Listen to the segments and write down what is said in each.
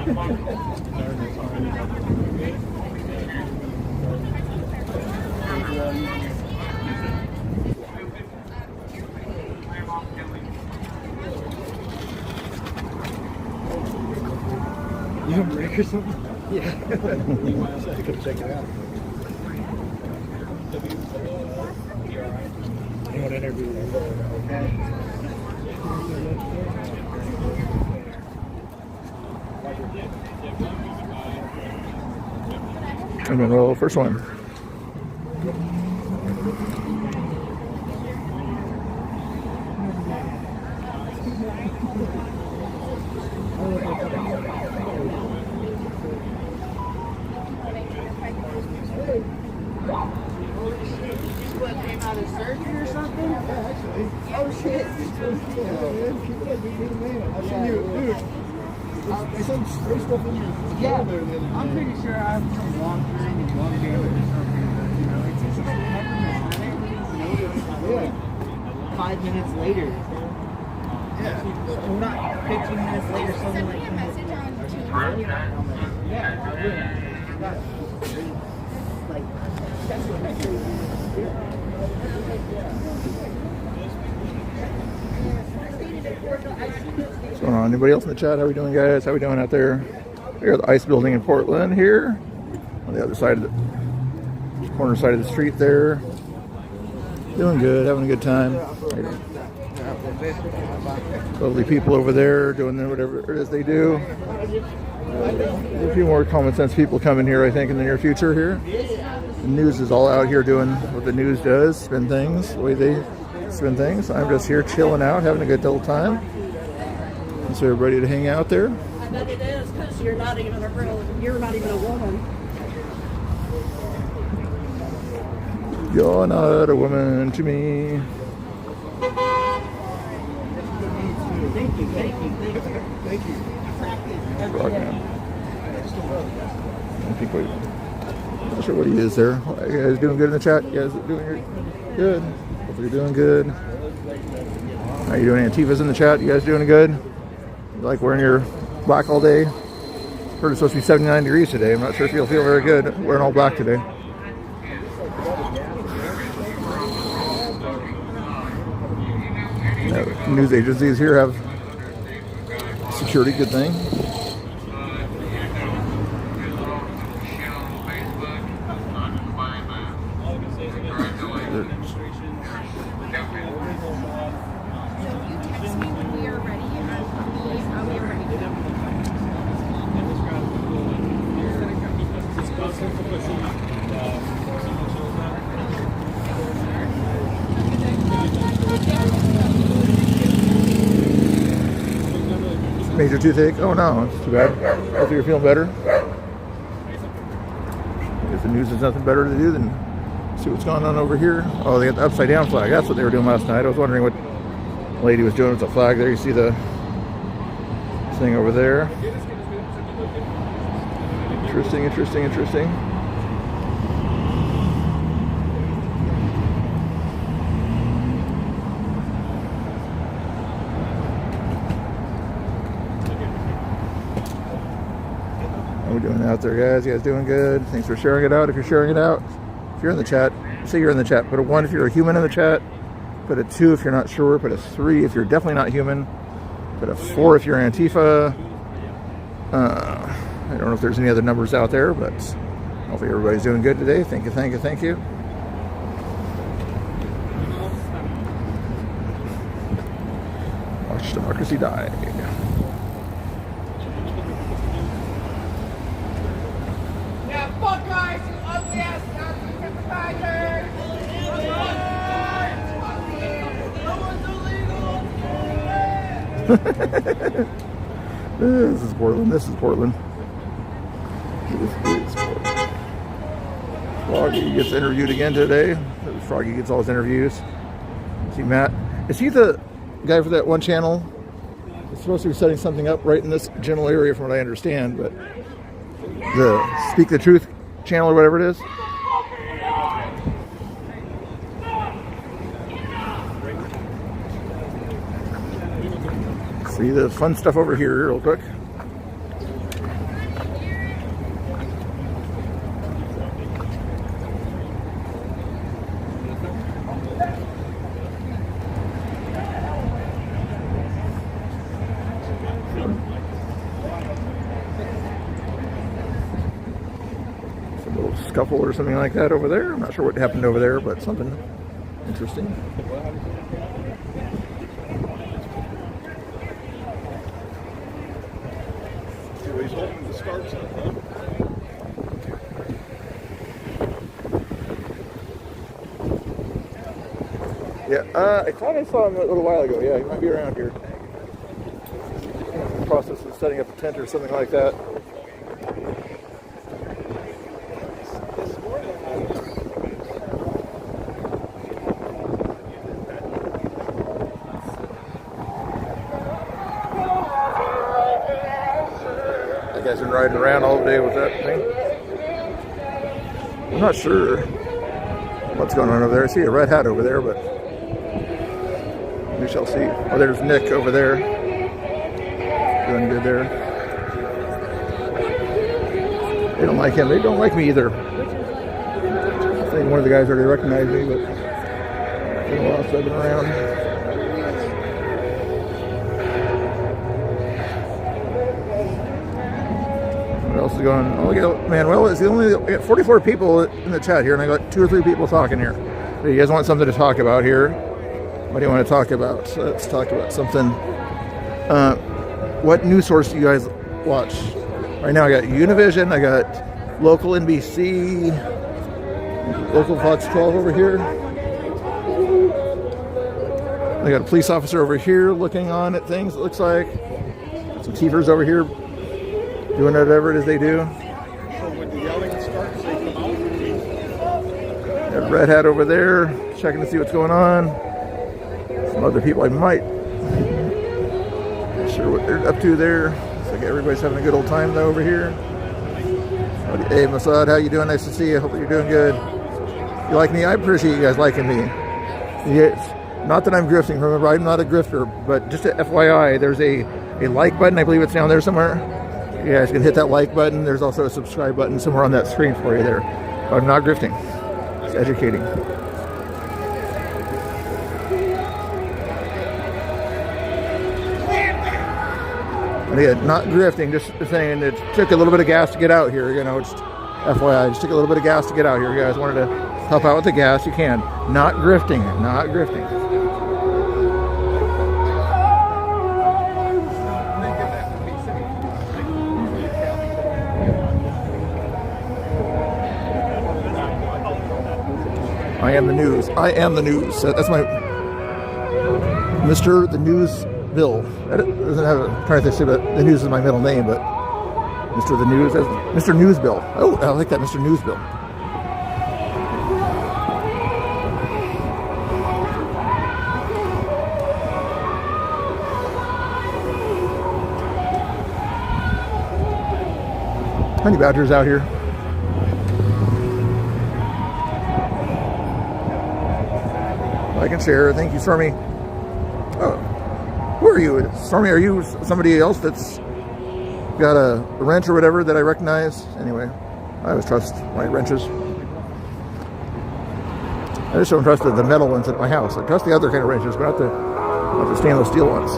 You have a break or something? Yeah. I could check it out. You want to interview I'm going to roll first one. What, came out of surgery or something? Yeah, actually. Oh shit. I'll send you, dude. There's some spray stuff in your Yeah, there. I'm pretty sure I have some long damage or something. You know, it's just like peppermint. Yeah. 5 minutes later. Yeah. Well, not 15 minutes later, something like that. Yeah. Like, that's what I What's going on? Anybody else in the chat? How we doing, guys? How we doing out there? We're at the ice building in Portland here. On the other side of the corner side of the street there. Doing good, having a good time. Lovely people over there doing whatever it is they do. A few more common sense people coming here, I think, in the near future here. The news is all out here doing what the news does, spin things, the way they spin things. I'm just here chilling out, having a good old time. Is everybody to hang out there? I bet it is, because you're not even a woman. You're not a woman to me. Thank you. Frogman. I think I'm not sure what he is there. You guys doing good in the chat? You guys doing good? Hope you're doing good. How you doing, Antifa's in the chat? You guys doing good? You like wearing your black all day? Heard it's supposed to be 79 degrees today. I'm not sure if you'll feel very good wearing all black today. News agencies here have security, good thing. Major toothache? Oh no, it's too bad. Hopefully you're feeling better. I guess the news has nothing better to do than see what's going on over here. Oh, they got the upside down flag. That's what they were doing last night. I was wondering what the lady was doing with the flag there. You see the thing over there. Interesting, interesting, interesting. How we doing out there, guys? You guys doing good? Thanks for sharing it out. If you're sharing it out, if you're in the chat, say you're in the chat. Put a 1 if you're a human in the chat. Put a 2 if you're not sure. Put a 3 if you're definitely not human. Put a 4 if you're Antifa. I don't know if there's any other numbers out there, but hopefully everybody's doing good today. Thank you, thank you, thank you. Watch democracy die. Yeah, fuck guys, you ugly ass Nazi sympathizers! This is Portland. This is Portland. Froggy gets interviewed again today. Froggy gets all his interviews. See Matt. Is he the guy for that one channel? It's supposed to be setting something up right in this general area from what I understand, but the Speak the Truth channel or whatever it is. See the fun stuff over here real quick. Some little scuffle or something like that over there. I'm not sure what happened over there, but something interesting. So he's holding the scarves up, huh? Yeah, I thought I saw him a little while ago. Yeah, he might be around here. In the process of setting up a tent or something like that. That guy's been riding around all day with that thing. I'm not sure what's going on over there. I see a red hat over there, but we shall see. Oh, there's Nick over there. Doing good there. They don't like him. They don't like me either. I think one of the guys already recognized me, but it's been a while since I've been around. What else is going on? Oh, look at Manuel. It's the only. We got 44 people in the chat here, and I got 2 or 3 people talking here. So you guys want something to talk about here? What do you want to talk about? So let's talk about something. What news source do you guys watch? Right now I got Univision, I got local NBC, local Fox 12 over here. I got a police officer over here looking on at things, it looks like. Some TVers over here doing whatever it is they do. So when the yelling starts, they come out. Got a red hat over there, checking to see what's going on. Some other people I might. Not sure what they're up to there. Looks like everybody's having a good old time though over here. Hey Masad, how you doing? Nice to see you. Hope you're doing good. You like me? I appreciate you guys liking me. Yes. Not that I'm grifting. Remember, I'm not a grifter, but just a FYI, there's a like button. I believe it's down there somewhere. You guys can hit that like button. There's also a subscribe button somewhere on that screen for you there. But I'm not grifting. It's educating. And again, not grifting, just saying it took a little bit of gas to get out here. You know, just FYI, just took a little bit of gas to get out here. You guys wanted to help out with the gas, you can. Not grifting, not grifting. I am the news. I am the news. That's my Mr. The News Bill. That doesn't have I'm trying to say that the news is my middle name, but Mr. The News, Mr. News Bill. Oh, I like that, Mr. News Bill. Honey badgers out here. Like and share. Thank you, Stormy. Oh, who are you? Stormy, are you somebody else that's got a wrench or whatever that I recognize? Anyway, I always trust my wrenches. I just don't trust the metal ones at my house. I trust the other kind of wrenches, but not the stainless steel ones.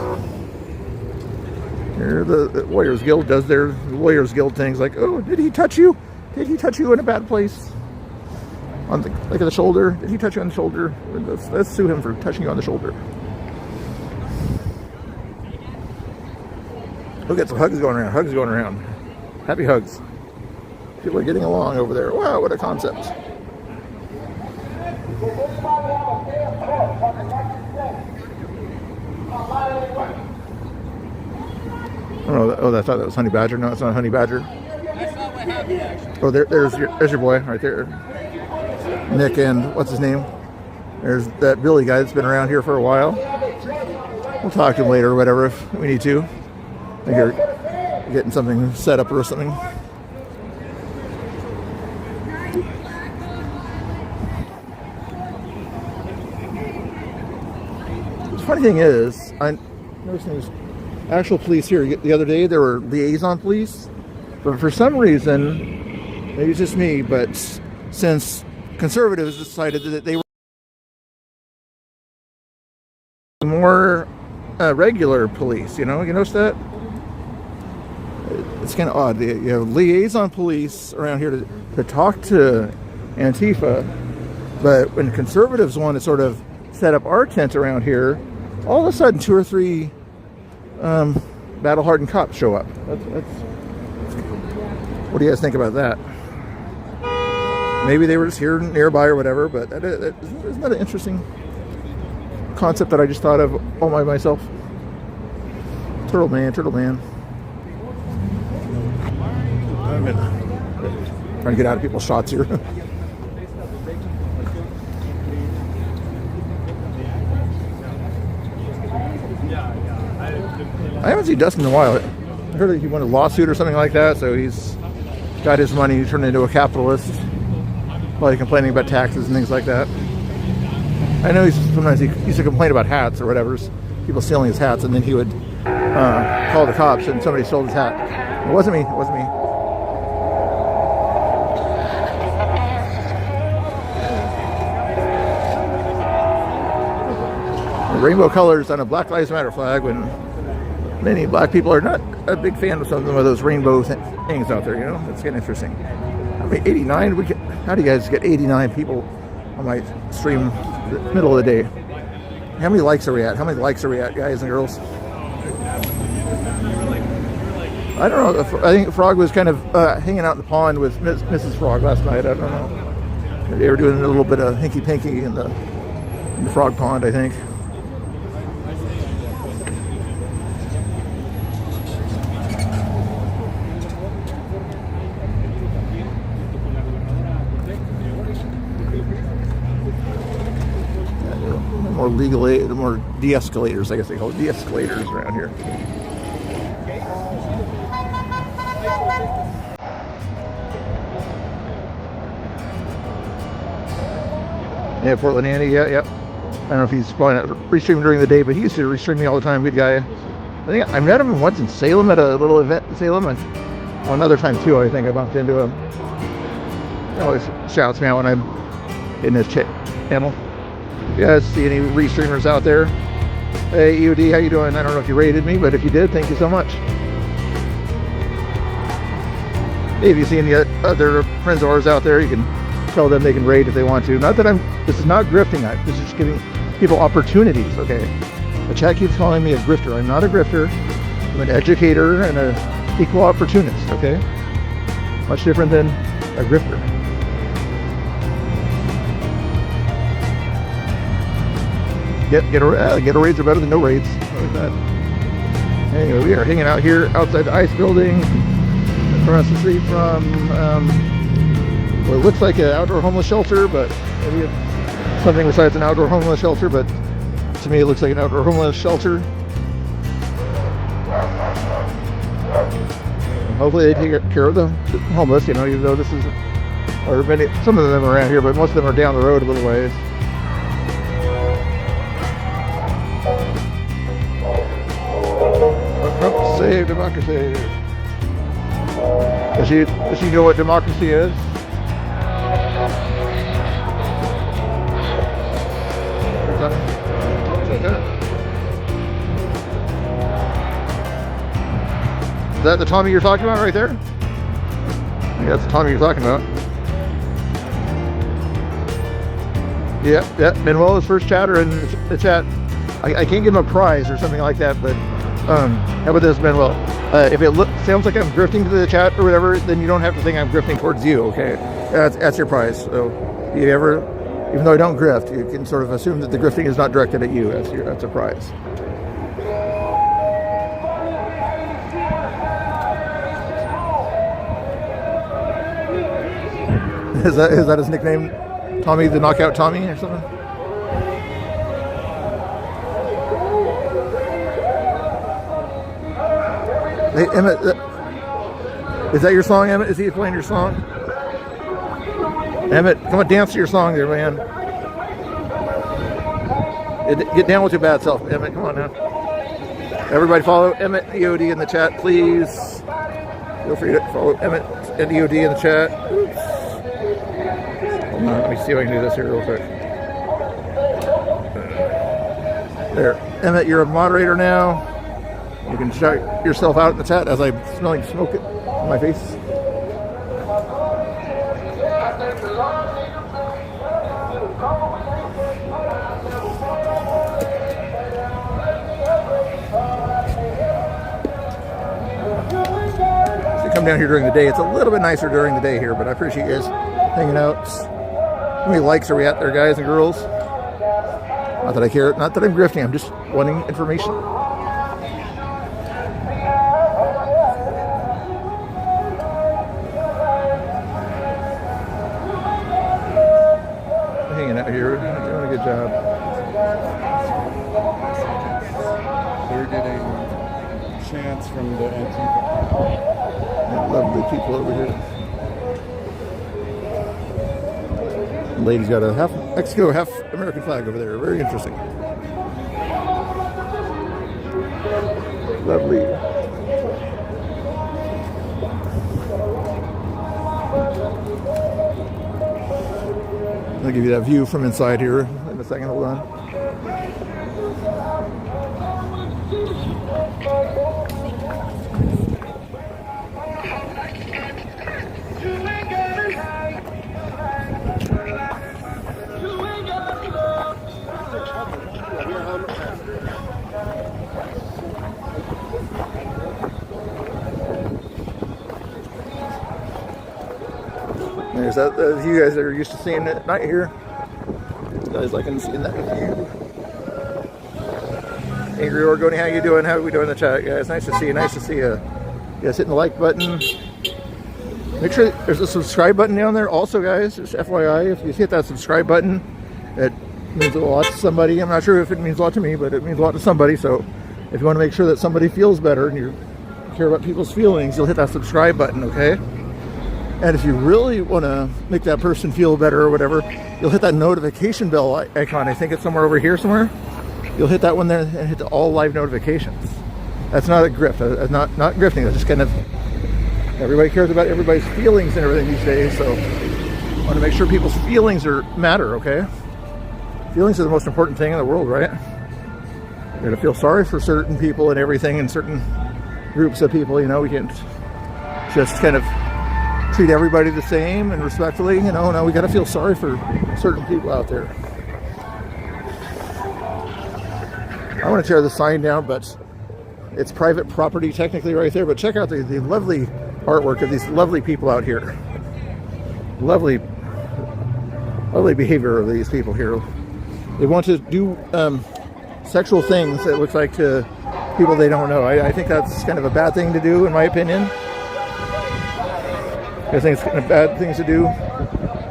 Here, the Warriors Guild does their Warriors Guild things like, oh, did he touch you? Did he touch you in a bad place? On the, like the shoulder? Did he touch you on the shoulder? Let's sue him for touching you on the shoulder. We'll get some hugs going around. Hugs going around. Happy hugs. People are getting along over there. Wow, what a concept. Oh, I thought that was Honey Badger. No, it's not Honey Badger. Oh, there's your boy right there. Nick and what's his name? There's that Billy guy that's been around here for a while. We'll talk to him later or whatever if we need to. I think you're getting something set up or something. The funny thing is, I noticed there's actual police here. The other day there were liaison police, but for some reason, maybe it's just me, but since conservatives decided that they were more regular police, you notice that? it's kind of odd. You have liaison police around here to talk to Antifa, but when conservatives want to sort of set up our tent around here, all of a sudden 2 or 3 battle-hardened cops show up. What do you guys think about that? Maybe they were just here nearby or whatever, but isn't that an interesting concept that I just thought of all by myself? Turtle man. I'm trying to get out of people's shots here. I haven't seen Dustin in a while. I heard that he won a lawsuit or something like that, so he's got his money turned into a capitalist, probably complaining about taxes and things like that. I know sometimes he used to complain about hats or whatever, people stealing his hats, and then he would call the cops and somebody stole his hat. It wasn't me. The rainbow colors on a Black Lives Matter flag, when many black people are not a big fan of some of those rainbow things out there, you know? It's getting interesting. I mean, 89, how do you guys get 89 people on my stream the middle of the day? How many likes are we at? How many likes are we at, guys and girls? I don't know. I think Frog was kind of hanging out in the pond with Mrs. Frog last night. I don't know. They were doing a little bit of hinky-pinky in the frog pond, I think. More de-escalators, I guess they call it de-escalators around here. Yeah, Portland Andy, yeah. I don't know if he's probably not restreaming during the day, but he used to restream me all the time. Good guy. I think I met him once in Salem at a little event in Salem, and another time too, I think I bumped into him. He always shouts me out when I'm in his channel. You guys see any restreamers out there? Hey EOD, how you doing? I don't know if you rated me, but if you did, thank you so much. Hey, if you see any other friends of ours out there, you can tell them they can raid if they want to. Not that this is not grifting, this is just giving people opportunities, okay? The chat keeps calling me a grifter. I'm not a grifter. I'm an educator and an equal opportunist, okay? Much different than a grifter. Ghetto raids are better than no raids. Like that. Anyway, we are hanging out here outside the ICE building, across the street from what looks like an outdoor homeless shelter, but maybe it's something besides an outdoor homeless shelter. But to me, it looks like an outdoor homeless shelter. Hopefully, they take care of the homeless. You know, even though this is, or many, some of them are around here, but most of them are down the road a little ways. Save democracy. Does she know what democracy is? Is that the Tommy you're talking about right there? Yeah, that's the Tommy you're talking about. Yep. Manuel is first chatter in the chat. I can't give him a prize or something like that, but how about this, Manuel? If it sounds like I'm grifting to the chat or whatever, then you don't have to think I'm grifting towards you, okay? That's your prize. So you ever, even though I don't grift, you can sort of assume that the grifting is not directed at you. That's a prize. Is that his nickname? Tommy the Knockout Tommy or something? Hey, Emmett, is that your song, Emmett? Is he playing your song? Emmett, come on, dance to your song there, man. Get down with your bad self, Emmett. Come on now. Everybody follow Emmett EOD in the chat, please. Feel free to follow Emmett and EOD in the chat. Oops. Hold on, let me see if I can do this here real quick. There. Emmett, you're a moderator now. You can shout yourself out in the chat as I'm smelling smoke on my face. So come down here during the day. It's a little bit nicer during the day here, but I appreciate you guys hanging out. How many likes are we at there, guys and girls? Not that I care. Not that I'm grifting. I'm just wanting information. Hanging out here, doing a good job. They're getting chants from the Antifa. Lovely people over here. The lady's got a half Mexico, half American flag over there. Very interesting. Lovely. I'll give you that view from inside here in a second. Hold on. There's that you guys that are used to seeing it at night here. Guys liking seeing that with you. Angry Oregonian, how you doing? How are we doing in the chat, guys? Nice to see you. Nice to see you. You guys hitting the like button. Make sure there's a subscribe button down there. Also, guys, just FYI, if you hit that subscribe button, it means a lot to somebody. I'm not sure if it means a lot to me, but it means a lot to somebody. So if you want to make sure that somebody feels better and you care about people's feelings, you'll hit that subscribe button, okay? And if you really want to make that person feel better or whatever, you'll hit that notification bell icon. I think it's somewhere over here somewhere. You'll hit that one there and hit the all live notifications. That's not a grift. Not grifting. That's just kind of, everybody cares about everybody's feelings and everything these days. So I want to make sure people's feelings matter, okay? Feelings are the most important thing in the world, right? You're going to feel sorry for certain people and everything, and certain groups of people. You know, we can't just kind of treat everybody the same and respectfully. You know, now we got to feel sorry for certain people out there. I want to tear the sign down, but it's private property technically right there. But check out the lovely artwork of these lovely people out here. Lovely behavior of these people here. They want to do sexual things, it looks like, to people they don't know. I think that's kind of a bad thing to do, in my opinion. I think it's kind of bad things to do,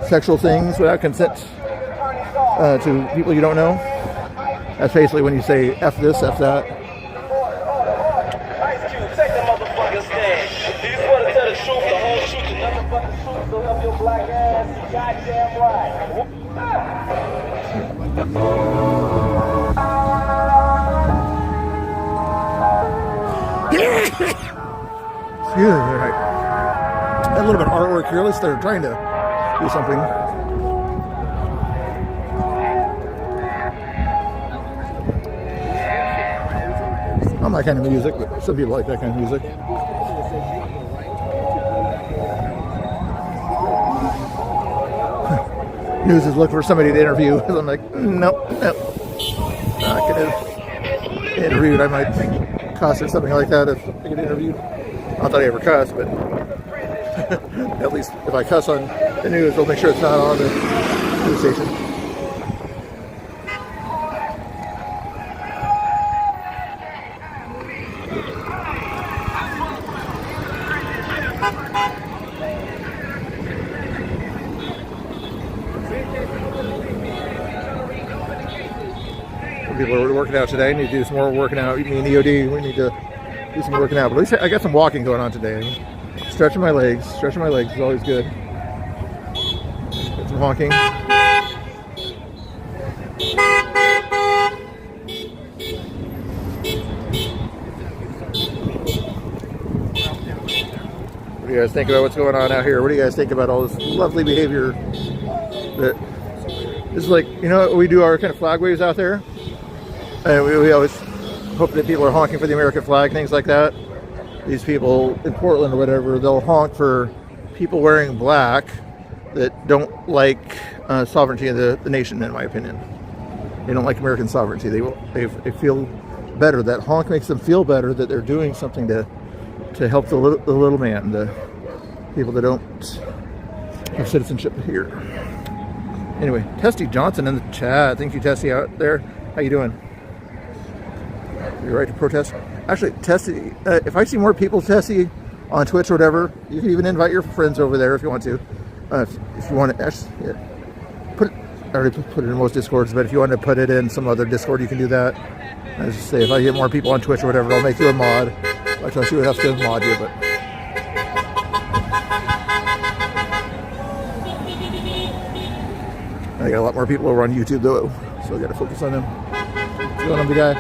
sexual things without consent to people you don't know. That's basically when you say F this, F that. Ice Cube, take the motherfucking stand. Do you want to tell the truth, the whole truth, and nothing but the truth? So help your black ass, goddamn right. Excuse me. A little bit of artwork here. At least they're trying to do something. I'm that kind of music, but some people like that kind of music. News is looking for somebody to interview. I'm like, nope. Not gonna get interviewed. I might cuss or something like that if I get interviewed. Not that I ever cuss, but at least if I cuss on the news, I'll make sure it's not on the news station. People are working out today. I need to do some more working out. Me and EOD, we need to do some working out. But at least I got some walking going on today. Stretching my legs. Stretching my legs is always good. Get some walking. What do you guys think about what's going on out here? What do you guys think about all this lovely behavior? That this is like, you know, we do our kind of flag waves out there. And we always hope that people are honking for the American flag, things like that. these people in Portland or whatever, they'll honk for people wearing black that don't like sovereignty of the nation, in my opinion. They don't like American sovereignty. They feel better. That honk makes them feel better that they're doing something to help the little man, the people that don't have citizenship here. Anyway, Tessie Johnson in the chat. Thank you, Tessie, out there. How you doing? You're right to protest. Actually, Tessie, if I see more people, Tessie, on Twitch or whatever, you can even invite your friends over there if you want to. If you want to, I already put it in most Discords, but if you want to put it in some other Discord, you can do that. I just say, if I get more people on Twitch or whatever, I'll make you a mod. Actually, she would have to mod you, but. I got a lot more people over on YouTube though, so I got to focus on them. What's going on, the guy?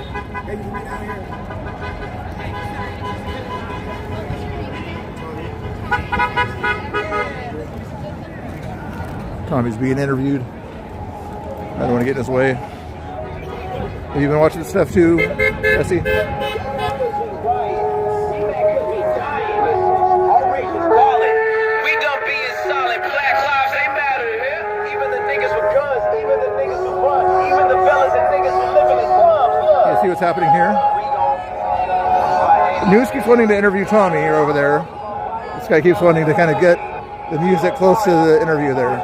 Tommy's being interviewed. I don't want to get in his way. Have you been watching this stuff too, Tessie? See what's happening here? News keeps wanting to interview Tommy over there. This guy keeps wanting to kind of get the music close to the interview there.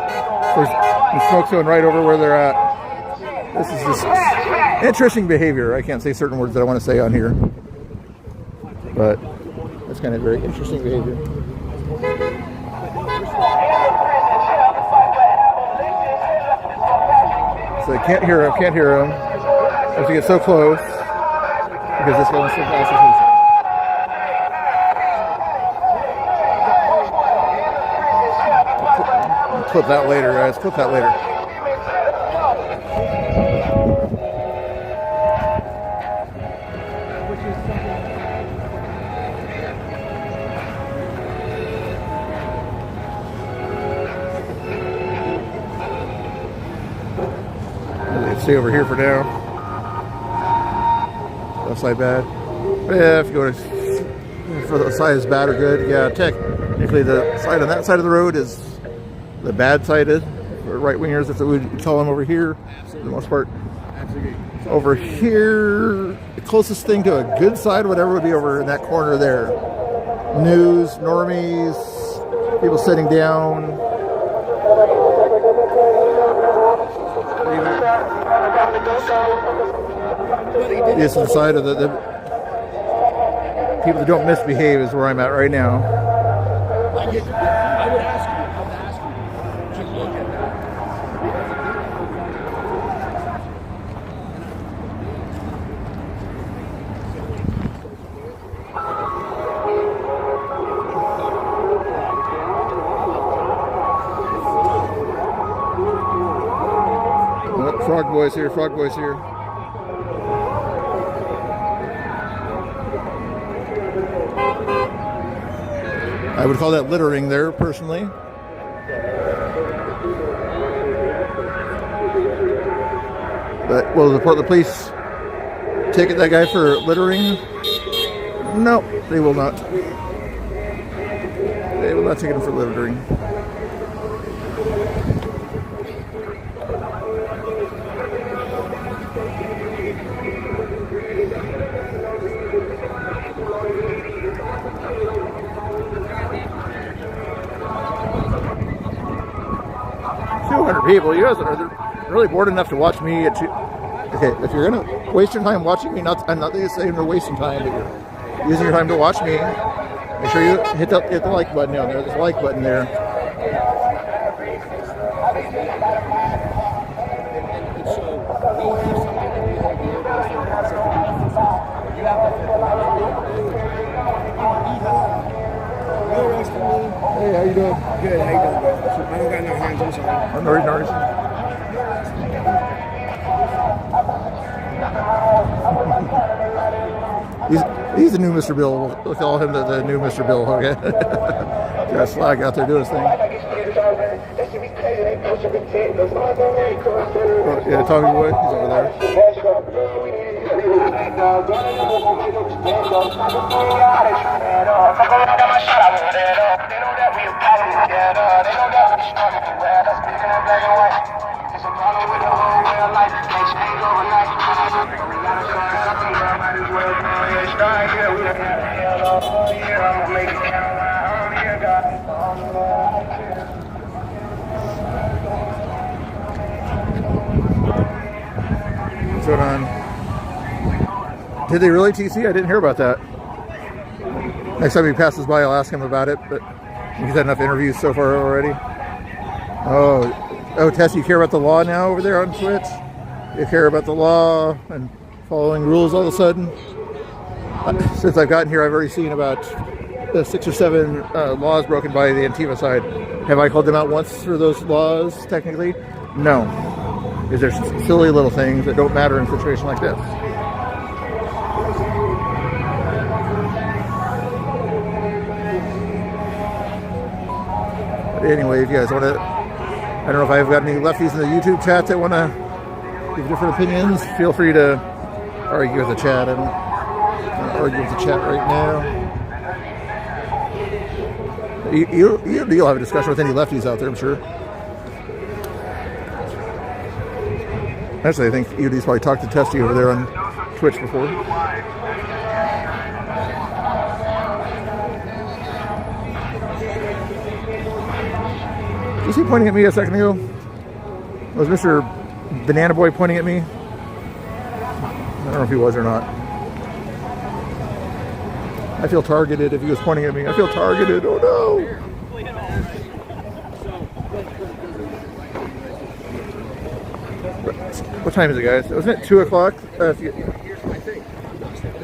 There's the smoke's going right over where they're at. This is just interesting behavior. I can't say certain words that I want to say on here, but it's kind of very interesting behavior. So I can't hear him. I have to get so close because this guy wants to pass his. Clip that later, guys. Clip that later. Stay over here for now. Left side bad. Yeah, if you go for the side is bad or good, yeah, technically the side on that side of the road is the bad side is for right wingers, if we would call them over here. For the most part. Over here, the closest thing to a good side, whatever, would be over in that corner there. News, normies, people sitting down. This is the side of the people that don't misbehave is where I'm at right now. I would ask you to look at that. Oh, Frog Boy's here, Frog Boy's here. I would call that littering there, personally. But will the Portland police ticket that guy for littering? No, they will not. They will not ticket him for littering. People, you guys are really bored enough to watch me. Okay, if you're gonna waste your time watching me, I'm not saying you're wasting time, but you're using your time to watch me. Make sure you hit the like button down there. There's a like button there. Hey, how you doing? Good, how you doing, bro? I don't got no hands, I'm sorry. I'm Norris. He's the new Mr. Bill. We'll call him the new Mr. Bill, okay? Got Slag out there doing his thing. Oh, yeah, Tommy Boy, he's over there. What's going on? Did they really TC? I didn't hear about that. Next time he passes by, I'll ask him about it, but he's had enough interviews so far already. Oh, Tess, you care about the law now over there on Twitch? You care about the law and following rules all of a sudden? Since I've gotten here, I've already seen about 6 or 7 laws broken by the Antifa side. Have I called them out once for those laws, technically? No. Because they're silly little things that don't matter in a situation like this. But anyway, if you guys want to, I don't know if I've got any lefties in the YouTube chat that want to give different opinions, feel free to argue with the chat. I don't argue with the chat right now. You'll have a discussion with any lefties out there, I'm sure. Actually, I think EOD's probably talked to Testy over there on Twitch before. Was he pointing at me a second ago? Was Mr. Banana Boy pointing at me? I don't know if he was or not. I feel targeted if he was pointing at me. I feel targeted. Oh no! What time is it, guys? Wasn't it 2 o'clock? If you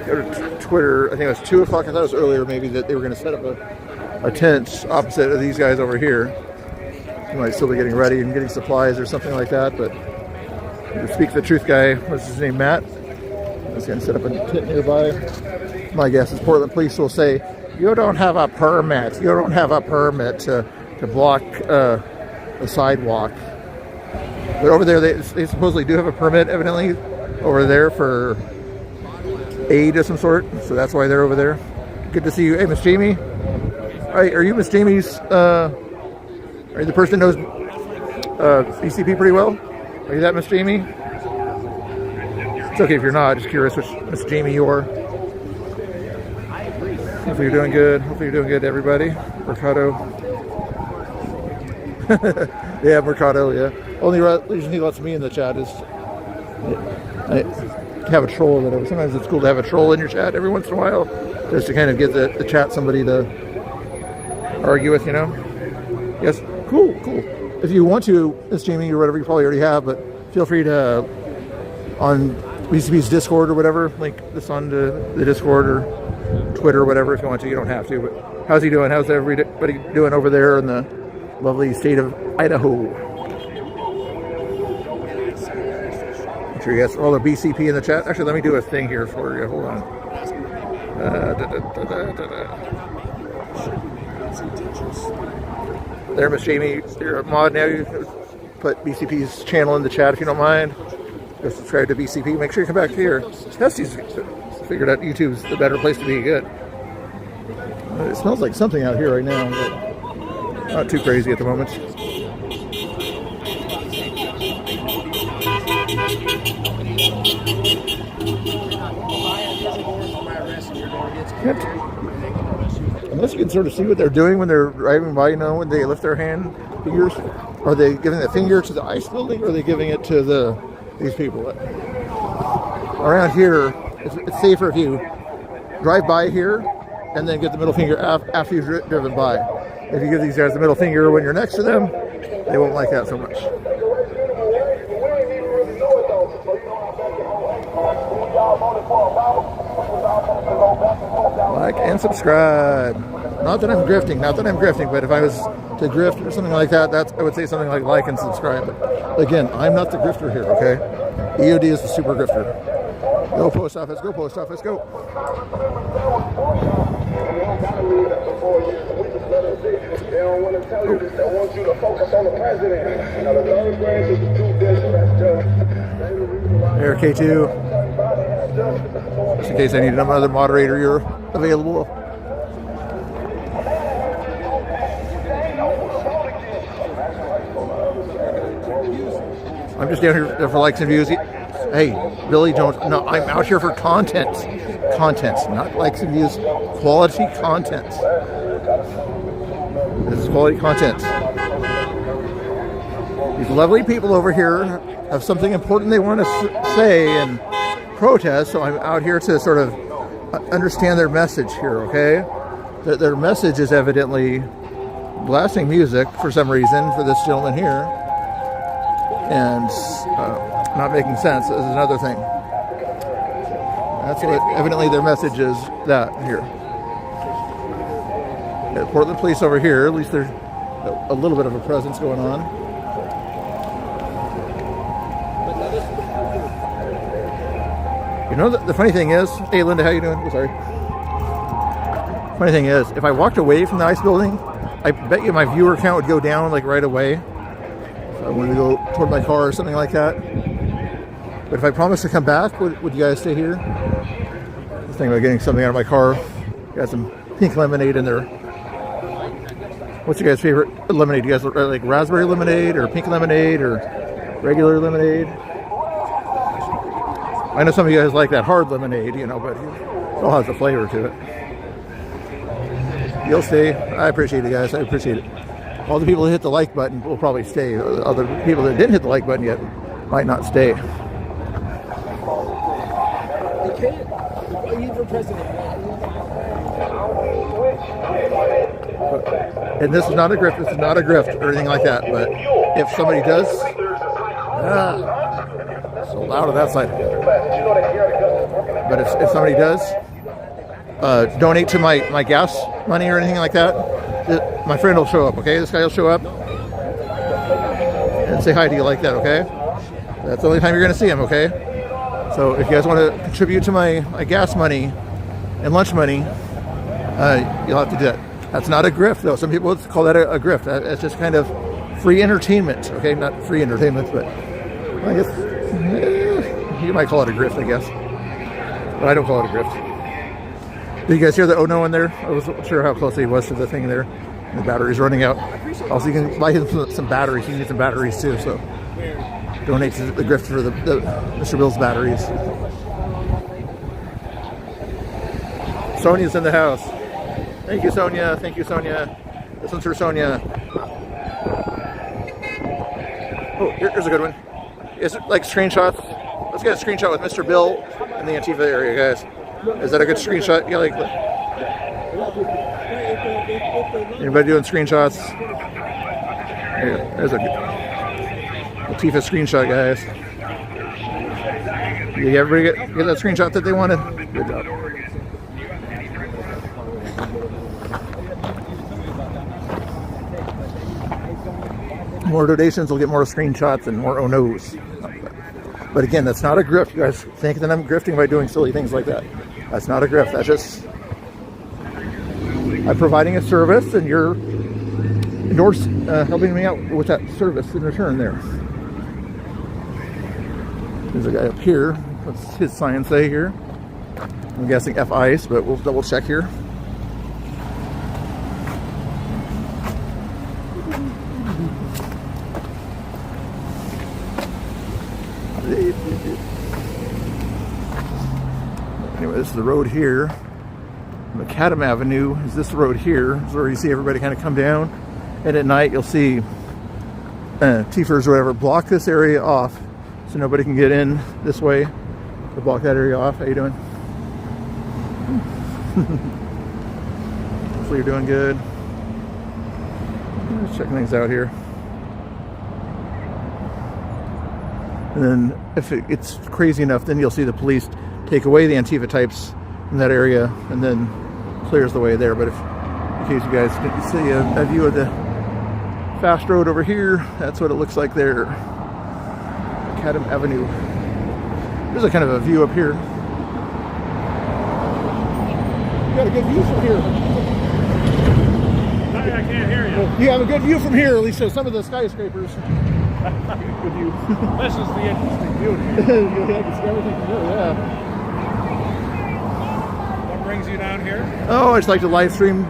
go to Twitter, I think it was 2 o'clock. I thought it was earlier, maybe, that they were going to set up a tent opposite of these guys over here. You might still be getting ready and getting supplies or something like that. But the Speak the Truth guy, what's his name, Matt, is going to set up a tent nearby. My guess is Portland police will say, "You don't have a permit. You don't have a permit to block the sidewalk." But over there, they supposedly do have a permit, evidently, over there for aid of some sort. So that's why they're over there. Good to see you. Hey, Miss Jamie. Hi, are you Miss Jamie's, are you the person that knows BCP pretty well? Are you that Miss Jamie? It's okay if you're not. Just curious which Miss Jamie you are. Hopefully you're doing good. Hopefully you're doing good, everybody. Mercado. Yeah, Mercado, yeah. Only reason he lets me in the chat is I have a troll or whatever. Sometimes it's cool to have a troll in your chat every once in a while, just to kind of get the chat somebody to argue with, you know? Yes, cool. If you want to, Miss Jamie or whatever, you probably already have, but feel free to, on BCP's Discord or whatever, link this onto the Discord or Twitter or whatever if you want to. You don't have to, but how's he doing? How's everybody doing over there in the lovely state of Idaho? Make sure you guys all the BCP in the chat. Actually, let me do a thing here for you. Hold on. There, Miss Jamie, you're a mod now. You can put BCP's channel in the chat if you don't mind. Go subscribe to BCP. Make sure you come back here. Testy's figured out YouTube's the better place to be. Good. It smells like something out here right now, but not too crazy at the moment. Unless you can sort of see what they're doing when they're driving by, you know, when they lift their fingers. Are they giving the finger to the ICE building, or are they giving it to these people? Around here, it's safer if you drive by here and then get the middle finger after you've driven by. If you give these guys the middle finger when you're next to them, they won't like that so much. Like and subscribe. Not that I'm grifting, but if I was to grift or something like that, I would say something like and subscribe. But again, I'm not the grifter here, okay? EOD is the super grifter. Go post office, go. They don't want to tell you this. They want you to focus on the president. Now, the third branch is to do this. That's just There, K2. Just in case I need another moderator, you're available. I'm just down here for likes and views. Hey, Billy Jones. No, I'm out here for content. Content, not likes and views. Quality content. This is quality content. These lovely people over here have something important they want to say and protest, so I'm out here to sort of understand their message here, okay? Their message is evidently blasting music for some reason for this gentleman here, and not making sense is another thing. That's what evidently their message is, that here. Yeah, Portland Police over here, at least there's a little bit of a presence going on. You know, the funny thing is, hey Linda, how you doing? Oh, sorry. Funny thing is, if I walked away from the ICE building, I bet you my viewer count would go down like right away. So I wanted to go toward my car or something like that. But if I promise to come back, would you guys stay here? I was thinking about getting something out of my car. Got some pink lemonade in there. What's your guys' favorite lemonade? Do you guys like raspberry lemonade or pink lemonade or regular lemonade? I know some of you guys like that hard lemonade, you know, but it all has a flavor to it. You'll stay. I appreciate it, guys. I appreciate it. All the people that hit the like button will probably stay. Other people that didn't hit the like button yet might not stay. And this is not a grift. This is not a grift or anything like that. But if somebody does, so loud on that side. But if somebody does donate to my gas money or anything like that, my friend will show up. Okay, this guy will show up and say hi to you like that. Okay, that's the only time you're going to see him. Okay, so if you guys want to contribute to my gas money and lunch money, you'll have to do that. That's not a grift, though. Some people would call that a grift. It's just kind of free entertainment. Okay, not free entertainment, but I guess you might call it a grift, I guess. But I don't call it a grift. Did you guys hear the oh no in there? I wasn't sure how close he was to the thing there. The battery's running out. Also, you can buy him some batteries. You can get some batteries too, so donate to the grift for the Mr. Bill's batteries. Sonia's in the house. Thank you, Sonia. Thank you, Sonia. This one's for Sonia. Oh, here's a good one. Is it like screenshots? Let's get a screenshot with Mr. Bill in the Antifa area, guys. Is that a good screenshot? Yeah, like, anybody doing screenshots? There's a Antifa screenshot, guys. Did everybody get that screenshot that they wanted? Good job. More donations will get more screenshots and more oh no's. But again, that's not a grift. You guys think that I'm grifting by doing silly things like that. That's not a grift. That's just I'm providing a service, and you're helping me out with that service in return. There. There's a guy up here. What's his sign say here? I'm guessing F ICE, but we'll double check here. Anyway, this is the road here. Macadam Avenue is this road here. This is where you see everybody kind of come down. And at night you'll see Tifers or whatever block this area off so nobody can get in this way. To block that area off. How you doing? Hopefully you're doing good. Just checking things out here. And then if it gets crazy enough, then you'll see the police take away the Antifa types from that area and then clears the way there. But if, in case you guys didn't see a view of the fast road over here, that's what it looks like there. Macadam Avenue. There's a kind of a view up here. You got a good view from here. Sorry, I can't hear you. You have a good view from here, at least of some of the skyscrapers. Good view. This is the interesting view. You can see everything from here, yeah. brings you down here? Oh, I just like to live stream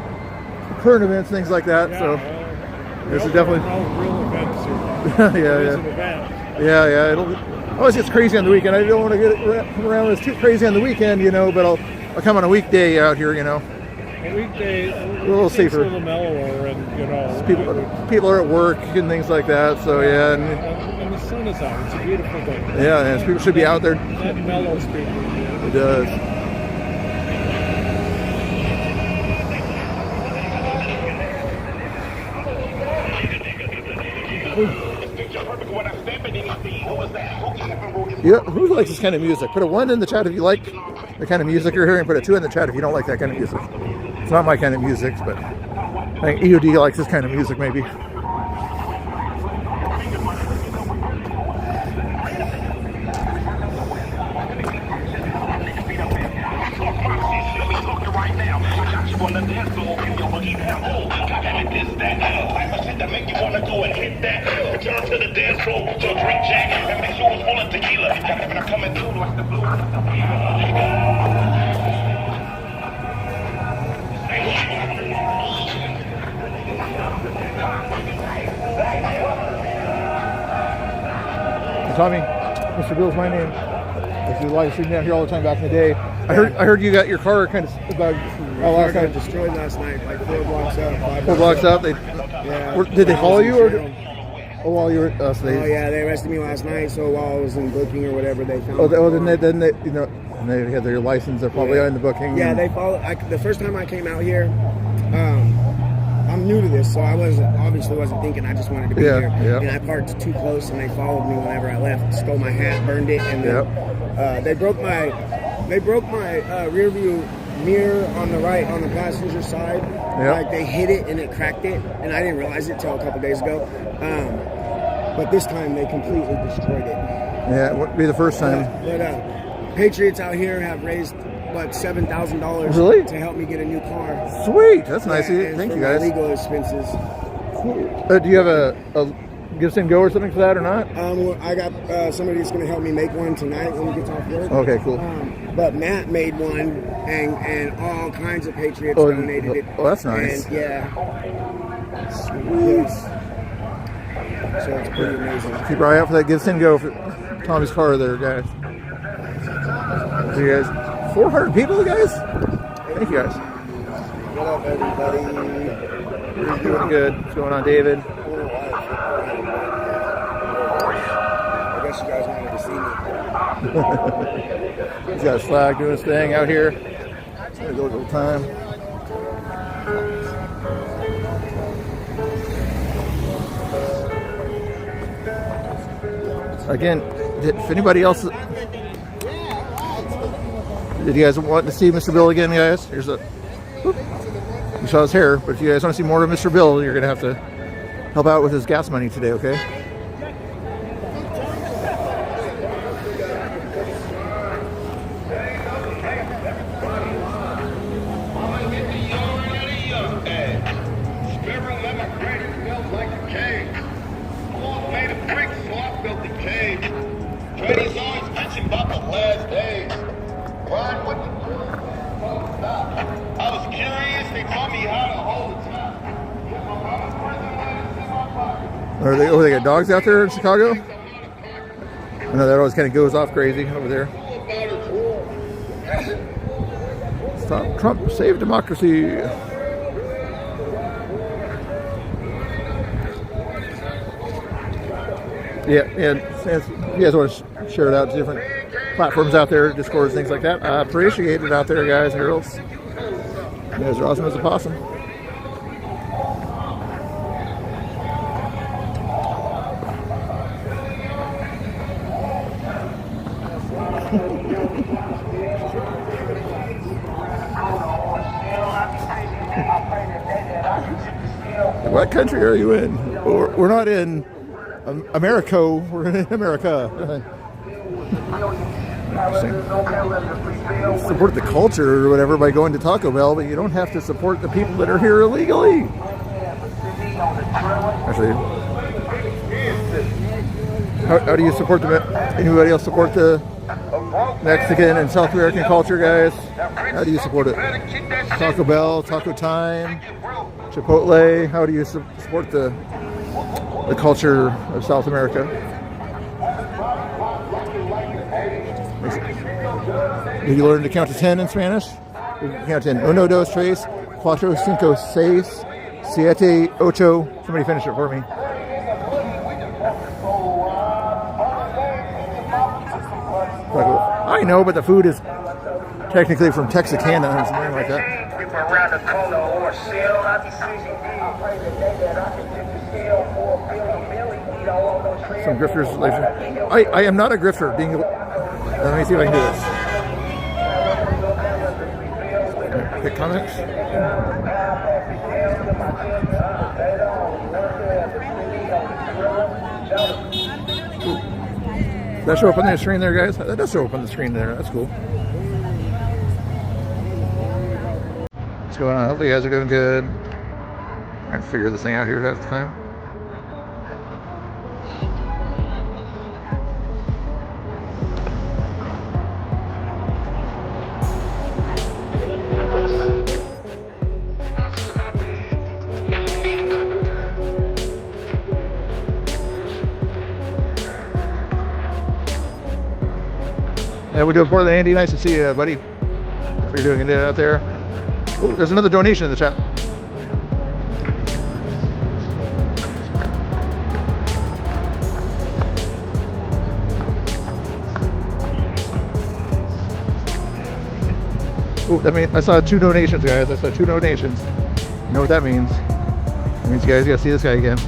current events, things like that. Yeah, So this is definitely no real events here. yeah, It's yeah. an event. Yeah. It'll always gets crazy on the weekend. I don't want to come around when it's too crazy on the weekend, but I'll come on a weekday out here, A weekday, a little safer. A little mellower, and People are at work and things like that. So yeah, and the sun is out. It's a beautiful day. yeah, and people should be out there. That mellows people. It does. Yeah, who likes this kind of music? Put a 1 in the chat if you like the kind of music you're hearing. Put a 2 in the chat if you don't like that kind of music. It's not my kind of music, but I think EOD likes this kind of music maybe. Tommy, Mr. Bill's my name. I used to live stream down here all the time back in the day. I heard you got your car kind of about last night. Destroyed last night, like 4 blocks up. 4 blocks up. Did they follow you or? Oh, while you were they arrested me last night. So while I was in booking or whatever, they found. Then they and they had their license. They're probably in the booking. Yeah, they followed. The first time I came out here, I'm new to this, so I obviously wasn't thinking. I just wanted to be here. Yeah. And I parked too close, and they followed me whenever I left. Stole my hat, burned it, and then, they broke my rear view mirror on the right on the passenger side. Like they hit it and it cracked it, and I didn't realize it till a couple days ago. But this time they completely destroyed it. Yeah, it wouldn't be the first time. But Patriots out here have raised like $7,000 Really? to help me get a new car. Sweet, that's nice. And Thank for you my guys. legal expenses. Do you have a Gift and Go or something for that or not? I got somebody that's going to help me make one tonight when he gets off work. Okay, cool. But Matt made one, and all kinds of Patriots donated it. Oh, that's nice. And, Sweet. So it's pretty amazing. Keep your eye out for that Gift and Go for Tommy's car there, guys. So you guys, 400 people, guys? Thank you, guys. What up, everybody? You're doing good. What's going on, David? I guess you guys wanted to see me. He's got his flag doing his thing out here. Gonna go a little time. Again, if anybody else, did you guys want to see Mr. Bill again, guys? Here's a. You saw his hair, but if you guys want to see more of Mr. Bill, you're gonna have to help out with his gas money today, okay? They got dogs out there in Chicago? I know that always kind of goes off crazy over there. Stop Trump, save democracy. Yeah, and you guys want to share it out to different platforms out there, Discord, things like that. I appreciate it out there, guys and girls. You guys are awesome as a possum. What country are you in? We're not in America. We're in America. Support the culture or whatever by going to Taco Bell, but you don't have to support the people that are here illegally. Actually, how do you support the? Anybody else support the Mexican and South American culture, guys. How do you support it? Taco Bell, Taco Time, Chipotle. How do you support the culture of South America? Did you learn to count to 10 in Spanish? You can count to 10. Uno, dos, tres, cuatro, cinco, seis, siete, ocho. Somebody finish it for me. I know, but the food is technically from Texarkana or something like that. Some grifters. I am not a grifter. Let me see if I can do this. Pick comics. Does that show up on the screen there, guys? That does show up on the screen there. That's cool. What's going on? Hopefully you guys are doing good. Trying to figure this thing out here half the time. Yeah, we're doing Portland, Andy. Nice to see you, buddy. What you're doing out there. Oh, there's another donation in the chat. Oh, that means I saw 2 donations, guys. I saw 2 donations. You know what that means? It means you guys gotta see this guy again.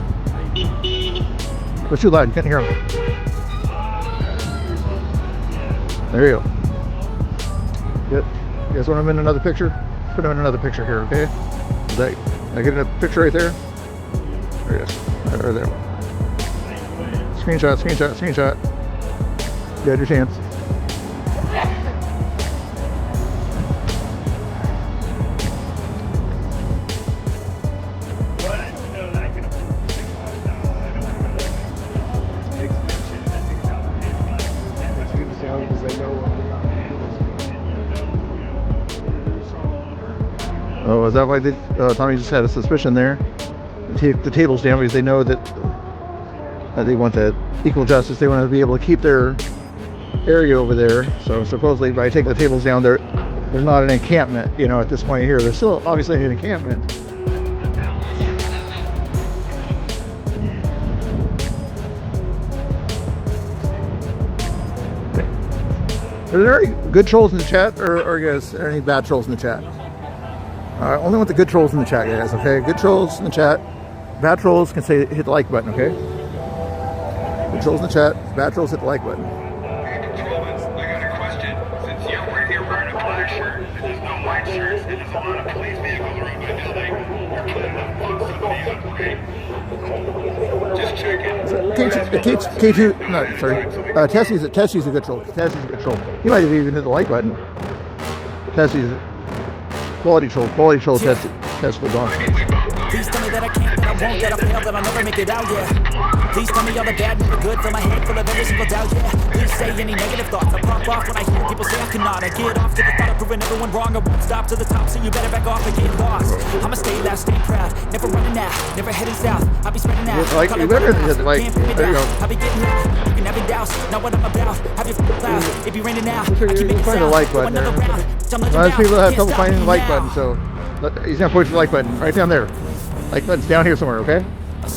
It's too loud. You can't hear him. There you go. Yep. You guys want him in another picture? Put him in another picture here, okay? I get a picture right there? There it is. Right there. Screenshot, screenshot, screenshot. You had your chance. Oh, is that why Tommy just had a suspicion there? Take the tables down because they know that they want that equal justice. They want to be able to keep their area over there. So supposedly by taking the tables down, they're not an encampment, you know, at this point here. They're still obviously an encampment. Are there any good trolls in the chat, or guys, are there any bad trolls in the chat? I only want the good trolls in the chat, guys, okay? Good trolls in the chat. Bad trolls can say hit the like button, okay? Good trolls in the chat. Bad trolls hit the like button. Travis, I got a question. Since you're wearing a black shirt and there's no white shirts and there's a lot of police vehicles around my building, you're putting the fuck somebody up, right? Just checking. Tessie's a good troll. Tessie's a good troll. He might have even hit the like button. Tessie's quality troll, Tess was on. Please tell me that I can't, that I won't, that I fail, that I'll never make it out, yeah. Please tell me all the bad and the good, fill my head full of every single doubt, yeah. Please say any negative thoughts, I pop off when I hear people say I cannot. I get off to the thought of proving everyone wrong, I won't stop to the top, so you better back off and get lost. I'ma stay loud, stay proud, never running out, never heading south, I'll be spreading out. Like, you better hit the like, there you go. I'll be getting out, you can have it douse, not what I'm about, have your cloud, it be raining out, I keep making find the like button there. A lot of people have trouble finding the like button, so he's gonna push the like button right down there. Like button's down here somewhere, okay?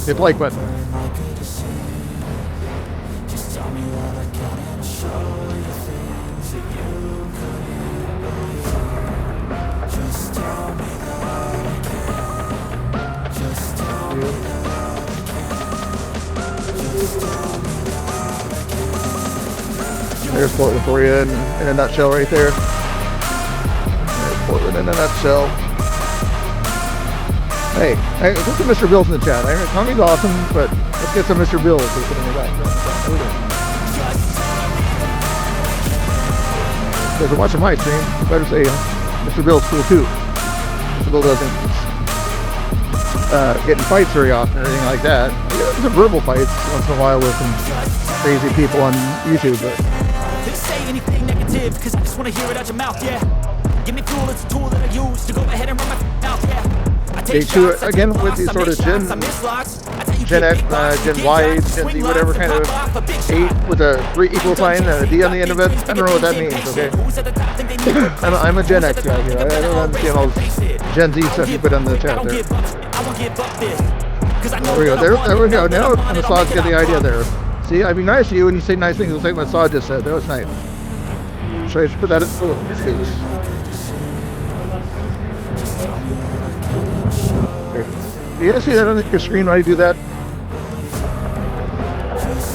Hit the like button. There's Portland for you in a nutshell right there. There's Portland in a nutshell. Hey, look at Mr. Bills in the chat. Tommy's awesome, but let's get some Mr. Bills. You guys are watching my stream. You better say Mr. Bill's cool too. Mr. Bill doesn't get in fights very often or anything like that. Some verbal fights once in a while with some crazy people on YouTube, but anything negative, cause I just wanna hear it out your mouth, yeah. Give me fuel, it's a tool that I use to go ahead and run my mouth, yeah. I Day take two, shots, I again, take with these blocks, sort I of miss Gen- shots, I miss locks. I tell you, Gen get X, big boxes, Gen get Y, shots, Gen swing Z, locks, whatever and kind of pop off a big 8 shot. with a 3 equal sign and a D on the end of it. I don't know what that means, okay? I'm a Gen X guy here. I don't understand all this Gen Z stuff you put on the chat there. There we go. There we go. Now Massage get the idea there. See, I'd be nice to you when you say nice things like Massage just said. That was nice. Should I just put that in speech? Do you guys see that on your screen when I do that?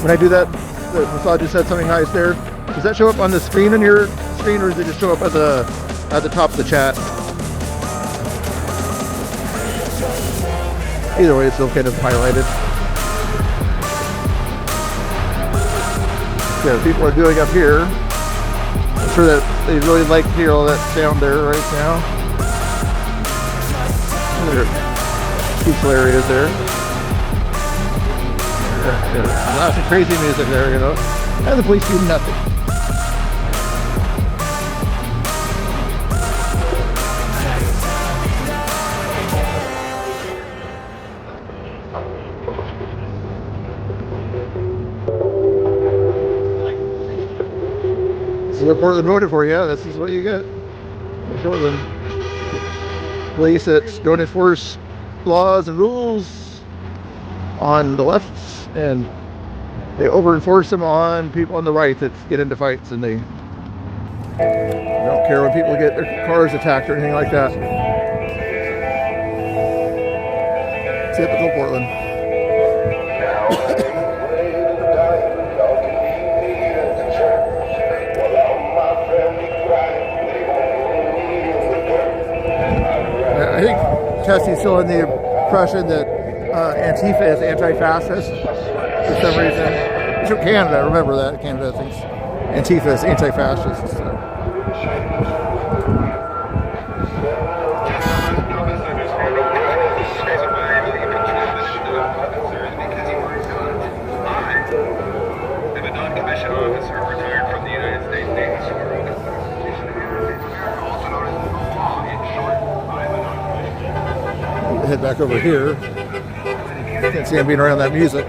When I do that, the Massage just said something nice there. Does that show up on the screen on your screen, or does it just show up at the top of the chat? Either way, it's still kind of highlighted. Yeah, people are doing up here. I'm sure that they really like to hear all that sound there right now. Peaceful areas there. Lots of crazy music there, you know. And the police do nothing. This is what Portland voted for, yeah. This is what you get. Portland. Police that don't enforce laws and rules on the left, and they over-enforce them on people on the right that get into fights, and they don't care when people get their cars attacked or anything like that. Typical Portland. I think Tessie's still in the impression that Antifa is anti-fascist for some reason. It's from Canada, remember that. Canada thinks Antifa is anti-fascist. So. I'm a non-commissioned officer retired from the United States Navy. Also known as the law. In short, I'm a non-commissioned. We'll head back over here. Can't see him being around that music.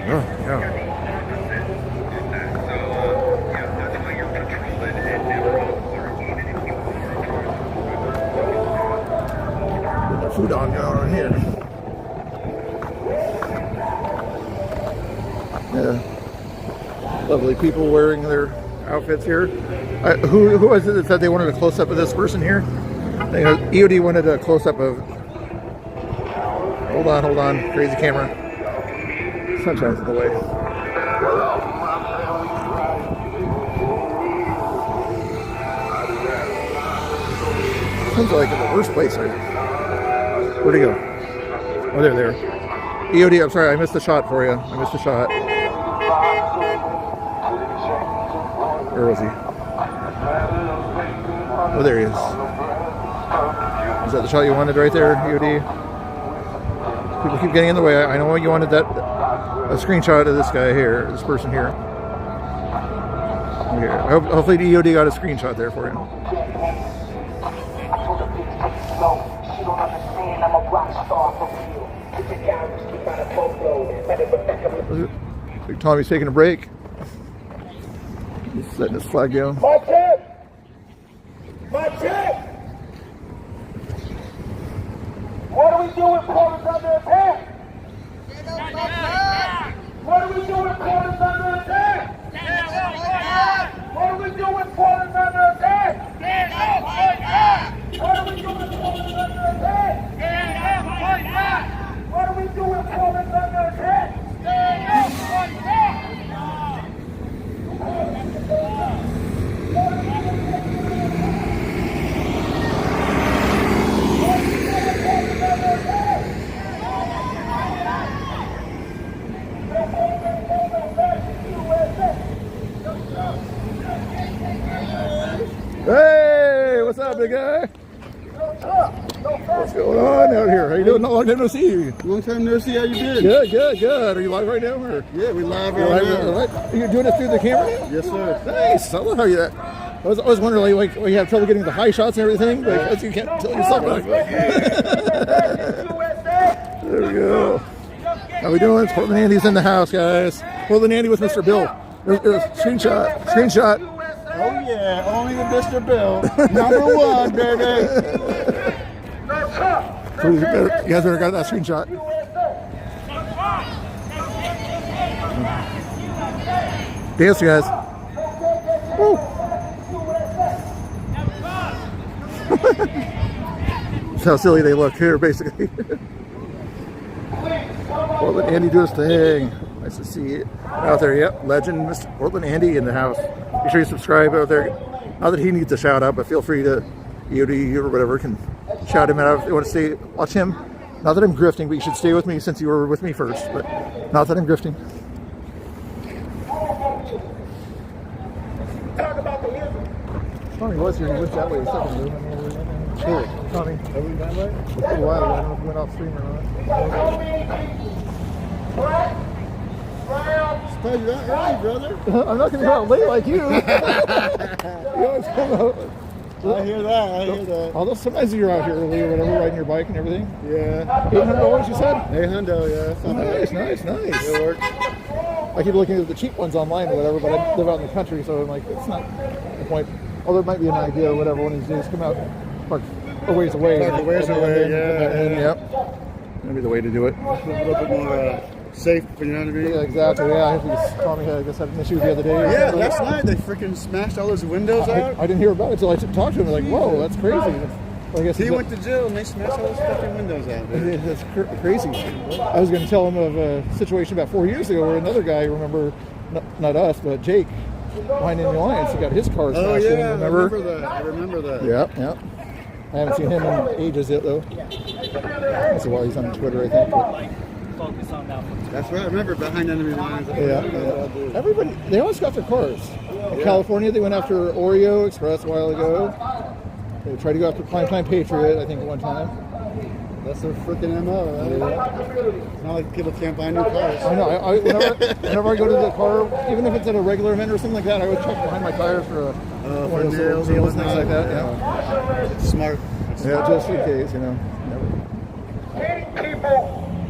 Oh, yeah. Put the food on going on here. Yeah. Lovely people wearing their outfits here. Who was it that said they wanted a close-up of this person here? EOD wanted a close-up of... Hold on. Crazy camera. Sunshine's in the way. Sounds like in the worst place right now. Where'd he go? Oh, there. EOD, I'm sorry, I missed the shot for you. I missed the shot. Where was he? Oh, there he is. Is that the shot you wanted right there, EOD? People keep getting in the way. I know you wanted that, a screenshot of this guy here, this person here. Here. Hopefully the EOD got a screenshot there for you. Big Tommy's taking a break. He's setting his flag down. My check! My check! What do we do with Portland's under attack? What do we do with Portland's under attack? What do we do with Portland's under attack? What do we do with Portland's under attack? What do we do with Portland's under attack? What's going on out here? How you doing? Long time no see you. Long time no see. How you been? Good. Are you live right now? Or? Yeah, we live You're right live, now. You're doing it through the camera now? Yes, sir. Nice. I love how you that. I was wondering like you have trouble getting the high shots and everything, but as you can't tell yourself. There we go. How we doing? It's Portland Andy's in the house, guys. Portland Andy with Mr. Bill. There's screenshot. Oh yeah, only the Mr. Bill, number one, baby. So you guys better got that screenshot. Dance, you guys. Woo. That's how silly they look here, basically. Portland Andy do his thing. Nice to see you out there. Yep, legend, Mr. Portland Andy in the house. Be sure you subscribe out there. Not that he needs a shout out, but feel free to EOD or whatever can shout him out if you want to stay watch him. Not that I'm grifting, but you should stay with me since you were with me first. But not that I'm grifting. Tommy was here. He went that way a second ago. Sure. Tommy, have we been that way? It's been a while. I don't know if we went off stream or not. Surprised you're not early, brother. I'm not going to go out late like you. You always come out. I hear that. Although sometimes you're out here early or whatever, riding your bike and everything. Yeah. $800, you said? Hey, hundo, yeah. Nice. It works. I keep looking at the cheap ones online or whatever, but I live out in the country, so I'm like, it's not the point. Although it might be an idea or whatever one of these days. Come out, park a ways away. Park a ways away, yeah. Yep. That'd be the way to do it. A little bit more safe, you know what I mean? Yeah, exactly. Yeah, Tommy had, I guess, had an issue the other day. Yeah, last night they freaking smashed all his windows out. I didn't hear about it until I talked to him. Like, whoa, that's crazy. Well, I guess He went to jail and they smashed all his fucking windows out, dude. That's crazy. I was going to tell him of a situation about 4 years ago where another guy, remember, not us, but Jake, behind Indian Alliance, he got his car smashed. Oh yeah, in, remember? I remember that. Yep. I haven't seen him in ages yet, though. That's a while he's on Twitter, I think. But. That's right. I remember behind enemy lines. Yeah. Everybody, they always got their cars. In California, they went after Oreo Express a while ago. They tried to go after Climb Patriot, I think, at one time. That's their freaking MO, right? Yeah. It's not like people can't buy new cars. I know. Whenever I go to the car, even if it's at a regular event or something like that, I would check behind my tires for one of those nails and things like that. Yeah. It's smart. Yeah, just in case, you know.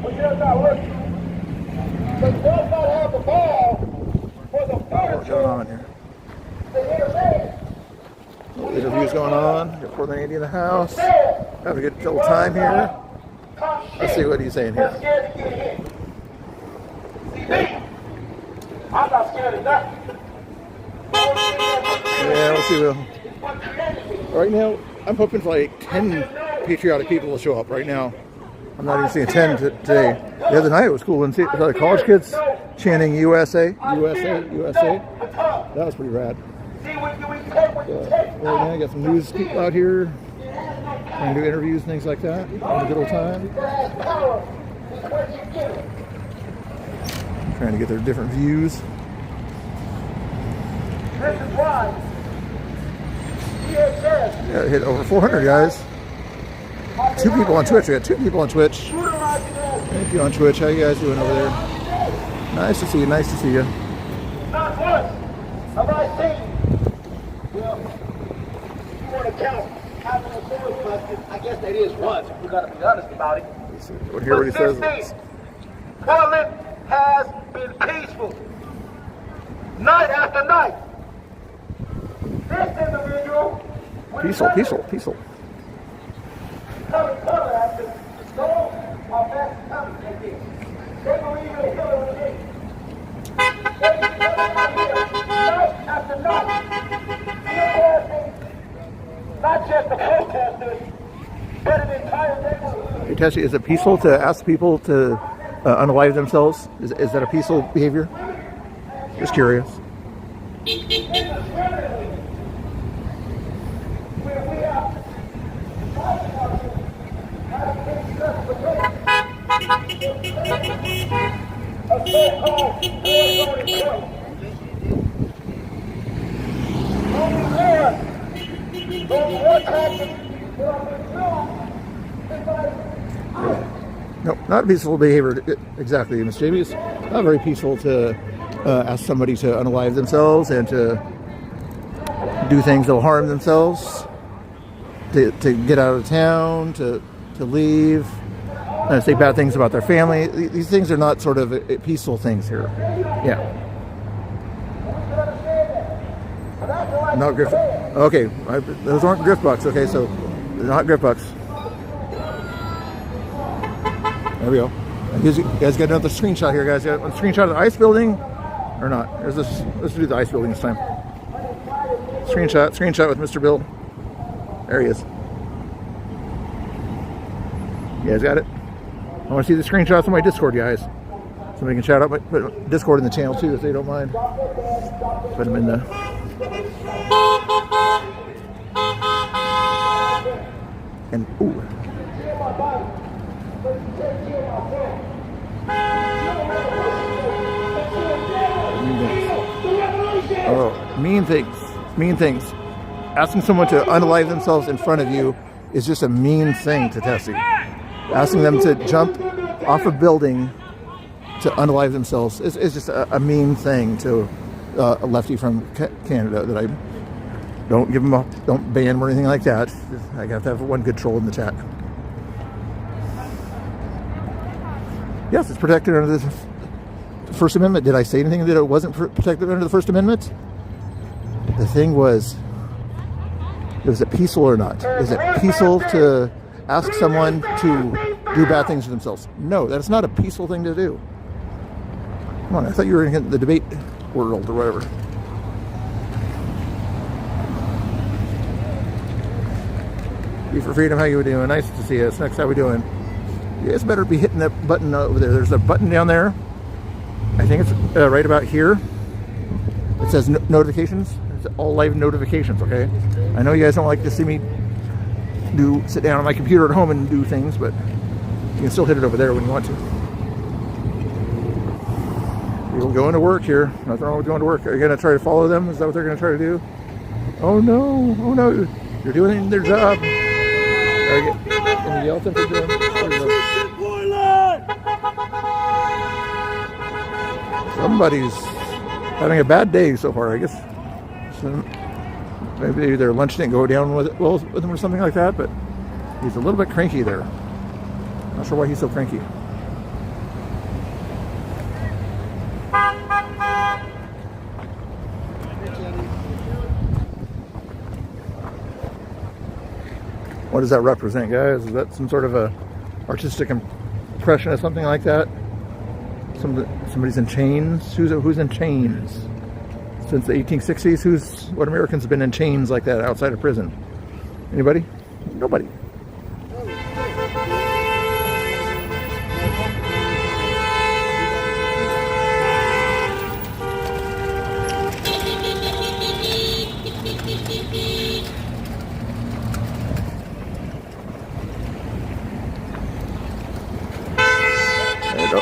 But they're not looking. They does not have the ball for the What's going on here? Interviews going on. Got Portland Andy in the house. Having a good little time here. Let's see what he's saying here. I'm not scared of nothing. Yeah, we'll see. Right now, I'm hoping for like 10 patriotic people will show up right now. I'm not even seeing 10 today. The other night it was cool. When the college kids chanting USA. That was pretty rad. Right now, I got some news people out here trying to do interviews and things like that. Having a good old time. Trying to get their different views. Yeah, hit over 400 guys. 2 people on Twitch. We got 2 people on Twitch. Thank you on Twitch. How you guys doing over there? Nice to see you. Nice to see you. Not once have I seen. Well, you want to count how many doors busted? I guess that is once. We got to be honest about it. We'll hear what he says. Portland has been peaceful. Night after night. This individual. Peaceful. Coming after those are best coming. They believe in Hillary. Night after night. Not just the protesters, but an entire neighborhood. Hey, Tessie, is it peaceful to ask people to unalive themselves? Is that a peaceful behavior? Just curious. Only one happened No, not peaceful behavior. Exactly, Miss Jamie. It's not very peaceful to ask somebody to unalive themselves and to do things that will harm themselves, to get out of town, to leave, say bad things about their family. These things are not sort of peaceful things here. Yeah. Not grift. Okay, those aren't grift bucks. Okay, so they're not grift bucks. There we go. You guys got another screenshot here, guys. You got a screenshot of the ice building or not? There's this. Let's do the ice building this time. Screenshot with Mr. Bill. There he is. You guys got it? I want to see the screenshots on my Discord, guys. Somebody can shout out, put Discord in the channel too, if they don't mind. Put them in the. And ooh. Oh, mean things. Mean things. Asking someone to unalive themselves in front of you is just a mean thing to Tessie. Asking them to jump off a building to unalive themselves is just a mean thing to a lefty from Canada that I don't give them up, don't ban them or anything like that. I have to have one good troll in the chat. Yes, it's protected under the First Amendment. Did I say anything that it wasn't protected under the First Amendment? The thing was it peaceful or not? Is it peaceful to ask someone to do bad things to themselves? No, that's not a peaceful thing to do. Come on, I thought you were in the debate world or whatever. Be for Freedom, how you doing? Nice to see you. Next, how we doing? You guys better be hitting that button over there. There's a button down there. I think it's right about here. It says notifications. It's all live notifications, okay? I know you guys don't like to see me sit down on my computer at home and do things, but you can still hit it over there when you want to. People going to work here. Nothing wrong with going to work. Are you going to try to follow them? Is that what they're going to try to do? Oh no. Oh no. You're doing their job. Can you yell at them for doing Somebody's having a bad day so far, I guess. So maybe their lunch didn't go down with them or something like that, but he's a little bit cranky there. Not sure why he's so cranky. What does that represent, guys? Is that some sort of a artistic impression of something like that? Somebody's in chains? Who's in chains? Since the 1860s, what Americans have been in chains like that outside of prison? Anybody? Nobody.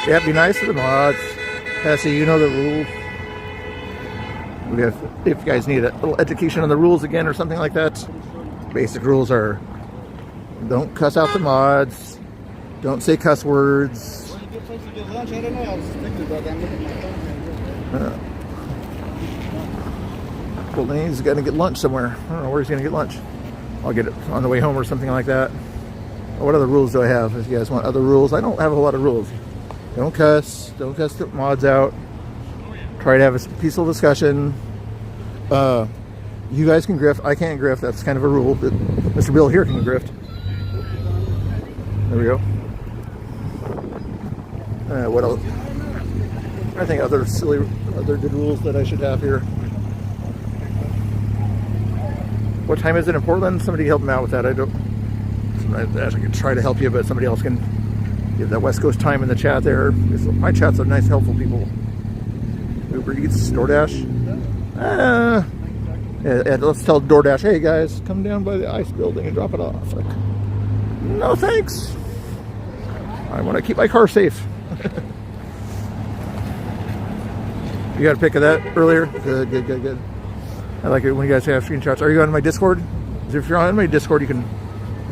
Yeah, be nice to the mods. Tessie, you know the rules. If you guys need a little education on the rules again or something like that, basic rules are don't cuss out the mods, don't say cuss words. Well, then he's going to get lunch somewhere. I don't know where he's going to get lunch. I'll get it on the way home or something like that. What other rules do I have? If you guys want other rules, I don't have a lot of rules. Don't cuss the mods out. Try to have a peaceful discussion. You guys can grift. I can't grift. That's kind of a rule. But Mr. Bill here can grift. There we go. What else? I think other good rules that I should have here. What time is it in Portland? Somebody help me out with that. I can try to help you, but somebody else can give that West Coast time in the chat there. My chats are nice, helpful people. Uber Eats, DoorDash. Let's tell DoorDash, hey guys, come down by the ice building and drop it off. Like, no thanks. I want to keep my car safe. You got a pic of that earlier? Good. I like it when you guys have screenshots. Are you on my Discord? If you're on my Discord, you kind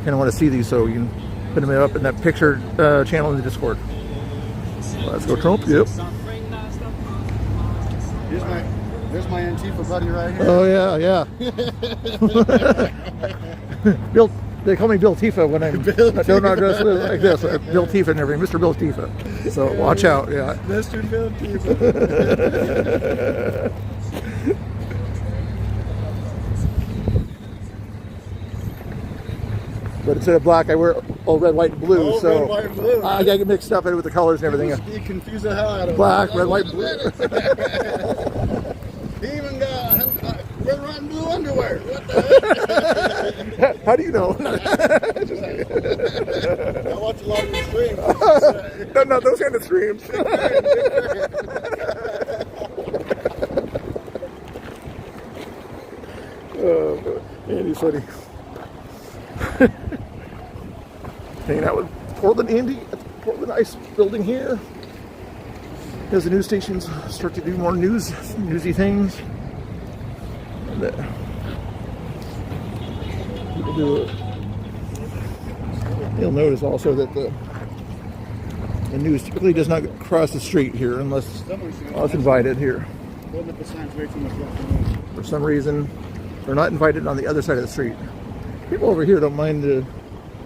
of want to see these, so you can Put them up in that picture channel in the Discord. Let's go, Trump. Yep. There's my Antifa buddy right here. Oh yeah. Bill, they call me Bill Tifa when I don't address like this. Bill Tifa and everything, Mr. Bill Tifa. So watch out, yeah. Mr. Bill Tifa. But instead of black, I wear all red, white, and blue. Oh, so red, white, and blue. I get mixed up with the colors and everything. You confuse the hell out of Black, him. red, white, blue. He even got red, white, and blue underwear. What the heck? How do you know? I watch a lot of your streams. No, those kind of streams. Oh, Andy's funny. Hanging out with Portland Andy at the Portland Ice Building here. As the news stations start to do more newsy things. And, you'll notice also that the news typically does not cross the street here unless it's invited here. Holding up the signs way too much. For some reason, they're not invited on the other side of the street. People over here don't mind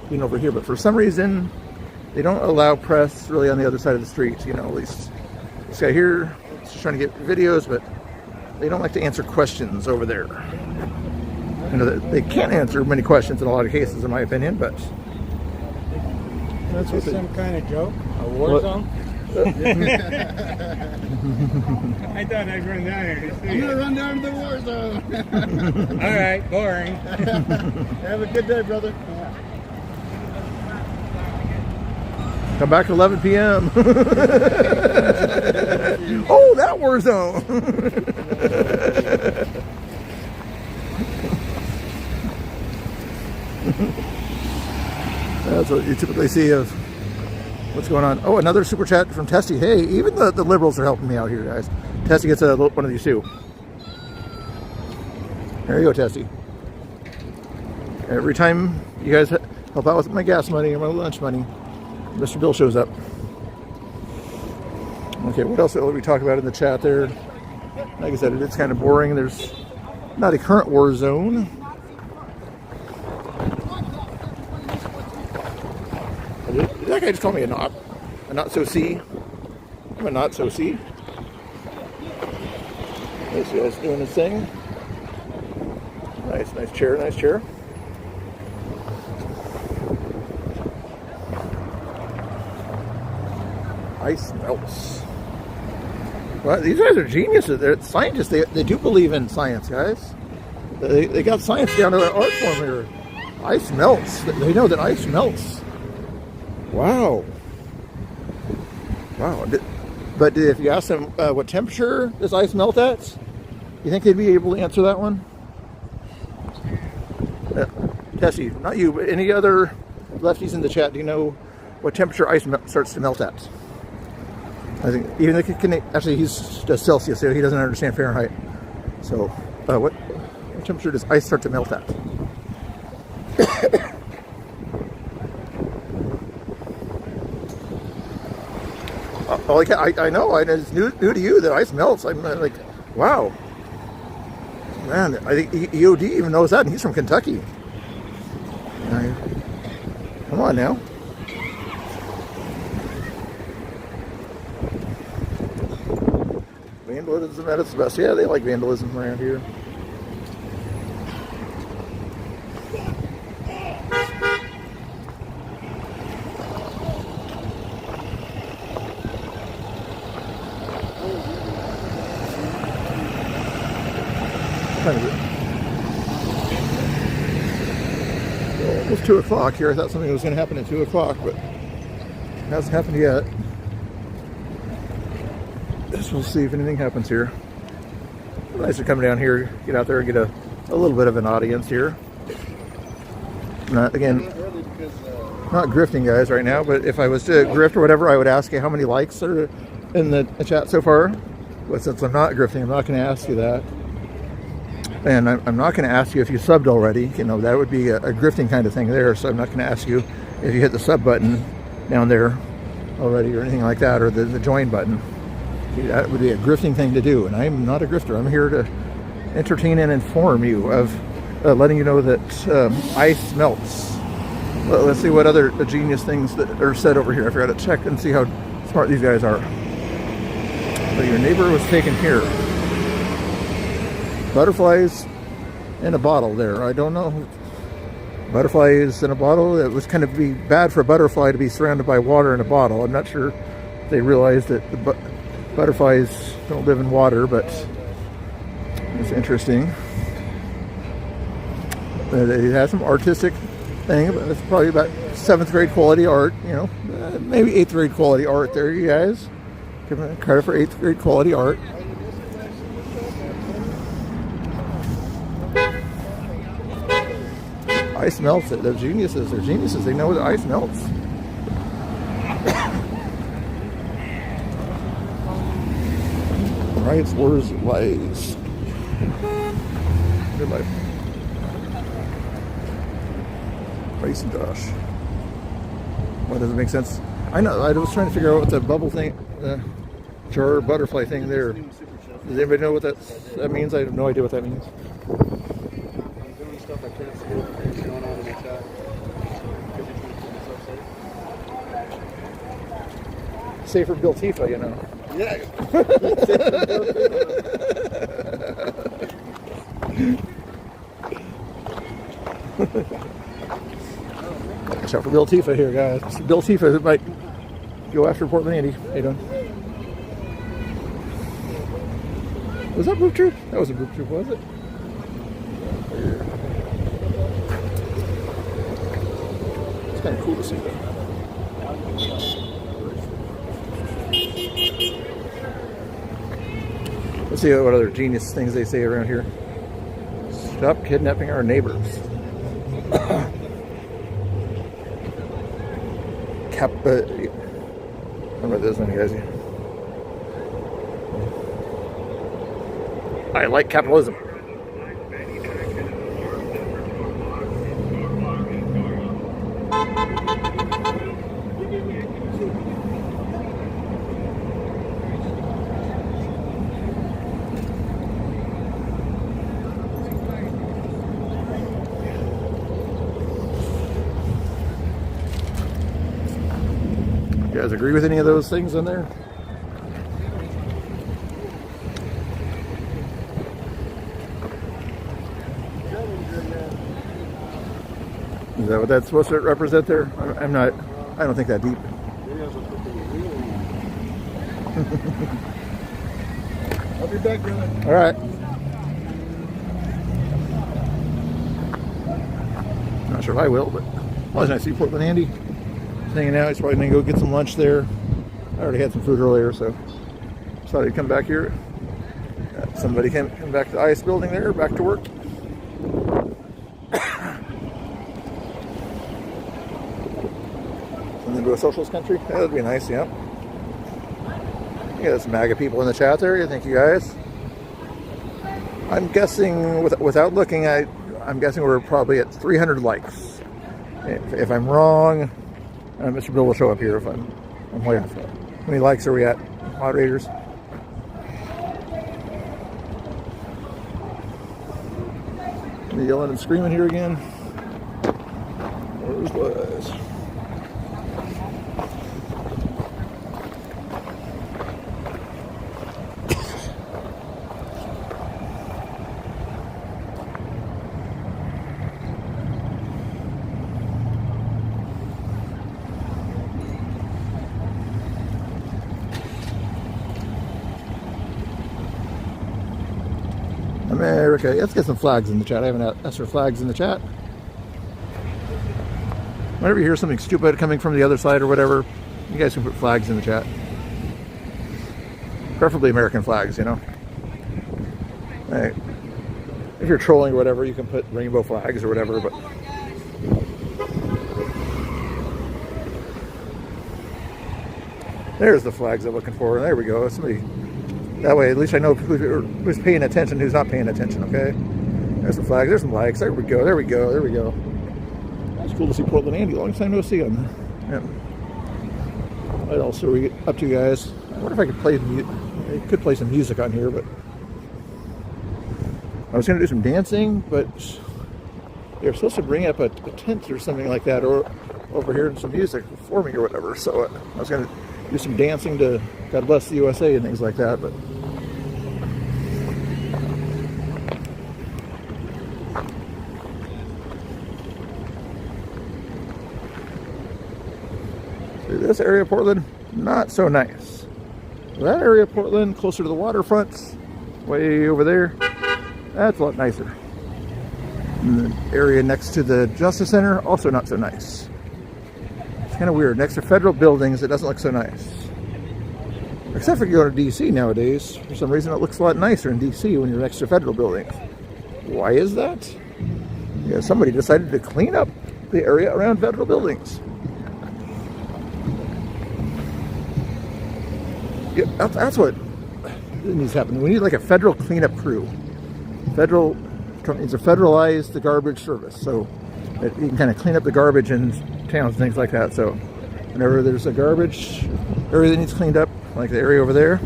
being over here, but for some reason, they don't allow press really on the other side of the street. You know, at least this guy here is trying to get videos, but they don't like to answer questions over there. You know, they can't answer many questions in a lot of cases, in my opinion, but that's what Some kind of joke? A war zone? I thought I'd run down here to see I'm it. gonna run down to the war zone. All right, boring. Have a good day, brother. Come back at 11 p.m. Oh, that war zone. That's what you typically see of what's going on. Oh, another super chat from Testy. Hey, even the liberals are helping me out here, guys. Testy gets one of these too. There you go, Testy. Every time you guys help out with my gas money or my lunch money, Mr. Bill shows up. Okay, what else will we talk about in the chat there? Like I said, it's kind of boring. There's not a current war zone. Did that guy just call me a not so see? I'm a not so see. This guy's doing his thing. Nice chair, nice chair. Ice melts. Well, these guys are geniuses. They're scientists. They do believe in science, guys. They got science down to an art form here. Ice melts. They know that ice melts. Wow. But if you ask them what temperature does ice melt at, you think they'd be able to answer that one? Tessie, not you, but any other lefties in the chat, do you know what temperature ice starts to melt at? I think even if actually he's just Celsius, so he doesn't understand Fahrenheit. So, what temperature does ice start to melt at? I know. It's new to you that ice melts. I'm like, wow, man. I think EOD even knows that, and he's from Kentucky. Come on now. Vandalism at its best. Yeah, they like vandalism around here. Well, almost 2 o'clock here. I thought something was going to happen at 2 o'clock, but it hasn't happened yet. We'll see if anything happens here. Nice to come down here, get out there and get a little bit of an audience here. Not grifting, guys, right now, but if I was to grift or whatever, I would ask you how many likes are in the chat so far. But since I'm not grifting, I'm not going to ask you that. And I'm not going to ask you if you subbed already. You know, that would be a grifting kind of thing there, so I'm not going to ask you if you hit the sub button down there already or anything like that, or the join button. That would be a grifting thing to do, and I'm not a grifter. I'm here to entertain and inform you of letting you know that ice melts. Well, let's see what other genius things that are said over here. I forgot to check and see how smart these guys are. So your neighbor was taken here. Butterflies in a bottle there. I don't know. Butterflies in a bottle. It was kind of be bad for a butterfly to be surrounded by water in a bottle. I'm not sure if they realized that the butterflies don't live in water, but it's interesting. It has some artistic thing, but it's probably about 7th grade quality art, you know, maybe 8th grade quality art there, you guys. Give them credit for 8th grade quality art. Ice melts it. They're geniuses. They're geniuses. They know that ice melts. Riots, wars, lies. Good life. Race and Josh. What, does it make sense? I know. I was trying to figure out what the bubble thing, jar butterfly thing there. Does anybody know what that means? I have no idea what that means. I'm doing stuff I can't see what's going on in the chat. Because you're trying to keep myself safe. Safer Bill Tifa, you know. Yeah. Watch out for Bill Tifa here, guys. Bill Tifa might go after Portland Andy. How you doing? Was that Boop Troop? That was a Boop Troop, was it? It's kind of cool to see that. Let's see what other genius things they say around here. Stop kidnapping our neighbors. Remember this one, guys. I like capitalism. You guys agree with any of those things in there? Is that what that's supposed to represent there? I don't think that deep. I'll be back, brother. All right. Not sure if I will, but always nice to see Portland Andy. Hanging out. He's probably gonna go get some lunch there. I already had some food earlier, so thought I'd come back here. Somebody came back to the ICE building there, back to work. And then to a socialist country. That'd be nice, yeah. Yeah, some MAGA people in the chat there. Thank you guys. I'm guessing, without looking, I'm guessing we're probably at 300 likes. If I'm wrong, Mr. Bill will show up here if I'm way off. How many likes are we at, moderators? Are yelling and screaming here again? Where's Buzz? America. Let's get some flags in the chat. I haven't asked for flags in the chat. Whenever you hear something stupid coming from the other side or whatever, you guys can put flags in the chat. Preferably American flags, you know. Hey, if you're trolling or whatever, you can put rainbow flags or whatever, but there's the flags I'm looking for. There we go. Somebody. That way, at least I know who's paying attention, who's not paying attention, okay? There's some flags, there's some likes. There we go, there we go, there we go. It's cool to see Portland Andy. Long time no see on there. Yeah. What else are we up to, guys? I wonder if I could play. I could play some music on here, but I was going to do some dancing, but they're supposed to bring up a tent or something like that, or over here and some music for me or whatever. So I was going to do some dancing to God Bless the USA and things like that, but. This area of Portland, not so nice. That area of Portland, closer to the waterfront, way over there, that's a lot nicer. And the area next to the Justice Center, also not so nice. It's kind of weird. Next to federal buildings, it doesn't look so nice. Except for you go to DC nowadays. For some reason, it looks a lot nicer in DC when you're next to federal buildings. Why is that? Yeah, somebody decided to clean up the area around federal buildings. Yeah, that's what needs to happen. We need like a federal cleanup crew. Federal needs to federalize the garbage service so that you can kind of clean up the garbage in towns and things like that. So whenever there's a garbage area that needs cleaned up, like the area over there,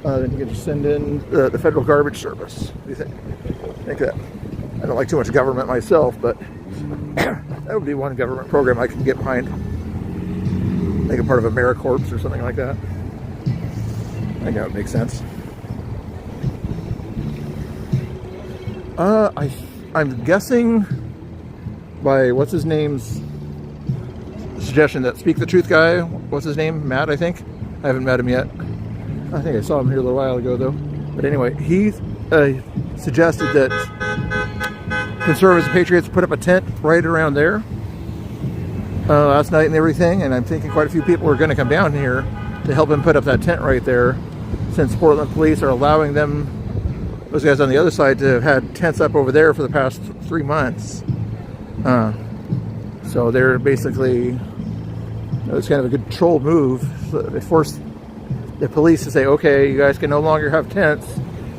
then you can just send in the federal garbage service. What do you think? I think that I don't like too much government myself, but that would be one government program I could get behind. Make it part of AmeriCorps or something like that. I think that would make sense. I'm guessing by what's his name's suggestion that Speak the Truth guy, what's his name? Matt, I think. I haven't met him yet. I think I saw him here a little while ago, though. But anyway, he suggested that conservatives and patriots put up a tent right around there last night and everything. And I'm thinking quite a few people are going to come down here to help him put up that tent right there, since Portland police are allowing them, those guys on the other side, to have had tents up over there for the past 3 months. So they're basically, it's kind of a good control move. So they forced the police to say, okay, you guys can no longer have tents,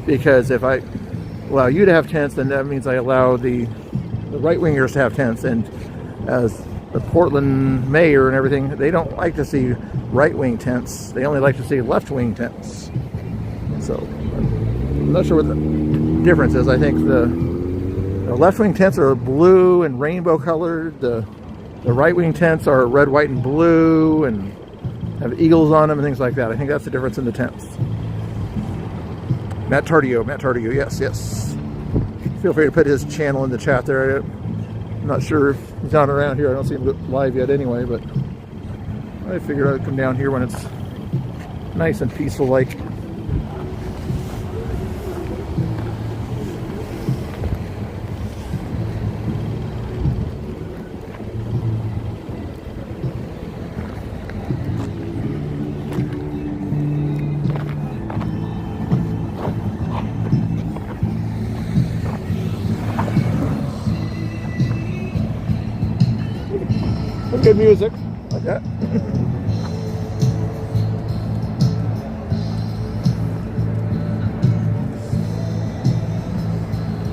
because if I allow you to have tents, then that means I allow the right-wingers to have tents. And as the Portland mayor and everything, they don't like to see right-wing tents. They only like to see left-wing tents. So I'm not sure what the difference is. I think the left-wing tents are blue and rainbow colored. The right-wing tents are red, white, and blue and have eagles on them and things like that. I think that's the difference in the tents. Matt Tardio, yes. Feel free to put his channel in the chat there. I'm not sure if he's not around here. I don't see him live yet anyway, but I figured I'd come down here when it's nice and peaceful like. Good music like that.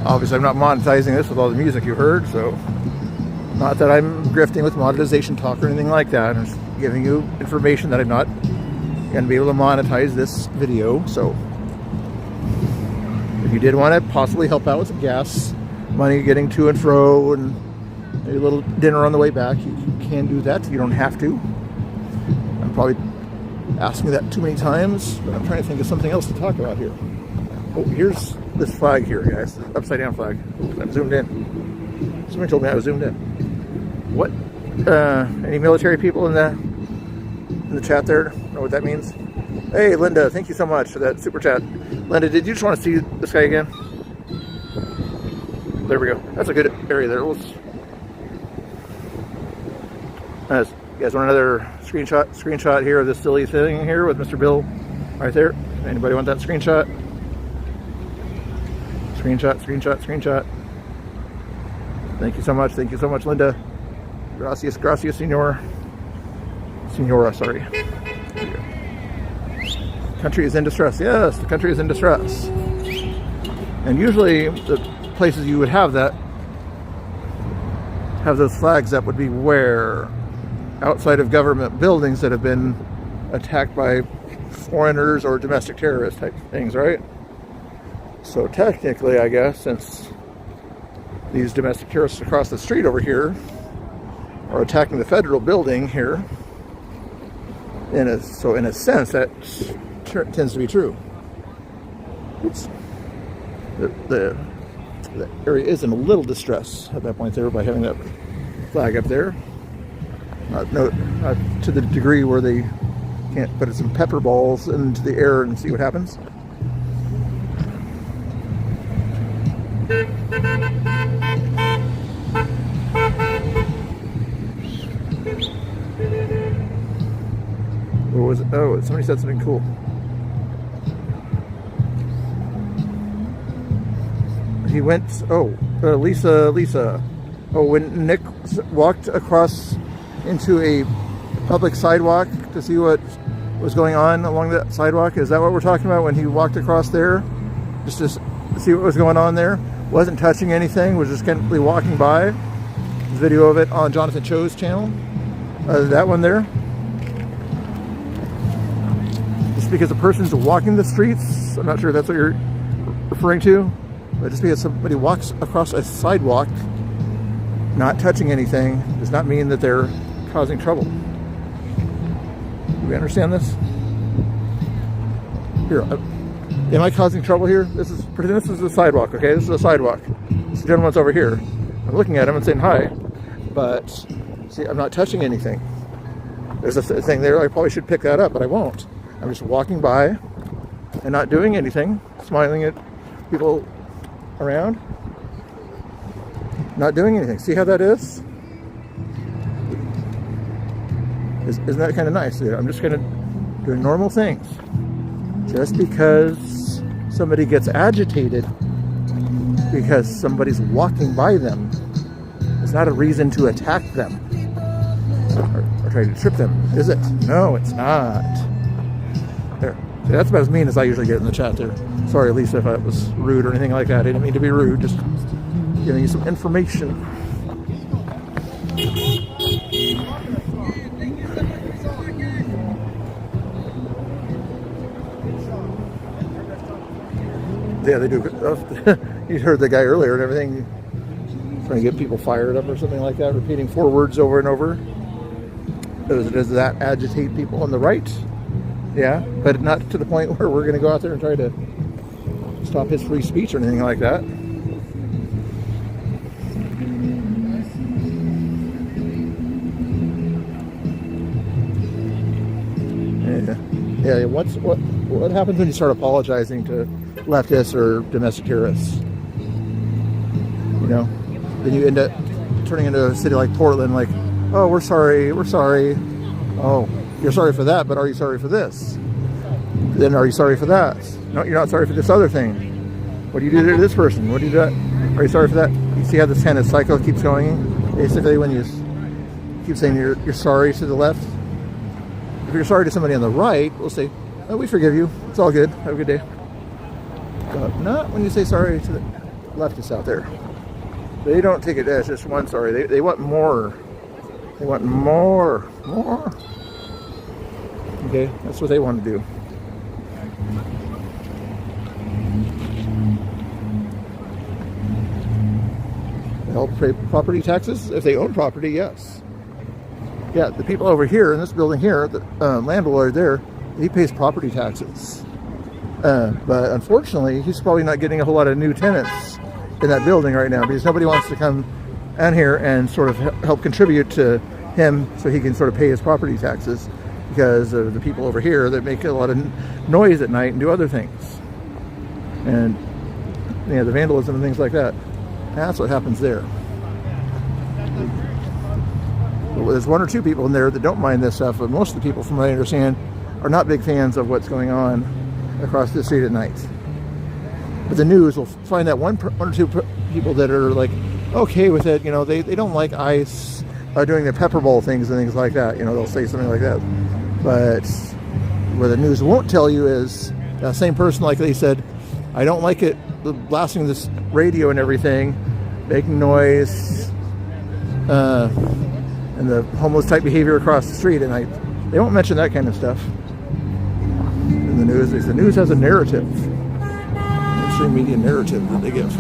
Obviously, I'm not monetizing this with all the music you heard, so not that I'm grifting with monetization talk or anything like that. I'm just giving you information that I'm not going to be able to monetize this video. So if you did want to possibly help out with some gas money getting to and fro and maybe a little dinner on the way back, you can do that. You don't have to. I'm probably asking that too many times, but I'm trying to think of something else to talk about here. Oh, here's this flag here, guys. The upside down flag. I'm zoomed in. Somebody told me I was zoomed in. What? Any military people in the chat there know what that means? Hey, Linda, thank you so much for that super chat. Linda, did you just want to see this guy again? There we go. That's a good area there. You guys want another screenshot here of this silly thing here with Mr. Bill right there? Anybody want that screenshot? Screenshot. Thank you so much, Linda. Gracias, senora, sorry. Country is in distress. Yes, the country is in distress. And usually the places you would have that have those flags up would be where? Outside of government buildings that have been attacked by foreigners or domestic terrorist type things, right? So technically, I guess, since these domestic terrorists across the street over here are attacking the federal building here, in a sense, that tends to be true. Oops. The area is in a little distress at that point there by having that flag up there. Not to the degree where they can't put some pepper balls into the air and see what happens. What was it? Oh, somebody said something cool. He went, Lisa. Oh, when Nick walked across into a public sidewalk to see what was going on along that sidewalk, is that what we're talking about? When he walked across there, just to see what was going on there? Wasn't touching anything, was just kind of walking by. There's a video of it on Jonathan Cho's channel. That one there. Just because a person's walking the streets, I'm not sure if that's what you're referring to, but just because somebody walks across a sidewalk not touching anything does not mean that they're causing trouble. Do we understand this? Here, am I causing trouble here? This is the sidewalk, okay? This is a sidewalk. This gentleman's over here. I'm looking at him and saying hi, but see, I'm not touching anything. There's a thing there, I probably should pick that up, but I won't. I'm just walking by and not doing anything, smiling at people around, not doing anything. See how that is? Isn't that kind of nice? I'm just kind of doing normal things. Just because somebody gets agitated because somebody's walking by them is not a reason to attack them or try to trip them, is it? No, it's not. There. See, that's about as mean as I usually get in the chat there. Sorry, Lisa, if I was rude or anything like that. I didn't mean to be rude, just giving you some information. Yeah, they do. You heard the guy earlier and everything, trying to get people fired up or something like that, repeating 4 words over and over. Does that agitate people on the right? Yeah, but not to the point where we're going to go out there and try to stop his free speech or anything like that. Yeah. What happens when you start apologizing to leftists or domestic terrorists? You know, then you end up turning into a city like Portland, like, oh, we're sorry. Oh, you're sorry for that, but are you sorry for this? Then are you sorry for that? No, you're not sorry for this other thing. What do you do to this person? What do you do? Are you sorry for that? You see how this kind of cycle keeps going? Basically, when you keep saying you're sorry to the left, if you're sorry to somebody on the right, we'll say, oh, we forgive you. It's all good. Have a good day. But not when you say sorry to the leftists out there. They don't take it as just one sorry. They want more. They want more. Okay, that's what they want to do. They help pay property taxes if they own property, yes. Yeah, the people over here in this building here, the landlord there, he pays property taxes. But unfortunately, he's probably not getting a whole lot of new tenants in that building right now because nobody wants to come in here and sort of help contribute to him so he can sort of pay his property taxes because of the people over here that make a lot of noise at night and do other things. And, you know, the vandalism and things like that. That's what happens there. Well, there's 1 or 2 people in there that don't mind this stuff, but most of the people, from what I understand, are not big fans of what's going on across the street at night. But the news will find that 1 or 2 people that are like okay with it. You know, they don't like ICE doing their pepper ball things and things like that. You know, they'll say something like that. But what the news won't tell you is that same person, like they said, I don't like it blasting this radio and everything, making noise, and the homeless type behavior across the street, and they won't mention that kind of stuff in the news. The news has a narrative, mainstream media narrative that they give.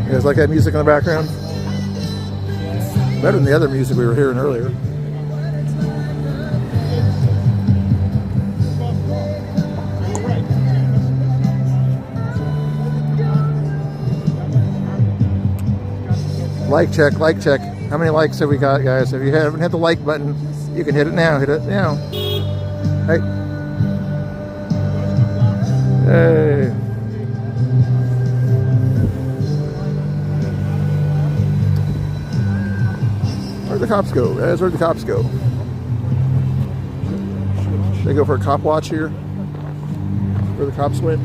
You guys like that music in the background? Better than the other music we were hearing earlier. Like check, like check. How many likes have we got, guys? If you haven't hit the like button, you can hit it now. Hit it now. Hey. Hey. Where'd the cops go, guys? Where'd the cops go? Should they go for a cop watch here? Where the cops went?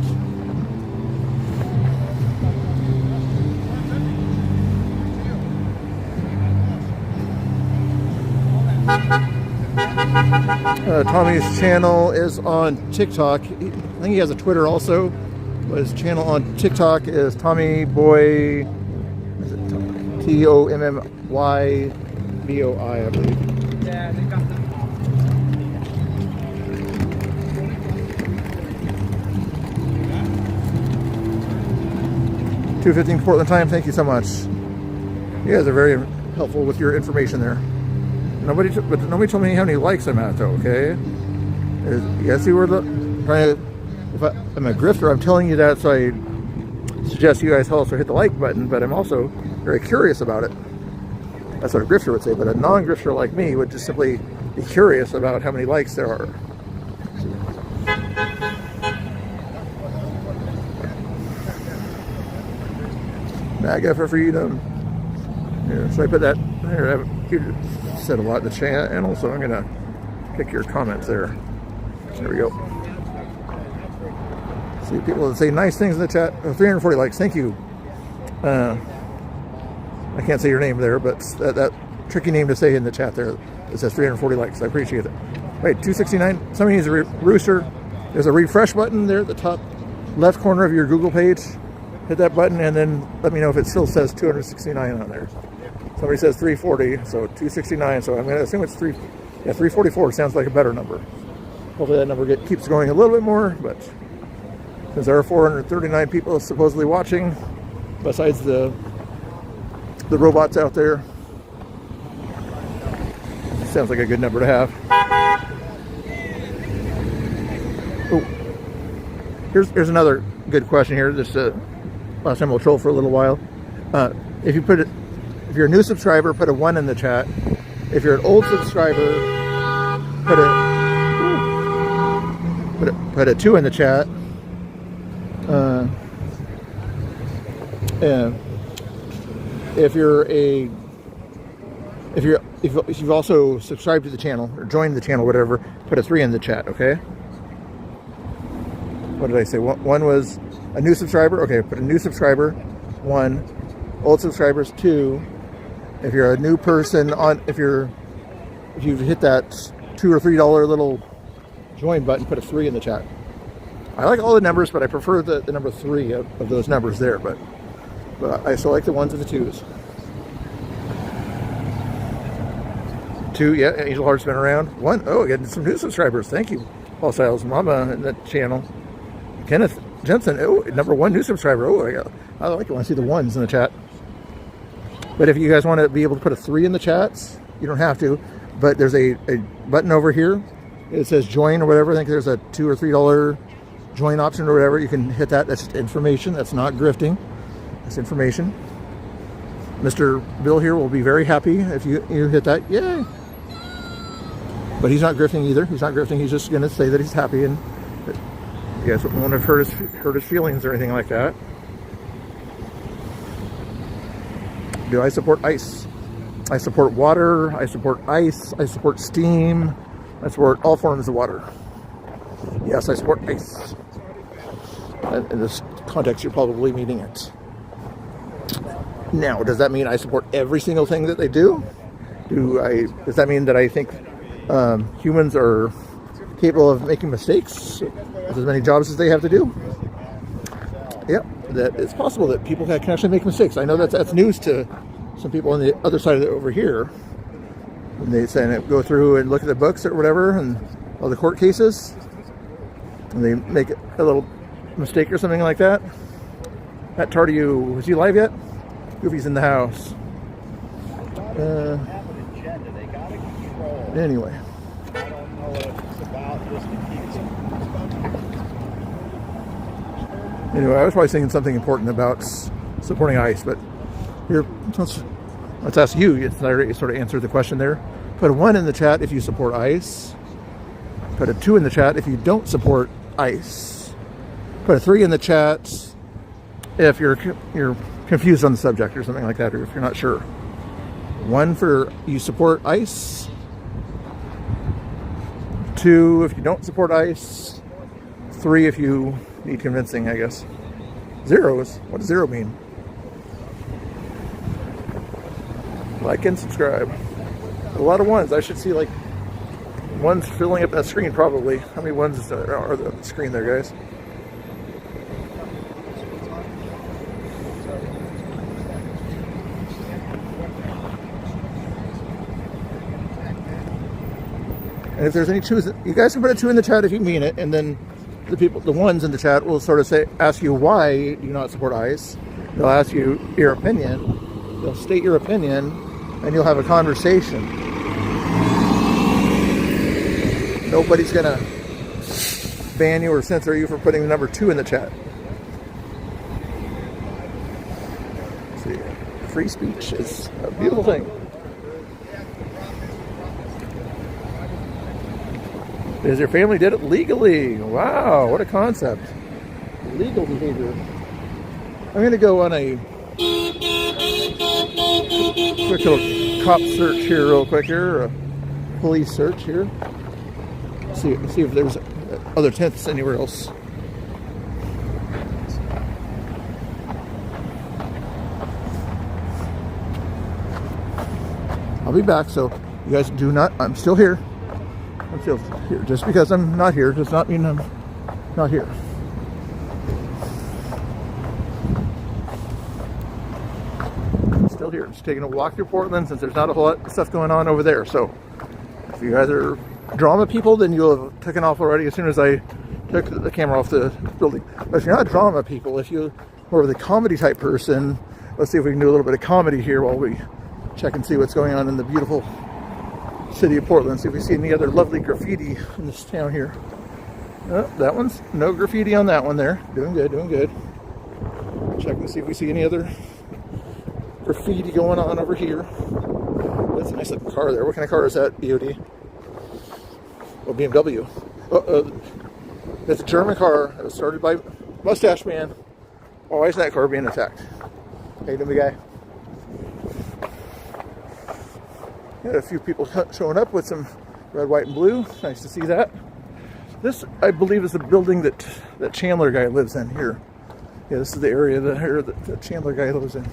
Tommy's channel is on TikTok. I think he has a Twitter also, but his channel on TikTok is Tommy Boy. Is it TOMMYBOI, I believe. Yeah, they got them. 2:15 Portland time. Thank you so much. You guys are very helpful with your information there. Nobody told me how many likes I'm at though. Okay. You see where the if I'm a grifter, I'm telling you that, so I suggest you guys also hit the like button. But I'm also very curious about it. That's what a grifter would say. But a non-grifter like me would just simply be curious about how many likes there are. MAGA for freedom. Here, so I put that there. You said a lot in the channel, so I'm gonna pick your comments there. There we go. See people that say nice things in the chat. 340 likes. Thank you. I can't say your name there, but that tricky name to say in the chat there. It says 340 likes. I appreciate it. Wait, 269. Somebody needs a rooster. There's a refresh button there at the top left corner of your Google page. Hit that button and then let me know if it still says 269 on there. Somebody says 340, so 269. So I'm going to assume it's 344 sounds like a better number. Hopefully that number keeps going a little bit more, but since there are 439 people supposedly watching, besides the robots out there, sounds like a good number to have. Oh, here's another good question here. This last time we'll troll for a little while. If you're a new subscriber, put a 1 in the chat. If you're an old subscriber, put a 2 in the chat. And if you've also subscribed to the channel or joined the channel, whatever, put a 3 in the chat. Okay. What did I say? One was a new subscriber. Okay, put a new subscriber, 1. Old subscribers, 2. If you're a new person if you've hit that $2 or $3 little join button, put a 3 in the chat. I like all the numbers, but I prefer the number 3 of those numbers there. But I still like the 1s and the 2s. 2, yeah. Angel Heart's been around. 1, oh, getting some new subscribers. Thank you, Paul Styles, Mama, in that channel. Kenneth Jensen, oh, number 1 new subscriber. Oh, I like it when I see the 1s in the chat. But if you guys want to be able to put a 3 in the chats, you don't have to. But there's a button over here. It says join or whatever. I think there's a $2 or $3 join option or whatever. You can hit that. That's just information. That's not grifting. That's information. Mr. Bill here will be very happy if you hit that. Yay! But he's not grifting either. He's not grifting. He's just going to say that he's happy, and you guys won't have hurt his feelings or anything like that. Do I support ice? I support water. I support ice. I support steam. I support all forms of water. Yes, I support ice. In this context, you're probably meaning it. Now, does that mean I support every single thing that they do? Does that mean that I think humans are capable of making mistakes with as many jobs as they have to do. Yep, that it's possible that people can actually make mistakes. I know that's news to some people on the other side of it over here. And they say go through and look at the books or whatever and all the court cases, and they make a little mistake or something like that. Matt Tardieu, is he live yet? Goofy's in the house. Anyway. Anyway, I was probably saying something important about supporting ICE, but here, let's ask you. You sort of answered the question there. Put a 1 in the chat if you support ICE. Put a 2 in the chat if you don't support ICE. Put a 3 in the chat if you're confused on the subject or something like that, or if you're not sure. 1 for you support ICE. 2 if you don't support ICE. 3 if you need convincing, I guess. 0s. What does 0 mean? Like and subscribe. A lot of 1s. I should see like 1s filling up that screen probably. How many 1s are on the screen there, guys? And if there's any 2s, you guys can put a 2 in the chat if you mean it, and then the 1s in the chat will sort of ask you why do you not support ICE. They'll ask you your opinion. They'll state your opinion, and you'll have a conversation. Nobody's gonna ban you or censor you for putting the number 2 in the chat. Let's see, free speech is a beautiful thing. Because your family did it legally. Wow, what a concept. Legal behavior. I'm going to go on a quick little cop search here real quick here. A police search here. See if there's other tents anywhere else. I'll be back, so you guys do not... I'm still here. I'm still here. Just because I'm not here does not mean I'm not here. I'm still here. I'm just taking a walk through Portland since there's not a whole lot of stuff going on over there. So if you guys are drama people, then you'll have taken off already as soon as I took the camera off the building. But if you're not drama people, if you are the comedy type person, let's see if we can do a little bit of comedy here while we check and see what's going on in the beautiful city of Portland. See if we see any other lovely graffiti in this town here. Oh, that one's no graffiti on that one there. Doing good, doing good. Check and see if we see any other graffiti going on over here. That's a nice looking car there. What kind of car is that, BOD? Oh, BMW. It's a German car. It was started by Mustache Man. Why is that car being attacked? Hey, new guy. Got a few people showing up with some red, white, and blue. Nice to see that. This, I believe, is the building that Chandler guy lives in here. Yeah, this is the area that Chandler guy lives in.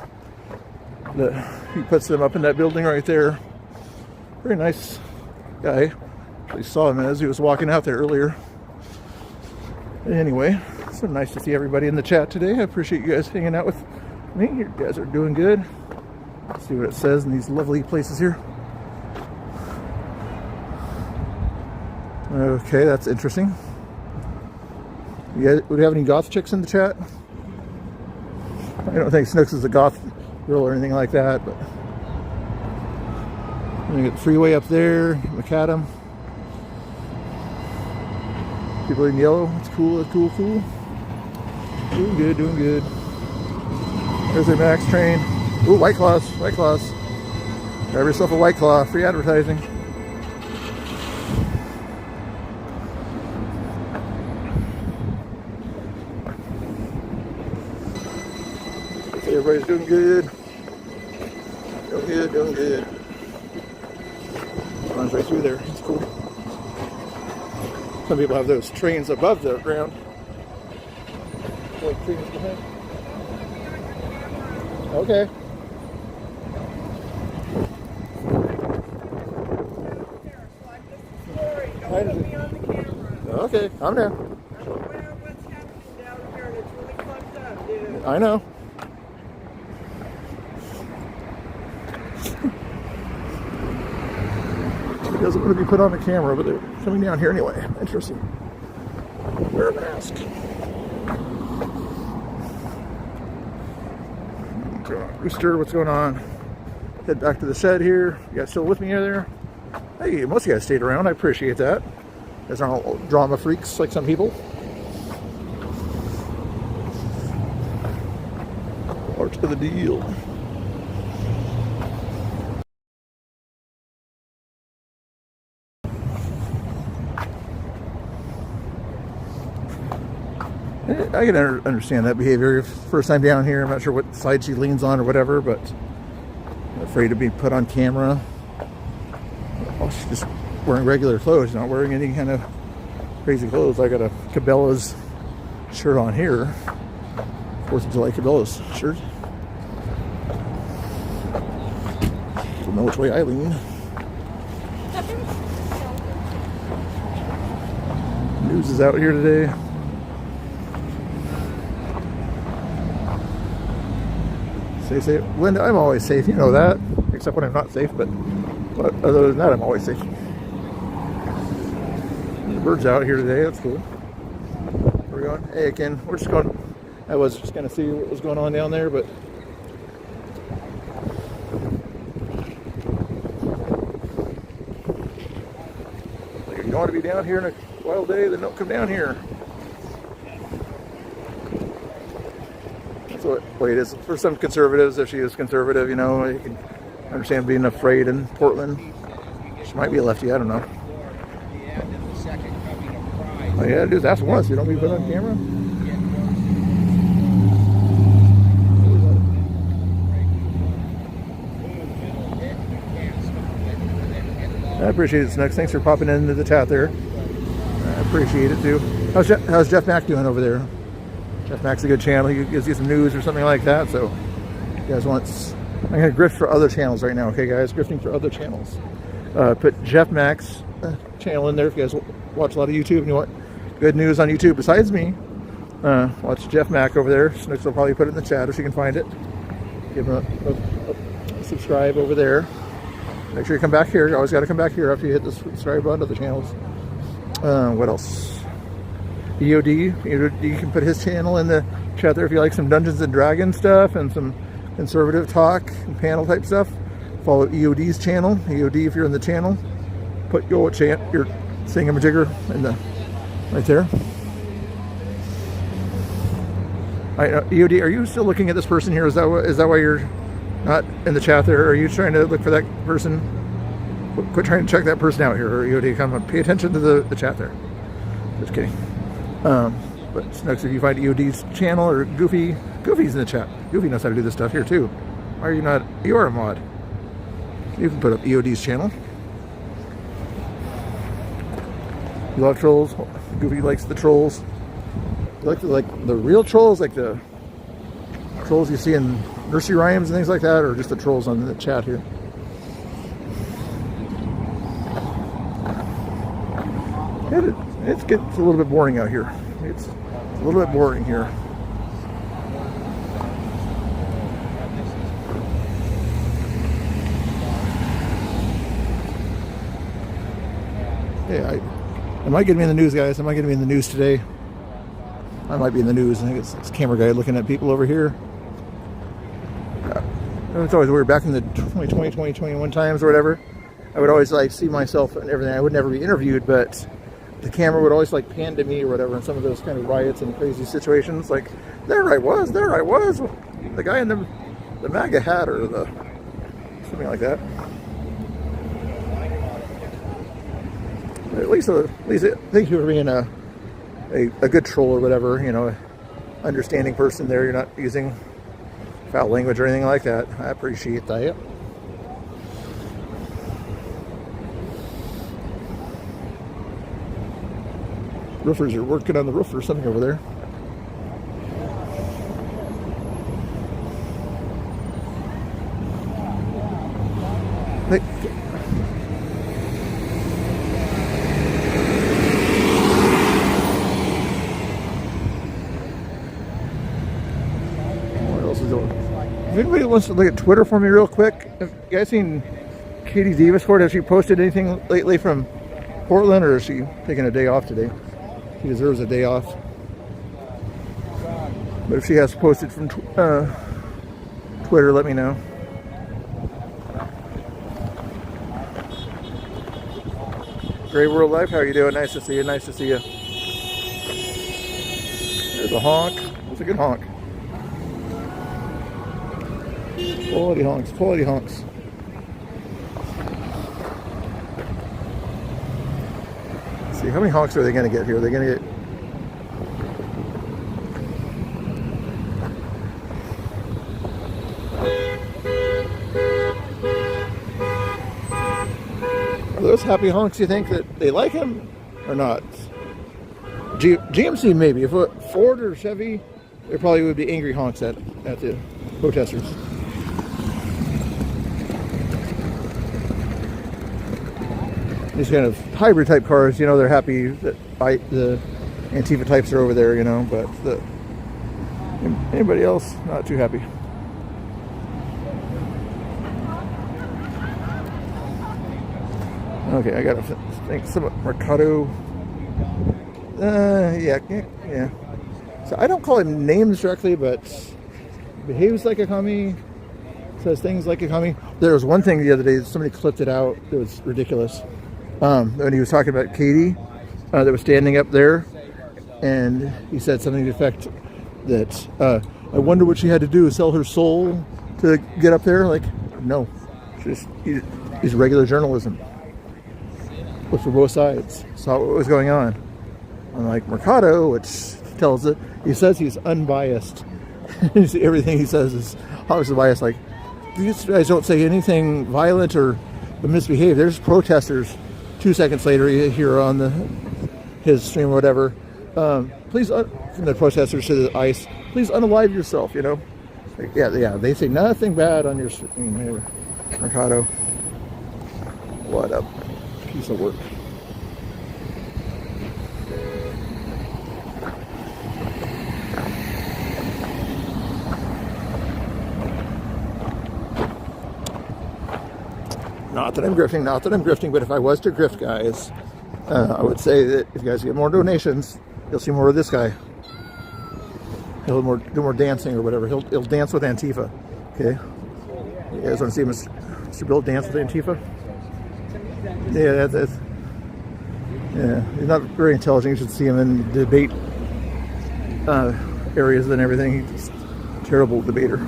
He puts them up in that building right there. Very nice guy. I saw him as he was walking out there earlier. Anyway, it's so nice to see everybody in the chat today. I appreciate you guys hanging out with me. You guys are doing good. Let's see what it says in these lovely places here. Okay, that's interesting. You guys, would you have any goth chicks in the chat? I don't think Snooks is a goth girl or anything like that, but we got the freeway up there, Macadam. People in yellow. It's cool. It's cool. Cool. Doing good. Doing good. There's their Max train. Ooh, White Claws. White Claws. Grab yourself a White Claw. Free advertising. Everybody's doing good. Doing good, doing good. Runs right through there. It's cool. Some people have those trains above the ground. Like trains behind. Okay. How is it? okay. Calm down. What's happening down here, and it's really fucked up, dude. I know. She doesn't want to be put on the camera, but they're coming down here anyway. Interesting. Wear a mask. Rooster, what's going on? Head back to the shed here. You guys still with me there? Hey, most of you guys stayed around. I appreciate that. You guys aren't all drama freaks like some people. Part of the deal. I can understand that behavior. First time down here, I'm not sure what side she leans on or whatever, but I'm afraid to be put on camera. Oh, she's just wearing regular clothes, not wearing any kind of crazy clothes. I got a Cabela's shirt on here. 4th of July Cabela's shirt. Don't know which way I lean. News is out here today. Stay safe. Linda, I'm always safe. You know that. Except when I'm not safe, but other than that, I'm always safe. The bird's out here today. That's cool. Where are we going? Hey, again, we're just going. I was just going to see what was going on down there, but if you don't want to be down here in a wild day, then don't come down here. That's what it is. For some conservatives, if she is conservative, you know, you can understand being afraid in Portland. She might be a lefty, I don't know. All you gotta do is ask once. You don't be put on camera. I appreciate it, Snooks. Thanks for popping into the chat there. I appreciate it too. How's Jeff Mack doing over there? Jeff Mack's a good channel. He gives you some news or something like that. So, if you guys want, I'm gonna grift for other channels right now. Okay, guys, grifting for other channels. Put Jeff Mack's channel in there if you guys watch a lot of YouTube and you want good news on YouTube besides me. Watch Jeff Mack over there. Snooks will probably put it in the chat if you can find it. Give him a subscribe over there. Make sure you come back here. You always got to come back here after you hit the subscribe button to the channels. What else? EOD. You can put his channel in the chat there if you like some Dungeons and Dragons stuff and some conservative talk and panel type stuff. Follow EOD's channel. EOD, if you're in the channel, put your thingamajigger in the right there. EOD, are you still looking at this person here? Is that why you're not in the chat there? Are you trying to look for that person? Quit trying to check that person out here. Or EOD, come on, pay attention to the chat there. Just kidding. But Snooks, if you find EOD's channel or Goofy's in the chat. Goofy knows how to do this stuff here too. Why are you not? You are a mod. You can put up EOD's channel. You love trolls. Goofy likes the trolls. You like the real trolls, like the trolls you see in nursery rhymes and things like that, or just the trolls on the chat here. It gets a little bit boring out here. It's a little bit boring here. Hey, am I going to be in the news, guys? Am I going to be in the news today? I might be in the news. I think it's this camera guy looking at people over here. It's always weird. Back in the 2020, 2021 times or whatever, I would always like see myself and everything. I would never be interviewed, but the camera would always like pan to me or whatever in some of those kind of riots and crazy situations. Like, there I was, the guy in the MAGA hat or the something like that. At least thank you for being a good troll or whatever, you know, understanding person there. You're not using foul language or anything like that. I appreciate that. Roofers are working on the roof or something over there. door. If anybody wants to look at Twitter for me real quick, have you guys seen Katie Daviscourt? Has she posted anything lately from Portland, or is she taking a day off today? She deserves a day off. But if she has posted from Twitter, let me know. Great World Life, how are you doing? Nice to see you, nice to see you. There's a honk. That's a good honk. Quality honks, quality honks. Let's see, how many honks are they going to get here? Are they going to get... Are those happy honks, you think, that they like him or not? GMC maybe. If it Ford or Chevy, there probably would be angry honks at the protesters. These kind of hybrid type cars, you know, they're happy that the Antifa types are over there, you know, but anybody else, not too happy. Okay, I gotta think some Mercado. Yeah. So I don't call him names directly, but behaves like a commie, says things like a commie. There was one thing the other day, somebody clipped it out. It was ridiculous. When he was talking about Katie, that was standing up there, and he said something to the effect that, I wonder what she had to do, sell her soul to get up there. Like, no, it's regular journalism. Look for both sides, saw what was going on. Unlike Mercado, which tells it, he says he's unbiased. Everything he says is obviously biased. Like, these guys don't say anything violent or misbehave. There's protesters. 2 seconds later, you hear on his stream or whatever, please, from the protesters to the ICE, please unalive yourself, you know? Like, yeah, they say nothing bad on your stream here. Mercado. What a piece of work. Not that I'm grifting, but if I was to grift, guys, I would say that if you guys get more donations, you'll see more of this guy. He'll do more dancing or whatever. He'll dance with Antifa. Okay? You guys want to see Mr. Bill dance with Antifa? Yeah, he's not very intelligent. You should see him in debate areas and everything. He's a terrible debater.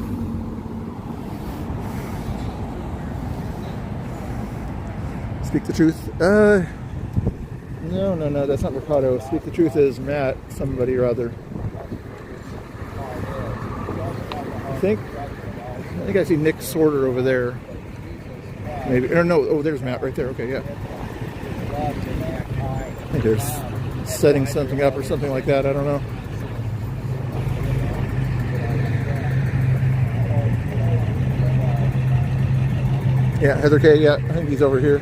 Speak the Truth. No, that's not Mercado. Speak the Truth is Matt, somebody or other. I think I see Nick Sorter over there. Maybe, or no, oh, there's Matt right there. Okay, yeah. I think they're setting something up or something like that. I don't know. Yeah, Heather K. Yeah, I think he's over here.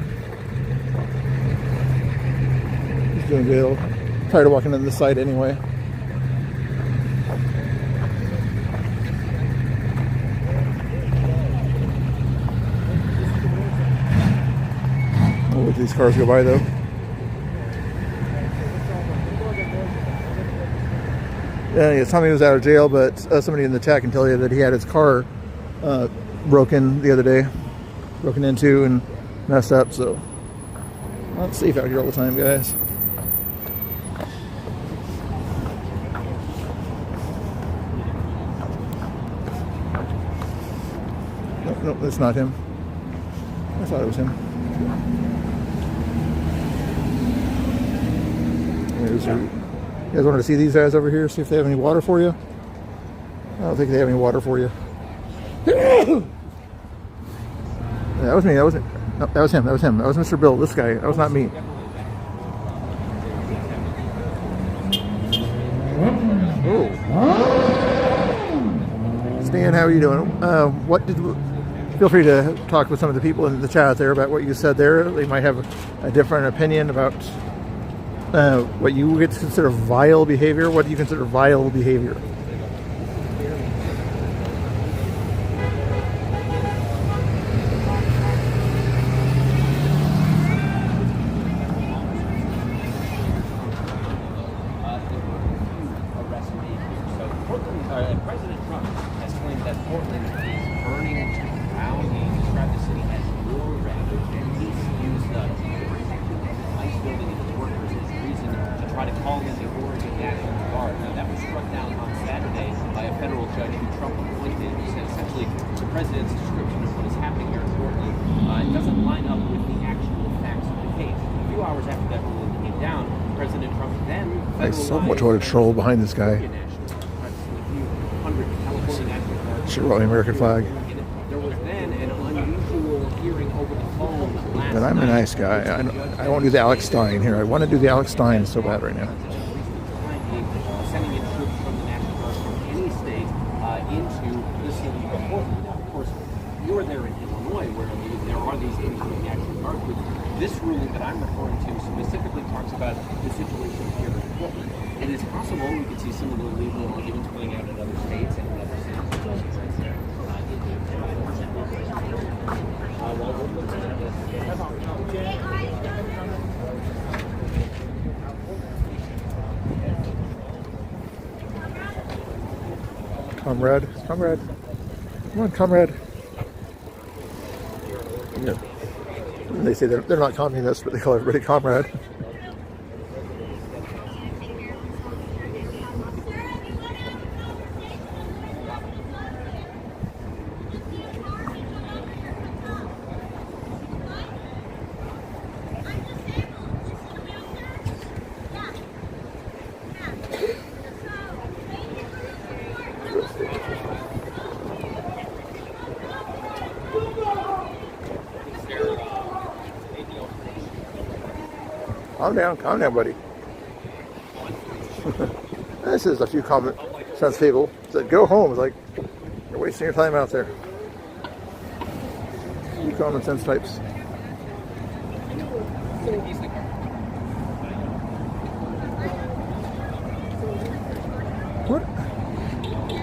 He's doing good. Tired of walking on this side anyway. I'll let these cars go by though. Yeah, Tommy was out of jail, but somebody in the chat can tell you that he had his car broken the other day. Broken into and messed up, so not safe out here all the time, guys. Nope, that's not him. I thought it was him. You guys wanted to see these guys over here, see if they have any water for you? I don't think they have any water for you. That was me. That was him. That was Mr. Bill. This guy. That was not me. Oh. Stan, how are you doing? Feel free to talk with some of the people in the chat there about what you said there. They might have a different opinion about what you would consider vile behavior. What do you consider vile behavior? President Trump has claimed that Portland is burning to the ground. He described the city as war ravaged, and he's used the protection of the ICE building and its workers as reason to try to call in the Oregon National Guard. Now, that was struck down on Saturday by a federal judge who Trump appointed, who said essentially the president's description of what is happening here in Portland doesn't line up with the actual facts of the case. A few hours after that ruling came down, President Trump then I so much want to troll behind this guy. Should roll the American flag. There was then an unusual hearing over the phone last But I'm a nice guy. I won't do the Alex Stein here. I want to do the Alex Stein so bad right now. Sending in troops from the National Guard from any state into the city of Portland. Now, of course, you're there in Illinois where there are these incoming National Guard troops. This ruling that I'm referring to specifically talks about the situation here in Portland. It is possible we could see similar legal arguments playing out in other states and in other cities. Comrade, comrade. Come on, comrade. Yeah. They say they're not communists, but they call everybody comrade. Calm down, buddy. This is a few common sense people that go home. It's like, you're wasting your time out there. Few common sense types. What?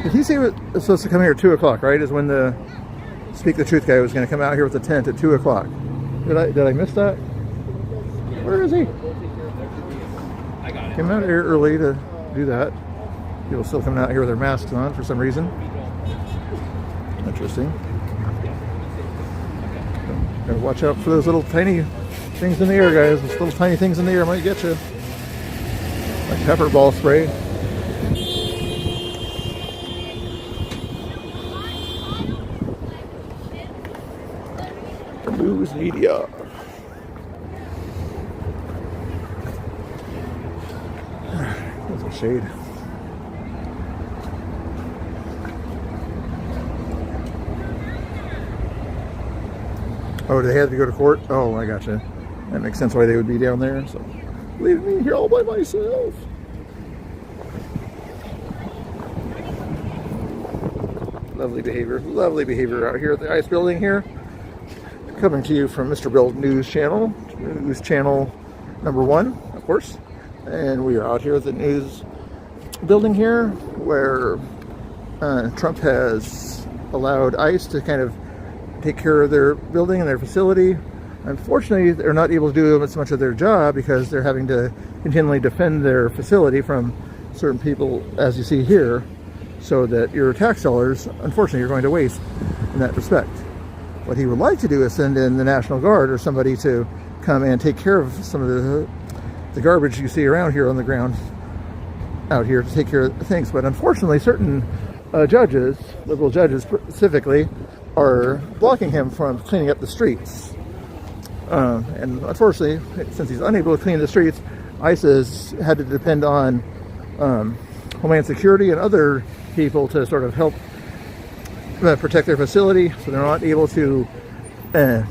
Did he say it was supposed to come here at 2 o'clock, right? Is when the Speak the Truth guy was going to come out here with the tent at 2 o'clock. Did I miss that? Where is he? Came out here early to do that. People still coming out here with their masks on for some reason. Interesting. Gotta watch out for those little tiny things in the air, guys. Those little tiny things in the air might get you. Like pepper ball spray. News media. Shade. Oh, they had to go to court? Oh, I gotcha. That makes sense why they would be down there. So, leave me here all by myself. Lovely behavior out here at the ICE building here. Coming to you from Mr. Bill News Channel number 1, of course. And we are out here at the news building here where Trump has allowed ICE to kind of take care of their building and their facility. Unfortunately, they're not able to do as much of their job because they're having to continually defend their facility from certain people, as you see here, so that your tax dollars, unfortunately, are going to waste in that respect. What he would like to do is send in the National Guard or somebody to come and take care of some of the garbage you see around here on the ground out here to take care of things. But unfortunately, certain judges, liberal judges specifically, are blocking him from cleaning up the streets. And unfortunately, since he's unable to clean the streets, ICE has had to depend on Homeland Security and other people to sort of help protect their facility, so they're not able to do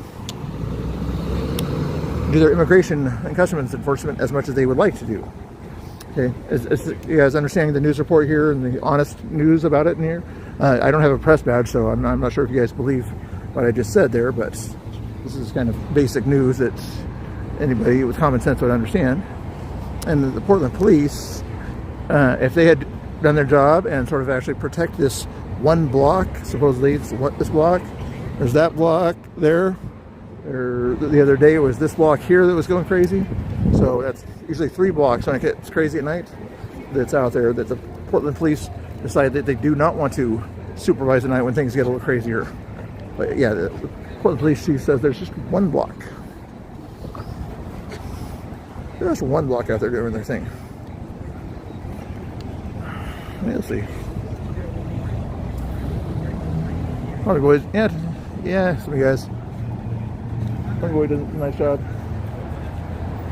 their immigration and customs enforcement as much as they would like to do. Okay, is you guys understanding the news report here and the honest news about it in here? I don't have a press badge, so I'm not sure if you guys believe what I just said there, but this is kind of basic news that anybody with common sense would understand. And the Portland police, if they had done their job and sort of actually protect this one block, supposedly it's this block, there's that block there, or the other day it was this block here that was going crazy. So that's usually 3 blocks when it gets crazy at night that's out there that the Portland police decided that they do not want to supervise at night when things get a little crazier. But yeah, the Portland Police Chief says there's just one block. There's one block out there doing their thing. Let's see. Hungry Boys, yeah, some of you guys. Hungry Boy does a nice job.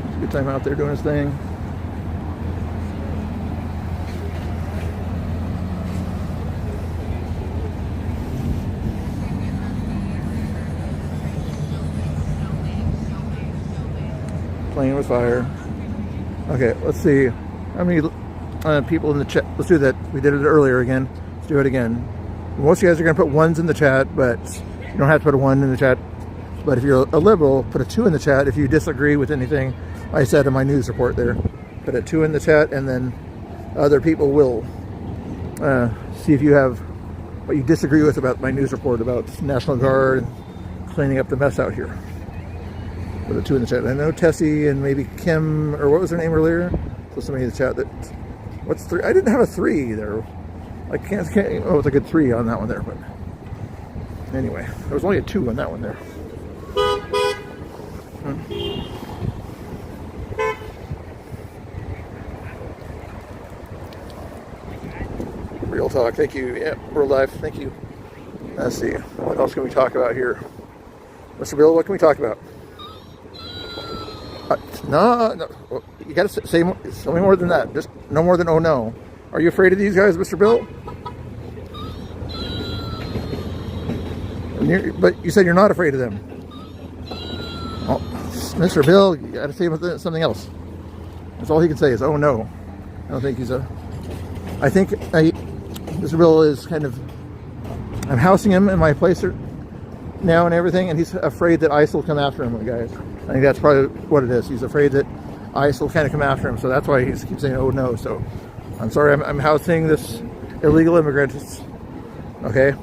It's a good time out there doing his thing. Playing with fire. Okay, let's see how many people in the chat. Let's do that. We did it earlier again. Let's do it again. Most of you guys are going to put 1s in the chat, but you don't have to put a 1 in the chat. But if you're a liberal, put a 2 in the chat. If you disagree with anything I said in my news report there, put a 2 in the chat, and then other people will see if you have what you disagree with about my news report about National Guard and cleaning up the mess out here. Put a 2 in the chat. I know Tessie and maybe Kim, or what was her name earlier? So somebody in the chat that, what's 3? I didn't have a 3 there. I can't oh, it's a good 3 on that one there, but anyway, there was only a 2 on that one there. Real talk, thank you. Yeah, we're live, thank you. Let's see, what else can we talk about here? Mr. Bill, what can we talk about? No, you gotta say something more than that. Just no more than oh no. Are you afraid of these guys, Mr. Bill? But you said you're not afraid of them. Oh, Mr. Bill, you gotta say something else. That's all he can say is oh no. I don't think he's a... I think Mr. Bill is kind of... I'm housing him in my place now and everything, and he's afraid that ICE will come after him, guys. I think that's probably what it is. He's afraid that ICE will kind of come after him, so that's why he keeps saying, oh no. So I'm sorry, I'm housing this illegal immigrant. Okay?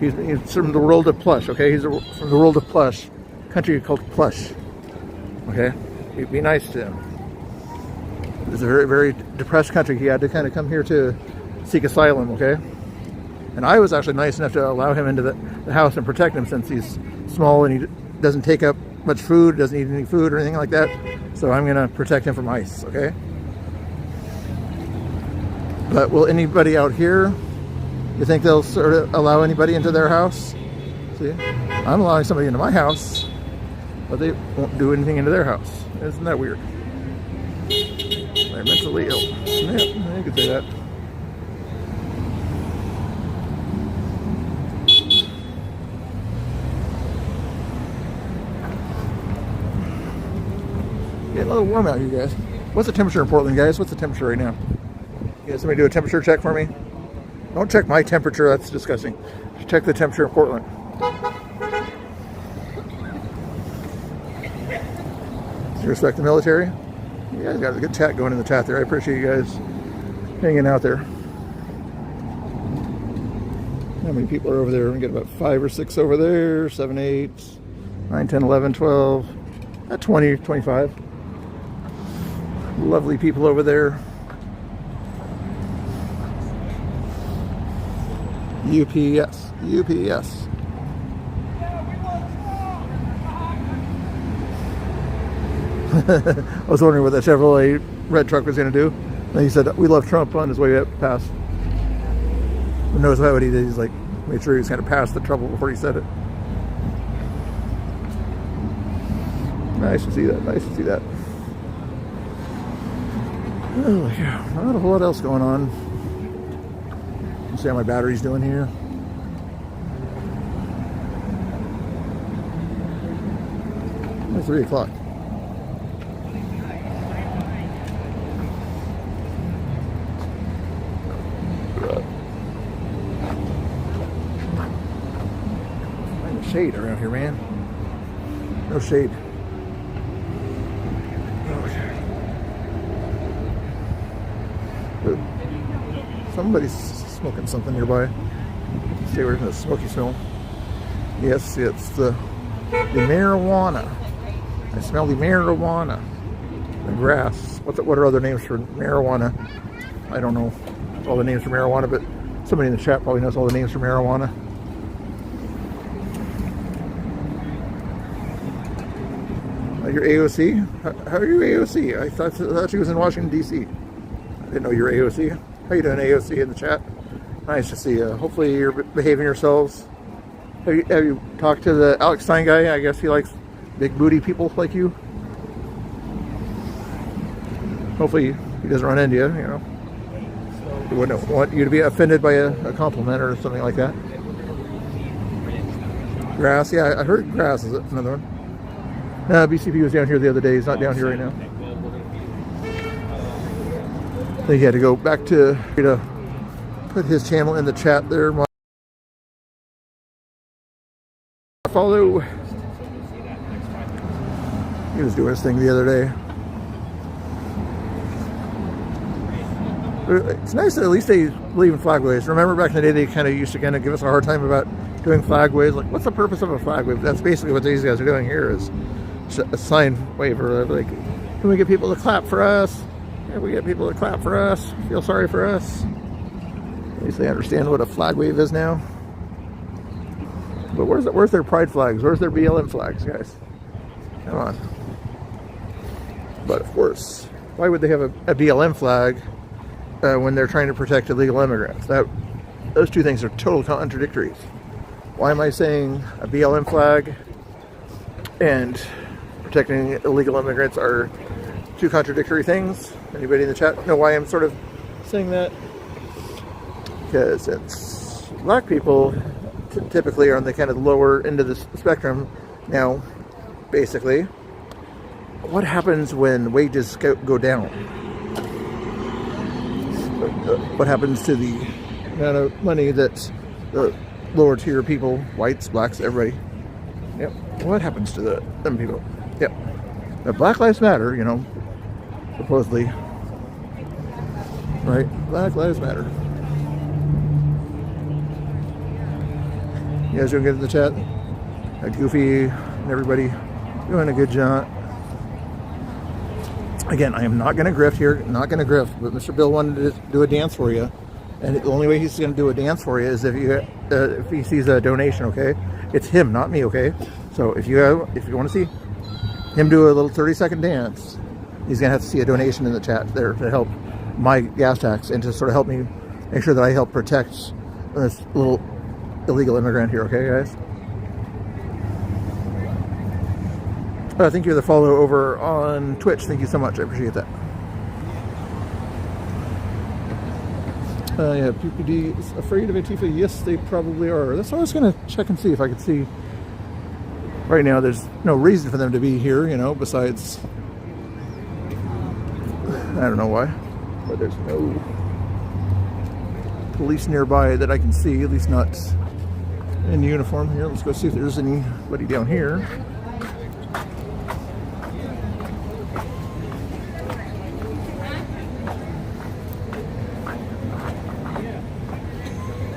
He's from the world of plush, okay? He's from the world of plush. Country called Plush. Okay? Be nice to him. It's a very, very depressed country. He had to kind of come here to seek asylum, okay? And I was actually nice enough to allow him into the house and protect him since he's small and he doesn't take up much food, doesn't eat any food or anything like that. So I'm going to protect him from ICE, okay? But will anybody out here, you think they'll sort of allow anybody into their house? See, I'm allowing somebody into my house, but they won't do anything into their house. Isn't that weird? They're mentally ill. Yeah, you could say that. Getting a little warm out here, guys. What's the temperature in Portland, guys? What's the temperature right now? You guys, somebody do a temperature check for me? Don't check my temperature, that's disgusting. Just check the temperature in Portland. Do you respect the military? You guys got a good chat going in the chat there. I appreciate you guys hanging out there. How many people are over there? We get about 5 or 6 over there. 7, 8, 9, 10, 11, 12, 20, 25. Lovely people over there. UPS. UPS. I was wondering what that Chevrolet red truck was going to do. And he said, we love Trump on his way up past. Who knows what he did? He's like, made sure he was going to pass the trouble before he said it. Nice to see that. Nice to see that. Oh, yeah. Not a whole lot else going on. Let's see how my battery's doing here. It's 3 o'clock. Find the shade around here, man. No shade. Somebody's smoking something nearby. Stay away from the smoky smell. Yes, it's the marijuana. I smell the marijuana. The grass. What are other names for marijuana? I don't know. all the names for marijuana, but somebody in the chat probably knows all the names for marijuana. You're AOC? How are you AOC? I thought she was in Washington, D.C. I didn't know you were AOC. How you doing, AOC, in the chat? Nice to see you. Hopefully you're behaving yourselves. Have you talked to the Alex Stein guy? I guess he likes big booty people like you. Hopefully he doesn't run into you, you know. He wouldn't want you to be offended by a compliment or something like that. Grass, yeah, I heard Grass is another one. BCP was down here the other day. He's not down here right now. I think he had to go back to put his channel in the chat there. Follow. He was doing his thing the other day. It's nice that at least they believe in flagways. Remember back in the day they kind of used to give us a hard time about doing flagways. Like, what's the purpose of a flag wave? That's basically what these guys are doing here, is a sign wave. Or like, can we get people to clap for us? Can we get people to clap for us? Feel sorry for us? At least they understand what a flag wave is now. But where's their pride flags? Where's their BLM flags, guys? Come on. But of course, why would they have a BLM flag when they're trying to protect illegal immigrants? Those two things are total contradictories. Why am I saying a BLM flag and protecting illegal immigrants are two contradictory things? Anybody in the chat know why I'm sort of saying that? Because it's black people typically are on the kind of lower end of the spectrum. Now, basically, what happens when wages go down? What happens to the amount of money that the lower tier people, whites, blacks, everybody, yep, what happens to them people? Yep. Now, Black Lives Matter, you know, supposedly, right? Black Lives Matter. You guys doing good in the chat? Goofy and everybody doing a good job. Again, I am not going to grift here, not going to grift, but Mr. Bill wanted to do a dance for you. And the only way he's going to do a dance for you is if he sees a donation, okay? It's him, not me, okay? So if you want to see him do a little 30-second dance, he's going to have to see a donation in the chat there to help my gas tax and to sort of help me make sure that I help protect this little illegal immigrant here, okay, guys? Thank you for the follow over on Twitch. Thank you so much. I appreciate that. Yeah, PPD is afraid of Antifa. Yes, they probably are. That's why I was going to check and see if I could see. Right now, there's no reason for them to be here, you know, besides, I don't know why, but there's no police nearby that I can see, at least not in uniform. Here, let's go see if there's anybody down here.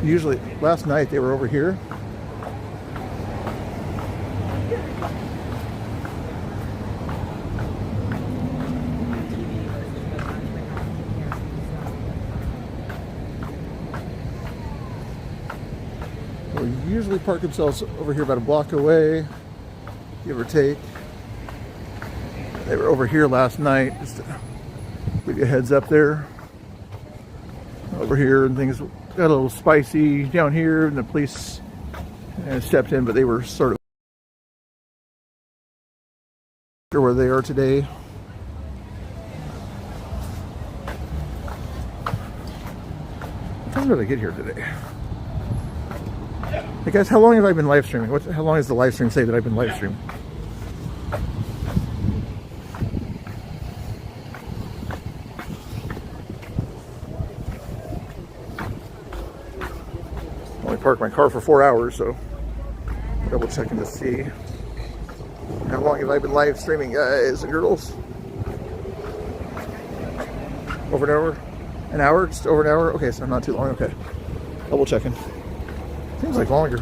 Usually, last night they were over here. They usually park themselves over here about a block away, give or take. They were over here last night, just to give you a heads up there. Over here, and things got a little spicy down here, and the police stepped in, but they were sort of where they are today. What time did I get here today? Hey guys, how long have I been live streaming? How long does the live stream say that I've been live streaming? Parked my car for 4 hours, so double checking to see how long have I been live streaming, guys and girls. Over an hour? An hour? Just over an hour? Okay, so not too long. Okay, double checking. Seems like longer.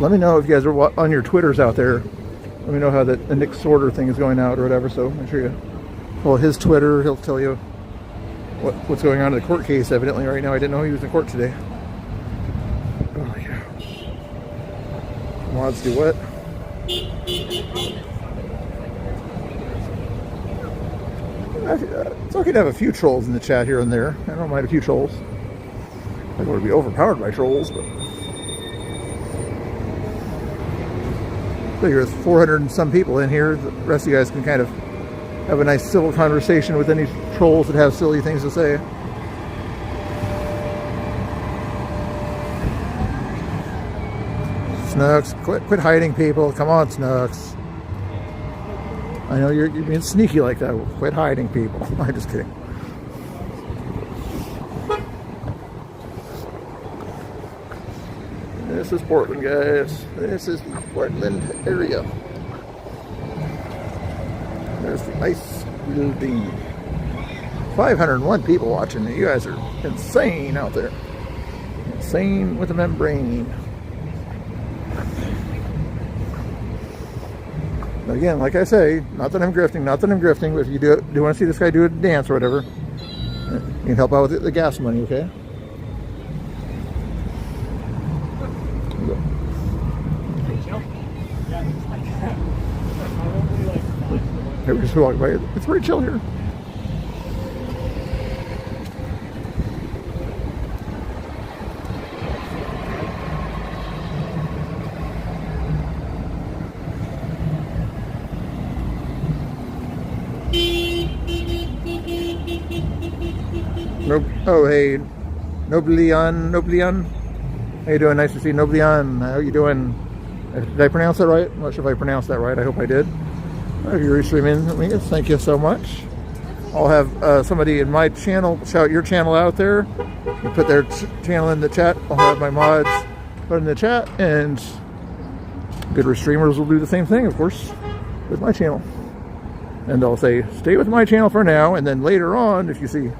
let me know if you guys are on your Twitters out there. Let me know how the Nick Sorter thing is going out or whatever. So make sure you follow his Twitter. He'll tell you what's going on in the court case. Evidently, right now, I didn't know he was in court today. Oh my gosh. Mods do what? It's okay to have a few trolls in the chat here and there. I don't mind a few trolls. I don't want to be overpowered by trolls, but figure there's 400 and some people in here. The rest of you guys can kind of have a nice civil conversation with any trolls that have silly things to say. Snooks, quit hiding, people. Come on, Snooks. I know you're being sneaky like that. Quit hiding, people. I'm just kidding. This is Portland, guys. This is the Portland area. There's the ice building. 501 people watching. You guys are insane out there. Insane with a membrane. But again, like I say, not that I'm grifting, but if you do want to see this guy do a dance or whatever, you can help out with the gas money, okay? Here we just walk by. It's pretty chill here. Nope. Oh, hey, Noblian. How you doing? Nice to see you, Noblian. How you doing? Did I pronounce that right? I'm not sure if I pronounced that right. I hope I did. If you're restreaming me, thank you so much. I'll have somebody in my channel shout your channel out there. You put their channel in the chat. I'll have my mods put it in the chat, and good restreamers will do the same thing, of course, with my channel. And I'll say, stay with my channel for now, and then later on, if you see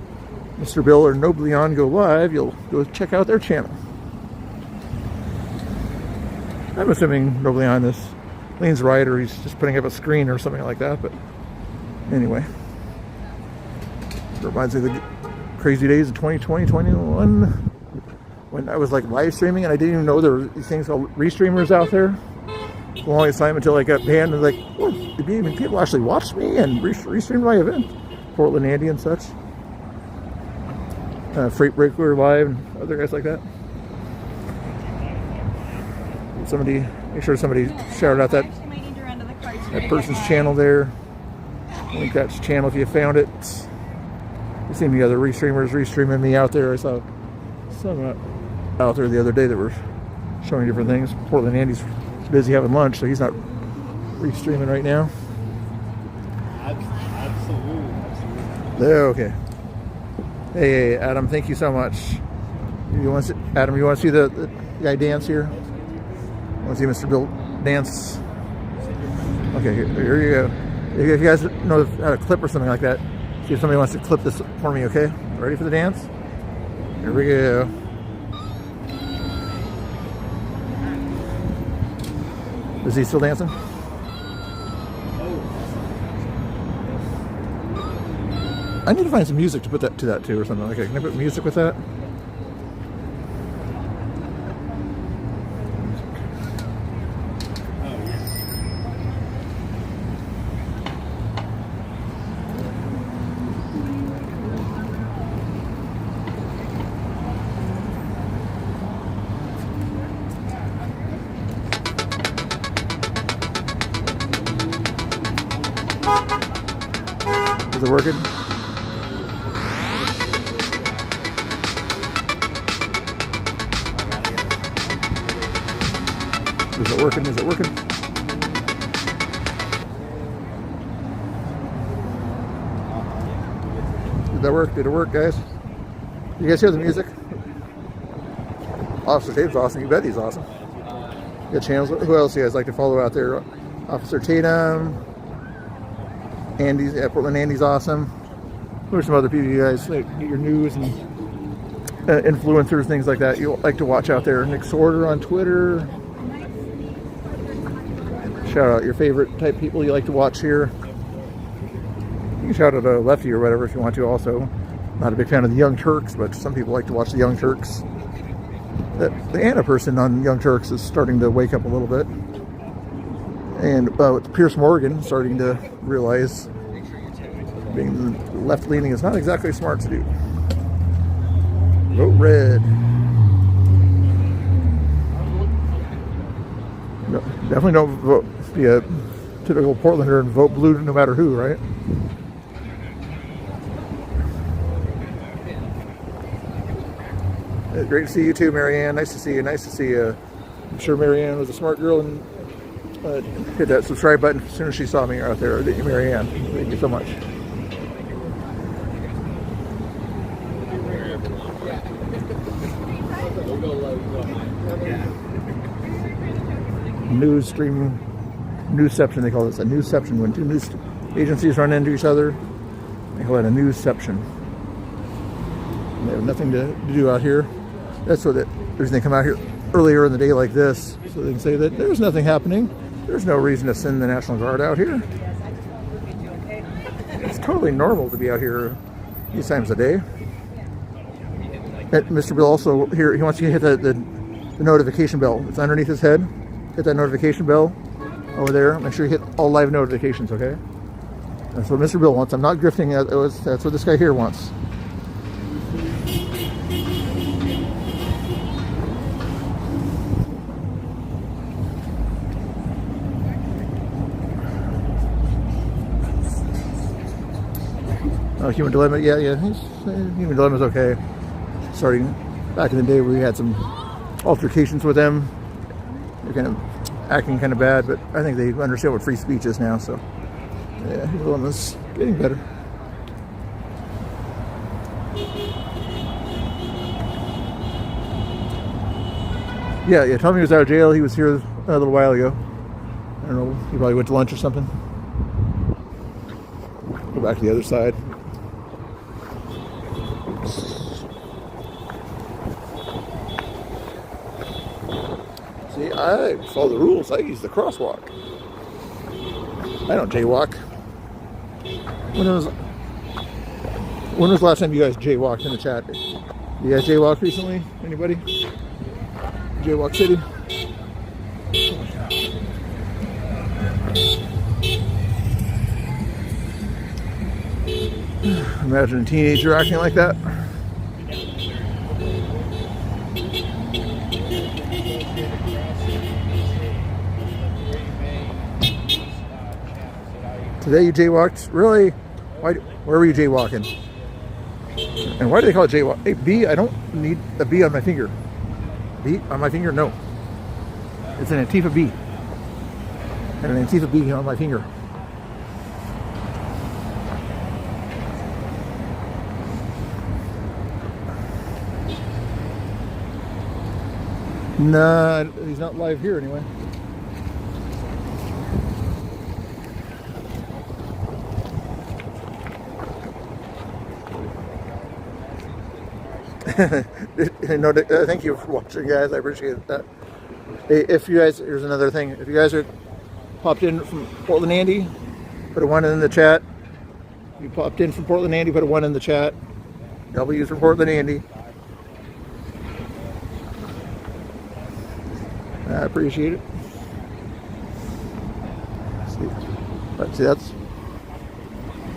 Mr. Bill or Noblion go live, you'll go check out their channel. I'm assuming Noblion is leans right, or he's just putting up a screen or something like that, but anyway. It reminds me of the crazy days of 2020, 2021, when I was like live streaming and I didn't even know there were these things called restreamers out there. The longest time until I got banned, and like, oh, even people actually watched me and restreamed my event. Portland Andy and such. Freight Breaker Live and other guys like that. Somebody, make sure somebody shouted out that person's channel there. Link that channel if you found it. I've seen the other restreamers restreaming me out there. I saw some out there the other day that were showing different things. Portland Andy's busy having lunch, so he's not restreaming right now. Absolutely. Okay. Hey, Adam, thank you so much. Adam, you want to see the guy dance here? Want to see Mr. Bill dance? Okay, here you go. If you guys know how to clip or something like that, see if somebody wants to clip this for me, okay? Ready for the dance? Here we go. Is he still dancing? I need to find some music to put that to that too or something. Okay, can I put music with that? Is it working? Is it working? Is it working? Did that work? Did it work, guys? You guys hear the music? Officer Tatum's awesome. You bet he's awesome. Good channels. Who else do you guys like to follow out there? Officer Tatum. Andy's, Portland Andy's awesome. Who are some other people you guys, like your news and influencers, things like that, you like to watch out there? Nick Sorter on Twitter. shout out your favorite type of people you like to watch here. You can shout out a Lefty or whatever if you want to also. Not a big fan of the Young Turks, but some people like to watch the Young Turks. The Anna person on Young Turks is starting to wake up a little bit. And with Pierce Morgan starting to realize being left-leaning is not exactly smart to do. Vote red. No, definitely don't be a typical Portlander and vote blue no matter who, right? Great to see you too, Marianne. Nice to see you. Nice to see you. I'm sure Marianne was a smart girl and hit that subscribe button as soon as she saw me out there. Marianne, thank you so much. Newsception, they call this a newsception. When two news agencies run into each other, they call it a newsception. They have nothing to do out here. That's what the reason they come out here earlier in the day like this, so they can say that there's nothing happening. There's no reason to send the National Guard out here. It's totally normal to be out here these times a day. And Mr. Bill also here, he wants you to hit the notification bell. It's underneath his head. Hit that notification bell over there. Make sure you hit all live notifications, okay? That's what Mr. Bill wants. I'm not grifting. That's what this guy here wants. Human Dilemma, yeah, Human Dilemma's okay. Starting back in the day, we had some altercations with them. They're kind of acting kind of bad, but I think they understand what free speech is now, so yeah, Human Dilemma's getting better. Yeah, Tommy was out of jail. He was here a little while ago. I don't know, he probably went to lunch or something. Go back to the other side. See, I follow the rules. I use the crosswalk. I don't jaywalk. When was the last time you guys jaywalked in the chat? You guys jaywalked recently? Anybody? Jaywalk City? Imagine a teenager acting like that. Today you jaywalked? Really? Why? Where were you jaywalking? And why do they call it jaywalk? Hey, B, I don't need a B on my finger. B on my finger? No. It's an Antifa B. And an Antifa B on my finger. Nah, he's not live here anyway. No, thank you for watching, guys. I appreciate that. Hey, if you guys, here's another thing. If you guys are popped in from Portland Andy, put a 1 in the chat. You popped in from Portland Andy, put a 1 in the chat. W's from Portland Andy. I appreciate it. See, that's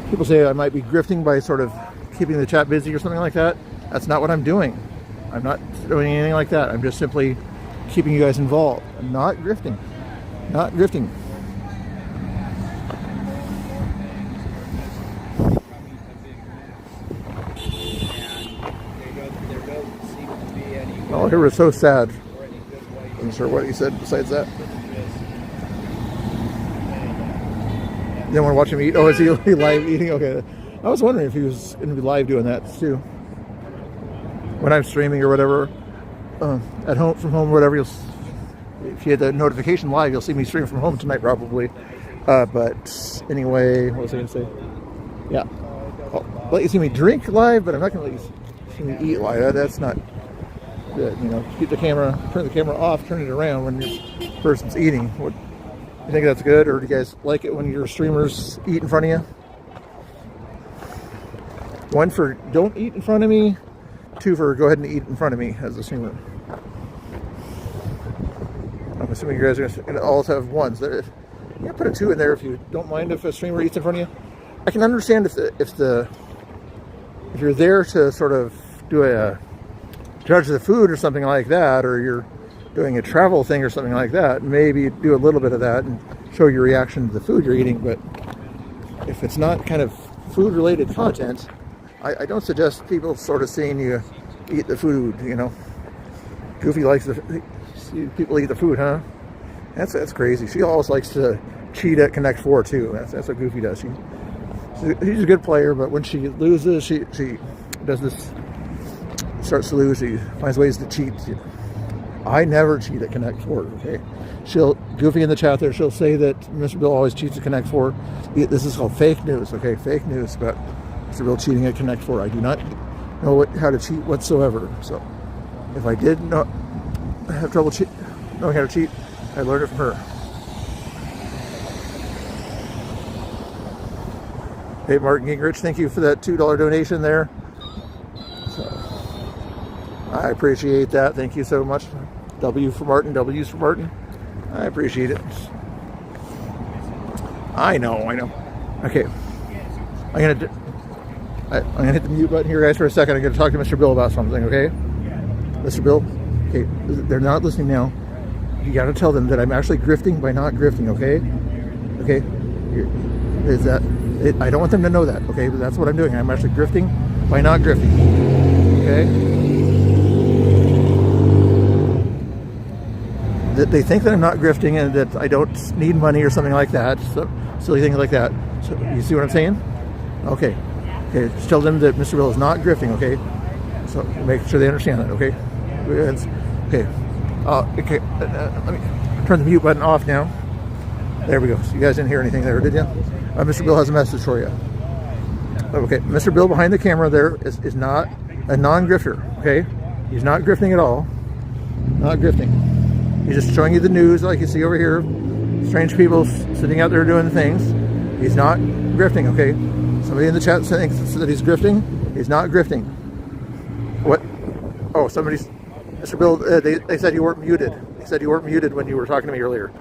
people say I might be grifting by sort of keeping the chat busy or something like that. That's not what I'm doing. I'm not doing anything like that. I'm just simply keeping you guys involved. I'm not grifting. Not grifting. Oh, it was so sad. I'm not sure what he said besides that. You don't want to watch him eat? Oh, is he live eating? Okay. I was wondering if he was going to be live doing that too. When I'm streaming or whatever, at home, from home, or whatever, if you hit the notification live, you'll see me stream from home tonight probably. But anyway, what was I going to say? Yeah. I'll let you see me drink live, but I'm not going to let you see me eat live. That's not good. You know, keep the camera, turn the camera off, turn it around when the person's eating. You think that's good, or do you guys like it when your streamers eat in front of you? 1 for don't eat in front of me, 2 for go ahead and eat in front of me as a streamer. I'm assuming you guys are going to all have 1s. You can put a 2 in there if you don't mind if a streamer eats in front of you. I can understand if you're there to sort of do a judge the food or something like that, or you're doing a travel thing or something like that, maybe do a little bit of that and show your reaction to the food you're eating. But if it's not kind of food related content, I don't suggest people sort of seeing you eat the food, you know. Goofy likes see people eat the food, huh? That's crazy. She always likes to cheat at Connect 4 too. That's what Goofy does. She's a good player, but when she loses, she does this, starts to lose, she finds ways to cheat. I never cheat at Connect 4, okay? Goofy in the chat there, she'll say that Mr. Bill always cheats at Connect 4. This is called fake news, okay? Fake news about Mr. Bill cheating at Connect 4. I do not know how to cheat whatsoever. So if I did not have trouble knowing how to cheat, I learned it from her. Hey, Martin Gingrich, thank you for that $2 donation there. So, I appreciate that. Thank you so much. W for Martin, W's for Martin. I appreciate it. I know. Okay, I'm gonna hit the mute button here, guys, for a second. I'm gonna talk to Mr. Bill about something. Okay, Mr. Bill. Okay, they're not listening now. You got to tell them that I'm actually grifting by not grifting. Okay. Is that? I don't want them to know that. Okay, but that's what I'm doing. I'm actually grifting by not grifting. Okay. That they think that I'm not grifting and that I don't need money or something like that. So, silly things like that. So, you see what I'm saying? Okay. Just tell them that Mr. Bill is not grifting. Okay. So make sure they understand that. Okay. Let me turn the mute button off now. There we go. So you guys didn't hear anything there, did you? Mr. Bill has a message for you. Okay, Mr. Bill behind the camera there is not a non-grifter. Okay, he's not grifting at all. Not grifting. He's just showing you the news, like you see over here. Strange people sitting out there doing things. He's not grifting. Okay, somebody in the chat thinks that he's grifting. He's not grifting. What? Oh, somebody's. Mr. Bill, they said you weren't muted. They said you weren't muted when you were talking to me earlier.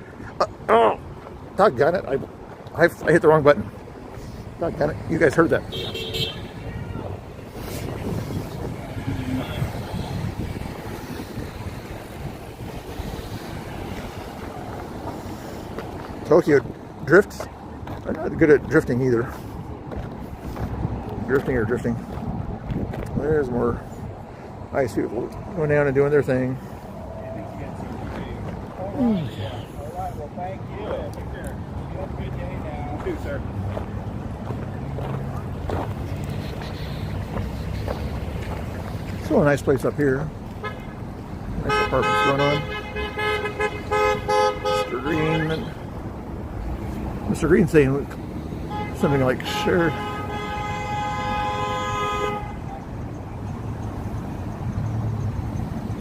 Oh, doggone it! I hit the wrong button. Doggone it! You guys heard that. Tokyo drifts. I'm not good at drifting either. Drifting. There's more ice people going down and doing their thing. So a nice place up here. Nice apartments going on. Mr. Green saying something like, sure.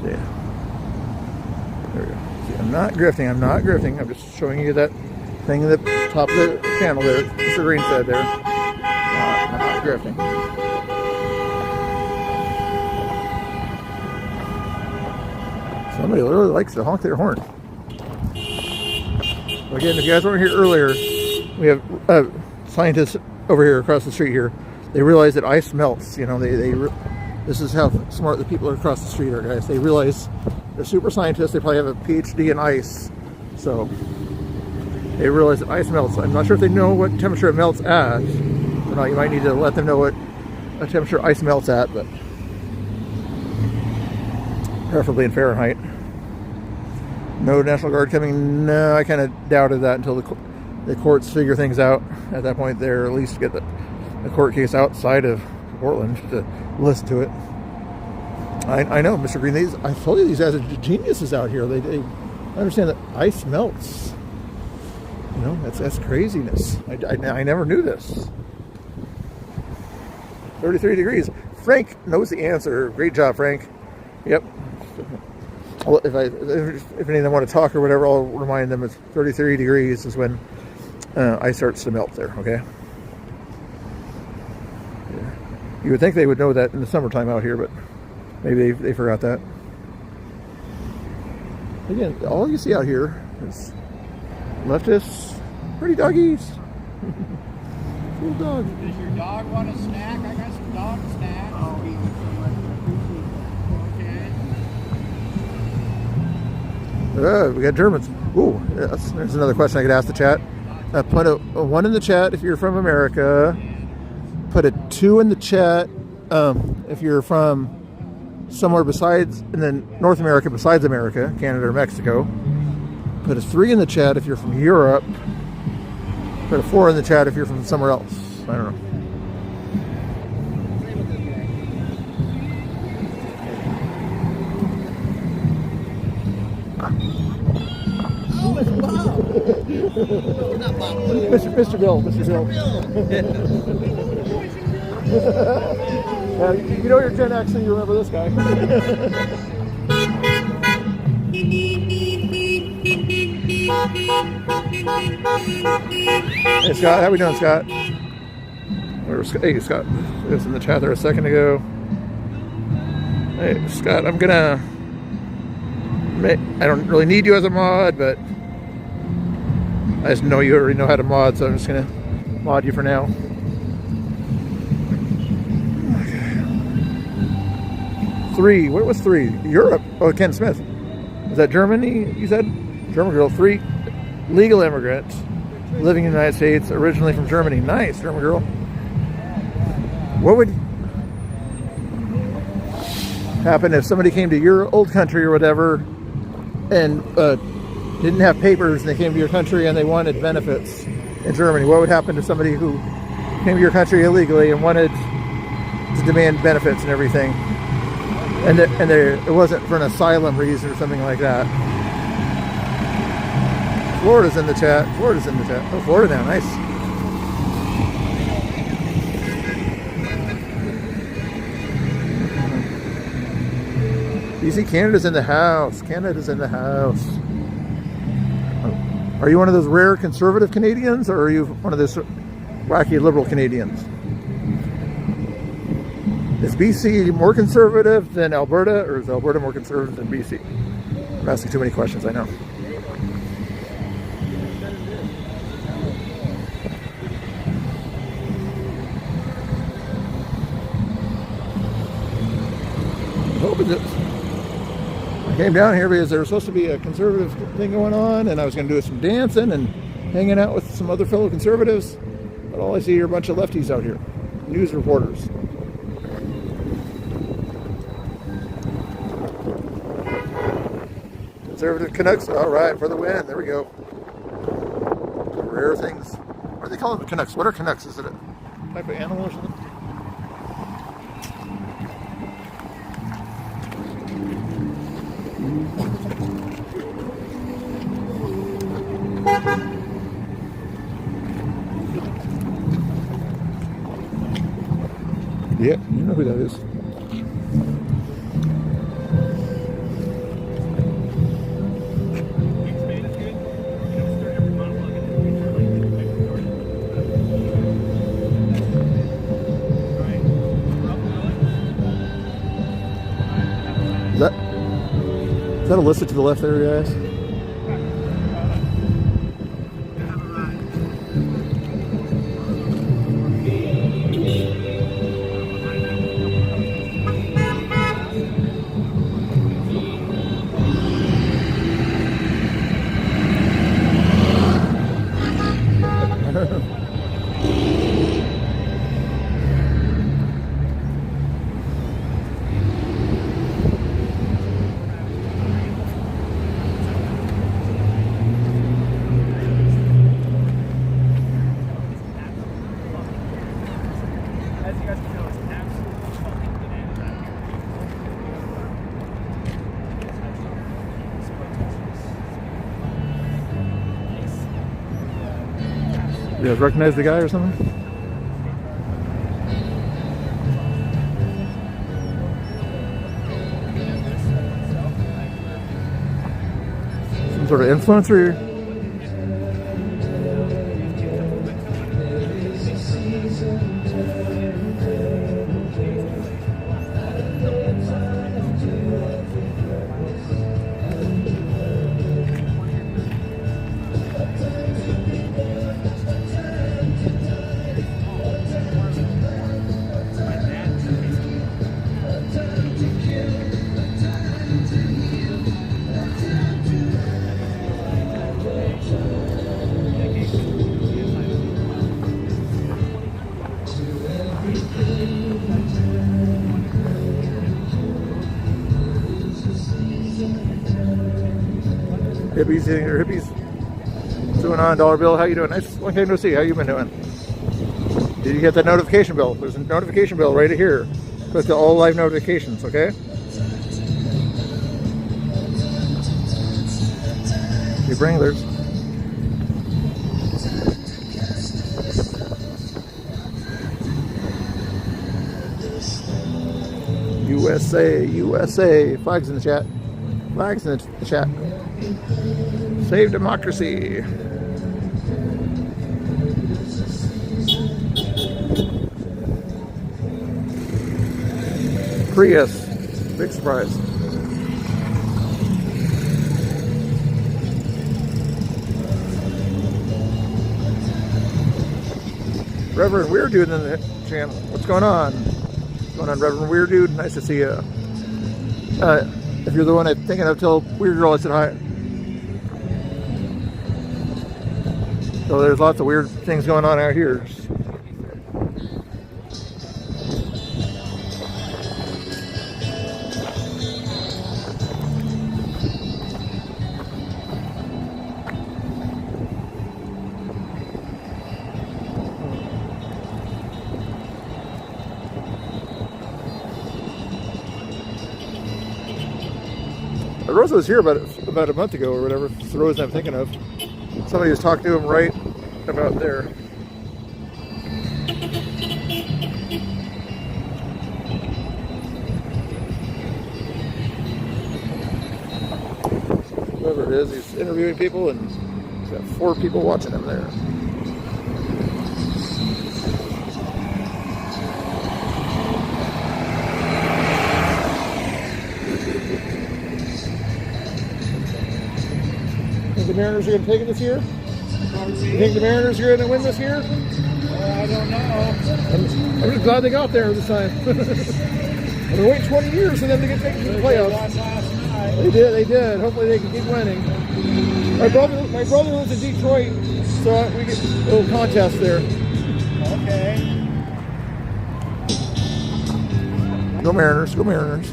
Yeah. There we go. See, I'm not grifting. I'm just showing you that thing at the top of the channel there. Mr. Green said there. I'm not grifting. Somebody really likes to honk their horn. Again, if you guys weren't here earlier, we have scientists over here across the street here. They realize that ice melts. You know, this is how smart the people across the street are, guys. They realize they're super scientists. They probably have a PhD in ice, so they realize that ice melts. I'm not sure if they know what temperature it melts at or not. You might need to let them know what a temperature ice melts at, but preferably in Fahrenheit. No National Guard coming. No, I kind of doubted that until the courts figure things out. At that point, they're at least get the court case outside of Portland to listen to it. I know, Mr. Green. I told you these guys are geniuses out here. They understand that ice melts. You know, that's craziness. I never knew this. 33 degrees. Frank knows the answer. Great job, Frank. Yep. Well, if any of them want to talk or whatever, I'll remind them it's 33 degrees is when ice starts to melt there. Okay. Yeah. You would think they would know that in the summertime out here, but maybe they forgot that. Again, all you see out here is leftists, pretty doggies. Little dog. Does your dog want a snack? I got some dog snacks. Okay. We got Germans. Ooh, there's another question I could ask the chat. Put a 1 in the chat if you're from America. Put a 2 in the chat if you're from somewhere besides, and then North America besides America, Canada or Mexico. Put a 3 in the chat if you're from Europe. Put a 4 in the chat if you're from somewhere else. I don't know. Mr. Bill. Yeah, you know you're Gen X and you remember this guy. Hey Scott, how we doing, Scott? Hey Scott, he was in the chat there a second ago. Hey Scott, I don't really need you as a mod, but I just know you already know how to mod, so I'm just gonna mod you for now. Okay. 3, what was 3? Europe. Oh, Ken Smith. Was that Germany, you said? German girl. 3, legal immigrants living in the United States, originally from Germany. Nice, German girl. What would happen if somebody came to your old country or whatever and didn't have papers and they came to your country and they wanted benefits in Germany? What would happen to somebody who came to your country illegally and wanted to demand benefits and everything? And it wasn't for an asylum reason or something like that. Florida's in the chat. Oh, Florida now, nice. You see, Canada's in the house. Are you one of those rare conservative Canadians, or are you one of those wacky liberal Canadians? Is BC more conservative than Alberta, or is Alberta more conservative than BC? I'm asking too many questions, I know. I'm hoping that I came down here because there was supposed to be a conservative thing going on, and I was going to do some dancing and hanging out with some other fellow conservatives, but all I see are a bunch of lefties out here, news reporters. Conservative Canucks, all right, for the win. There we go. Rare things. What do they call them? Canucks. What are Canucks? Is it a type of animal or something? Yeah, you know who that is. Is that Alyssa to the left there, guys? You guys recognize the guy or something? sort of influencer. Hippies sitting here. Hippies. What's going on, Dollar Bill? How you doing? Nice. Long time no see. How you been doing? Did you get that notification bell? There's a notification bell right here. Click to all live notifications, okay? You Bringlers. USA, USA. Flags in the chat. Flags in the chat. Save democracy. Prius. Big surprise. Reverend Weird Dude in the channel. What's going on? What's going on, Reverend Weird Dude? Nice to see you. If you're the one I'm thinking of, tell Weird Girl I said hi. So there's lots of weird things going on out here. Rosa was here about a month ago or whatever. It's the Rosa I'm thinking of. Somebody was talking to him right about there. Whoever it is, he's interviewing people and he's got 4 people watching him there. The Mariners are going to take it this year? You think the Mariners are going to win this year? I don't know. I'm just glad they got there this time. I've been waiting 20 years for them to get taken to the playoffs. They did. Hopefully they can keep winning. My brother lives in Detroit, so we get a little contest there. Okay. Go Mariners, go Mariners.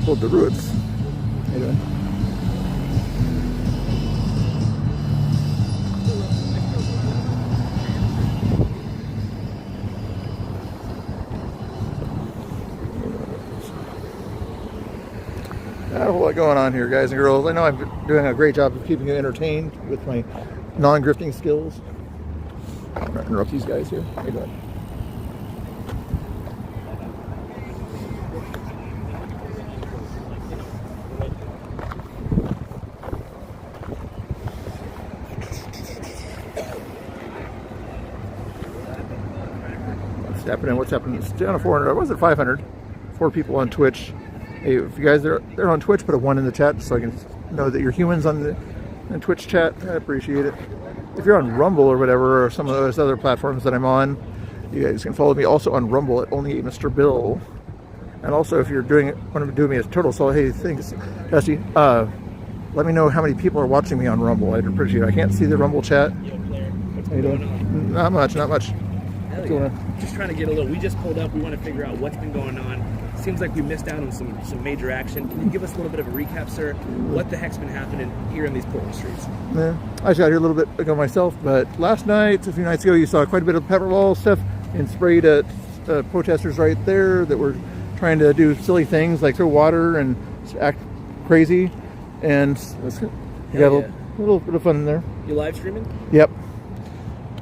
Pulled the roots. How you doing? Not a whole lot going on here, guys and girls. I know I'm doing a great job of keeping you entertained with my non-grifting skills. I'm not interrupt these guys here. How you doing? What's happening? It's down to 400. I was at 500. 4 people on Twitch. Hey, if you guys are on Twitch, put a 1 in the chat so I can know that you're humans on the Twitch chat. I appreciate it. If you're on Rumble or whatever, or some of those other platforms that I'm on, you guys can follow me also on Rumble at Only Mr. Bill. And also, if you're want to do me as Turtle Soul, hey, thanks, Dusty. Let me know how many people are watching me on Rumble. I'd appreciate it. I can't see the Rumble chat. How you doing? Not much. What's going on? Just trying to get a little. We just pulled up. We want to figure out what's been going on. Seems like we missed out on some major action. Can you give us a little bit of a recap, sir? What the heck's been happening here in these Portland streets? Yeah, I just got here a little bit ago myself, but last night, a few nights ago, you saw quite a bit of pepper ball stuff and sprayed at protesters right there that were trying to do silly things like throw water and act crazy. And you got a little bit of fun in there. You live streaming? Yep.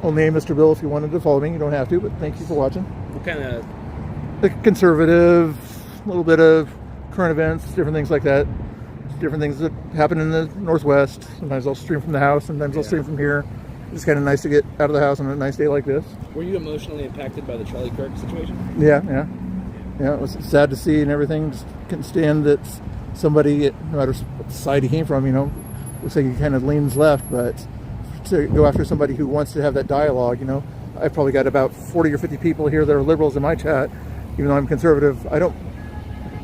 Only Mr. Bill if you wanted to follow me. You don't have to, but thank you for watching. What kind of conservative, a little bit of current events, different things like that. Different things that happen in the Northwest. Sometimes I'll stream from the house, sometimes I'll stream from here. It's kind of nice to get out of the house on a nice day like this. Were you emotionally impacted by the Charlie Kirk situation? Yeah. It was sad to see and everything. Just couldn't stand that somebody, no matter what side he came from, looks like he kind of leans left, but to go after somebody who wants to have that dialogue, I've probably got about 40 or 50 people here that are liberals in my chat, even though I'm conservative. I don't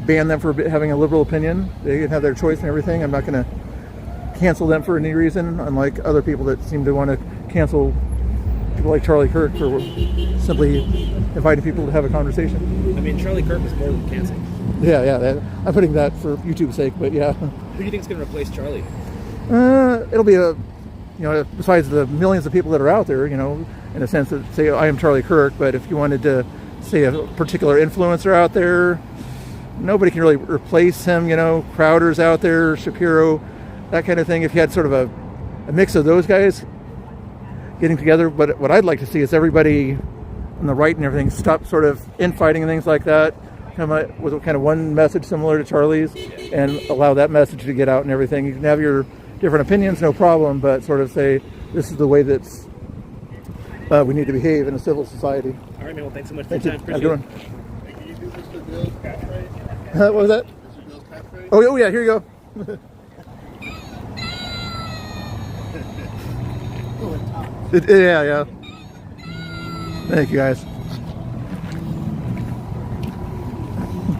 ban them for having a liberal opinion. They can have their choice and everything. I'm not going to cancel them for any reason, unlike other people that seem to want to cancel people like Charlie Kirk for simply inviting people to have a conversation. I mean, Charlie Kirk is more than canceled. Yeah. I'm putting that for YouTube's sake, but yeah. Who do you think is going to replace Charlie? It'll be besides the millions of people that are out there, in a sense that say, I am Charlie Kirk, but if you wanted to say a particular influencer out there, nobody can really replace him. Crowder's out there, Shapiro, that kind of thing. If you had sort of a mix of those guys getting together, but what I'd like to see is everybody on the right and everything stop sort of infighting and things like that, come out with kind of one message similar to Charlie's, and allow that message to get out and everything. You can have your different opinions, no problem, but sort of say this is the way that's we need to behave in a civil society. All right, man. Well, thanks so much for your time. Have a good one. Can you do Mr. Bill's catchphrase? What was that? Mr. Bill's catchphrase? Oh yeah, here you go. Yeah. Thank you, guys.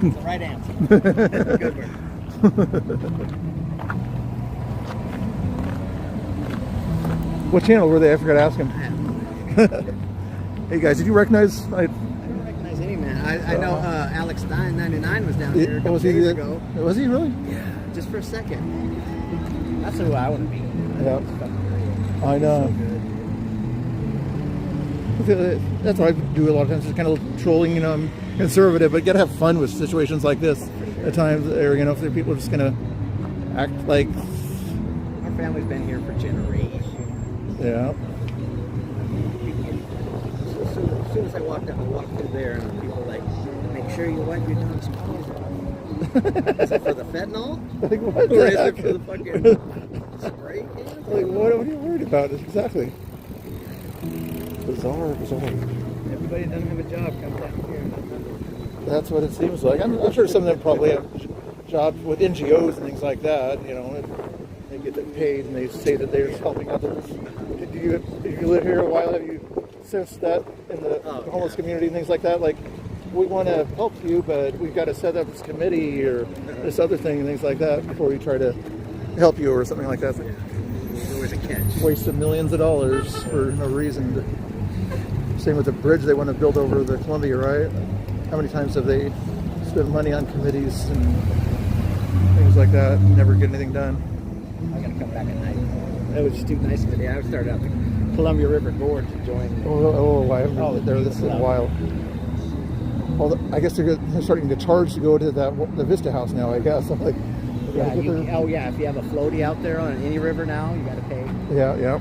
It's the right answer. Good work. What channel were they? I forgot to ask him. Hey guys, did you recognize? I don't recognize any man. I know Alex Stein 99 was down here a couple Was he days ago. Was he really? Yeah, just for a second. That's who I want to be. Yeah. I know. That's what I do a lot of times, just kind of trolling. I'm conservative, but you gotta have fun with situations like this at times. Or if there are people just gonna act like. Our family's been here for generations. Yeah. As soon as I walked through there, and people were like, make sure you wipe your dog's paws. Is it for the fethanol? Like, what Or is the it heck? for the fucking spray can? Like, what are you worried about? Exactly. Bizarre. Everybody that doesn't have a job comes down here. That's what it seems like. I'm sure some of them probably have jobs with NGOs and things like that. They get paid and they say that they're just helping others. Did you live here a while? Have you sensed that in the homeless community and things like that? Like, we want to help you, but we've got to set up this committee or this other thing and things like that before we try to help you or something like that. There's always a catch. Wasting millions of dollars for no reason. Same with the bridge they want to build over the Columbia, right? How many times have they spent money on committees and things like that and never get anything done? I gotta come back at night. It was just too nice of a day. I started out the Columbia River Gorge to join. I haven't been there this in a while. Well, I guess they're starting to charge to go to the Vista House now, I guess. I'm like, yeah, if you have a floaty out there on any river now, you gotta pay. Yeah.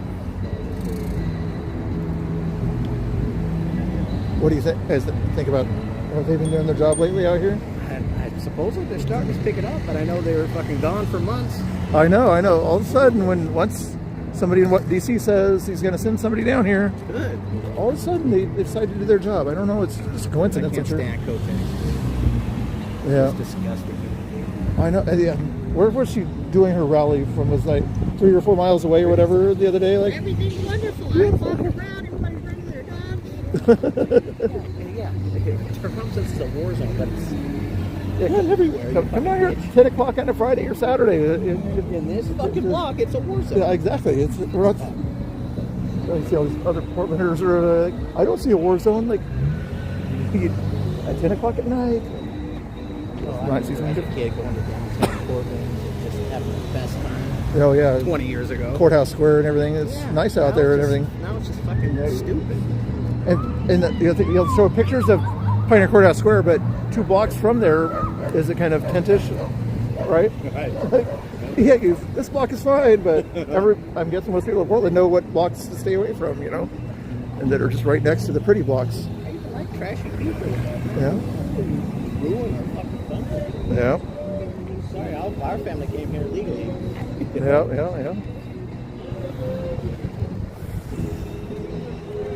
What do you think about? Have they been doing their job lately out here? I suppose they're starting to pick it up, but I know they were fucking gone for months. I know. All of a sudden, once somebody in what DC says he's going to send somebody down here, Good. all of a sudden they decide to do their job. I don't know. It's just a coincidence. I can't I'm sure. stand Kotex. Yeah. It's disgusting. I know. Yeah. Where was she doing her rally from? Was like 3 or 4 miles away or whatever the other day? Like Everything's wonderful. I'm walking around, everybody's running their dogs. Yeah, for some sense it's a war zone, but it's everywhere. Come down here at 10 o'clock on a Friday or Saturday. in this fucking block, it's a war zone. Yeah, exactly. We're not. I see all these other Portlanders are like, I don't see a war zone. Like at 10 o'clock at night. I was a kid going to downtown Portland, just having the best time. Oh yeah. 20 years ago. Courthouse Square and everything. It's nice out there and everything. Now it's just fucking stupid. And you'll show pictures of Pioneer Courthouse Square, but 2 blocks from there is a kind of tentish, right? Right. Yeah, this block is fine, but I'm guessing most people in Portland know what blocks to stay away from, and that are just right next to the pretty blocks. like trashy people. Yeah. Ruin our fucking country. Yeah. Sorry, our family came here legally. Yeah.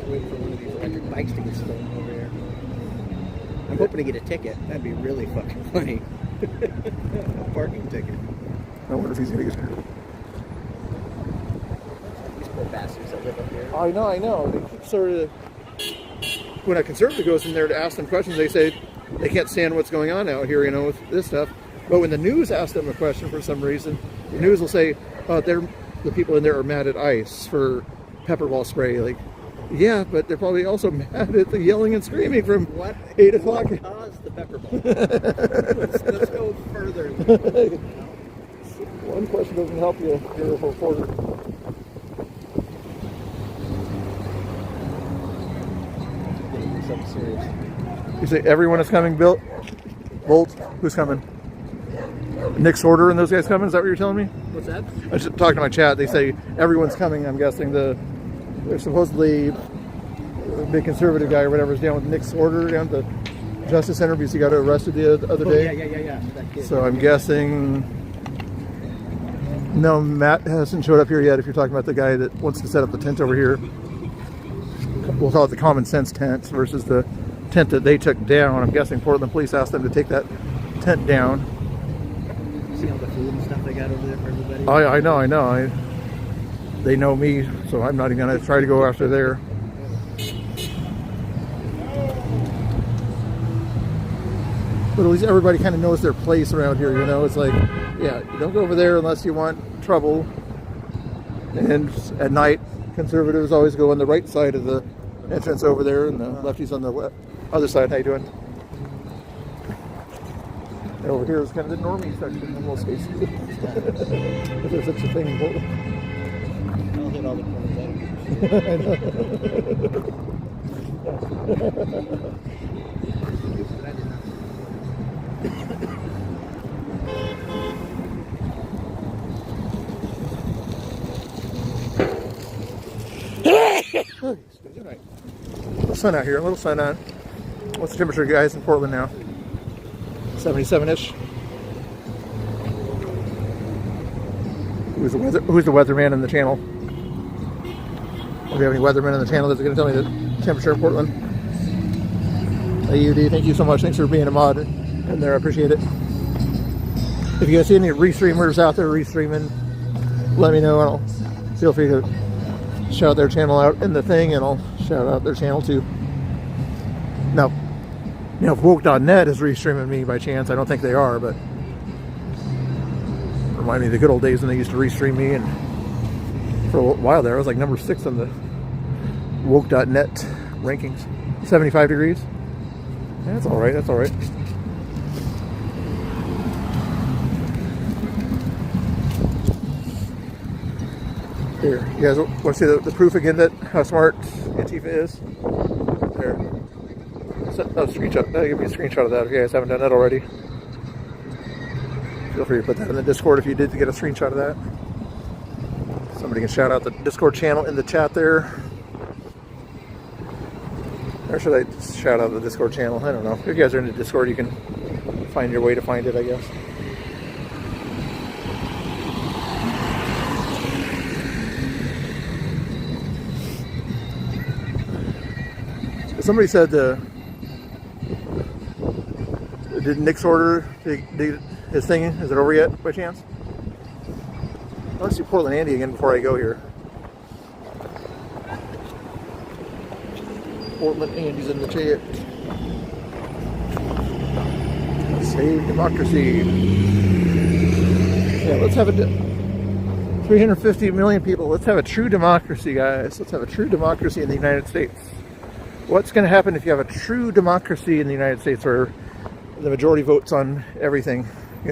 Wait for one of these electric bikes to get stolen over here. I'm hoping to get a ticket. That'd be really fucking funny. A parking ticket. I wonder if he's gonna get. These poor bastards that live up here. I know. They keep sort of. When a conservative goes in there to ask them questions, they say they can't stand what's going on out here, with this stuff. But when the news asks them a question for some reason, the news will say, the people in there are mad at ICE for pepper ball spray. Like, yeah, but they're probably also mad at the yelling and screaming from 8 o'clock. What caused the pepper ball? let's go further. One question doesn't help you, you're a reporter. Something serious. You say everyone is coming, Bill? Bolt? Who's coming? Nick Sorter and those guys coming? Is that what you're telling me? What's that? I was just talking to my chat. They say everyone's coming. I'm guessing they're supposedly the big conservative guy or whatever is down with Nick Sorter down at the Justice Center because he got arrested the other day. Yeah. That kid. So I'm guessing. No, Matt hasn't showed up here yet. If you're talking about the guy that wants to set up the tent over here, we'll call it the common sense tent versus the tent that they took down. I'm guessing Portland police asked them to take that tent down. See all the food and stuff they got over there for everybody? I know. They know me, so I'm not even going to try to go after there. But at least everybody kind of knows their place around here, It's like, yeah, you don't go over there unless you want trouble. And at night, conservatives always go on the right side of the entrance over there, and the lefties on the other side. How you doing? And over here is kind of the normie section in most cases. If there's such a thing. I'll hit all the corners Little sun out here, a little sun on. What's the temperature, guys, in Portland now? 77-ish. Who's the weatherman in the channel? Do we have any weathermen in the channel that's going to tell me the temperature in Portland? AUD, thank you so much. Thanks for being a mod in there. I appreciate it. If you guys see any restreamers out there restreaming, let me know, and I'll feel free to shout their channel out in the thing, and I'll shout out their channel too. Now, if woke.net is restreaming me by chance, I don't think they are, but remind me of the good old days when they used to restream me, and for a while there I was like number 6 on the woke.net rankings. 75 degrees. Yeah, that's all right. Here, you guys want to see the proof again that how smart Antifa is? There. No, screenshot. Give me a screenshot of that if you guys haven't done that already. Feel free to put that in the Discord if you did get a screenshot of that. Somebody can shout out the Discord channel in the chat there. Or should I just shout out the Discord channel? I don't know. If you guys are in the Discord, you can find your way to find it, I guess. Somebody said, did Nick Sorter his thing? Is it over yet, by chance? I want to see Portland Andy again before I go here. Portland Andy's in the chat. Save democracy. Yeah, let's have 350 million people. Let's have a true democracy, guys. Let's have a true democracy in the United States. What's going to happen if you have a true democracy in the United States where the majority votes on everything? We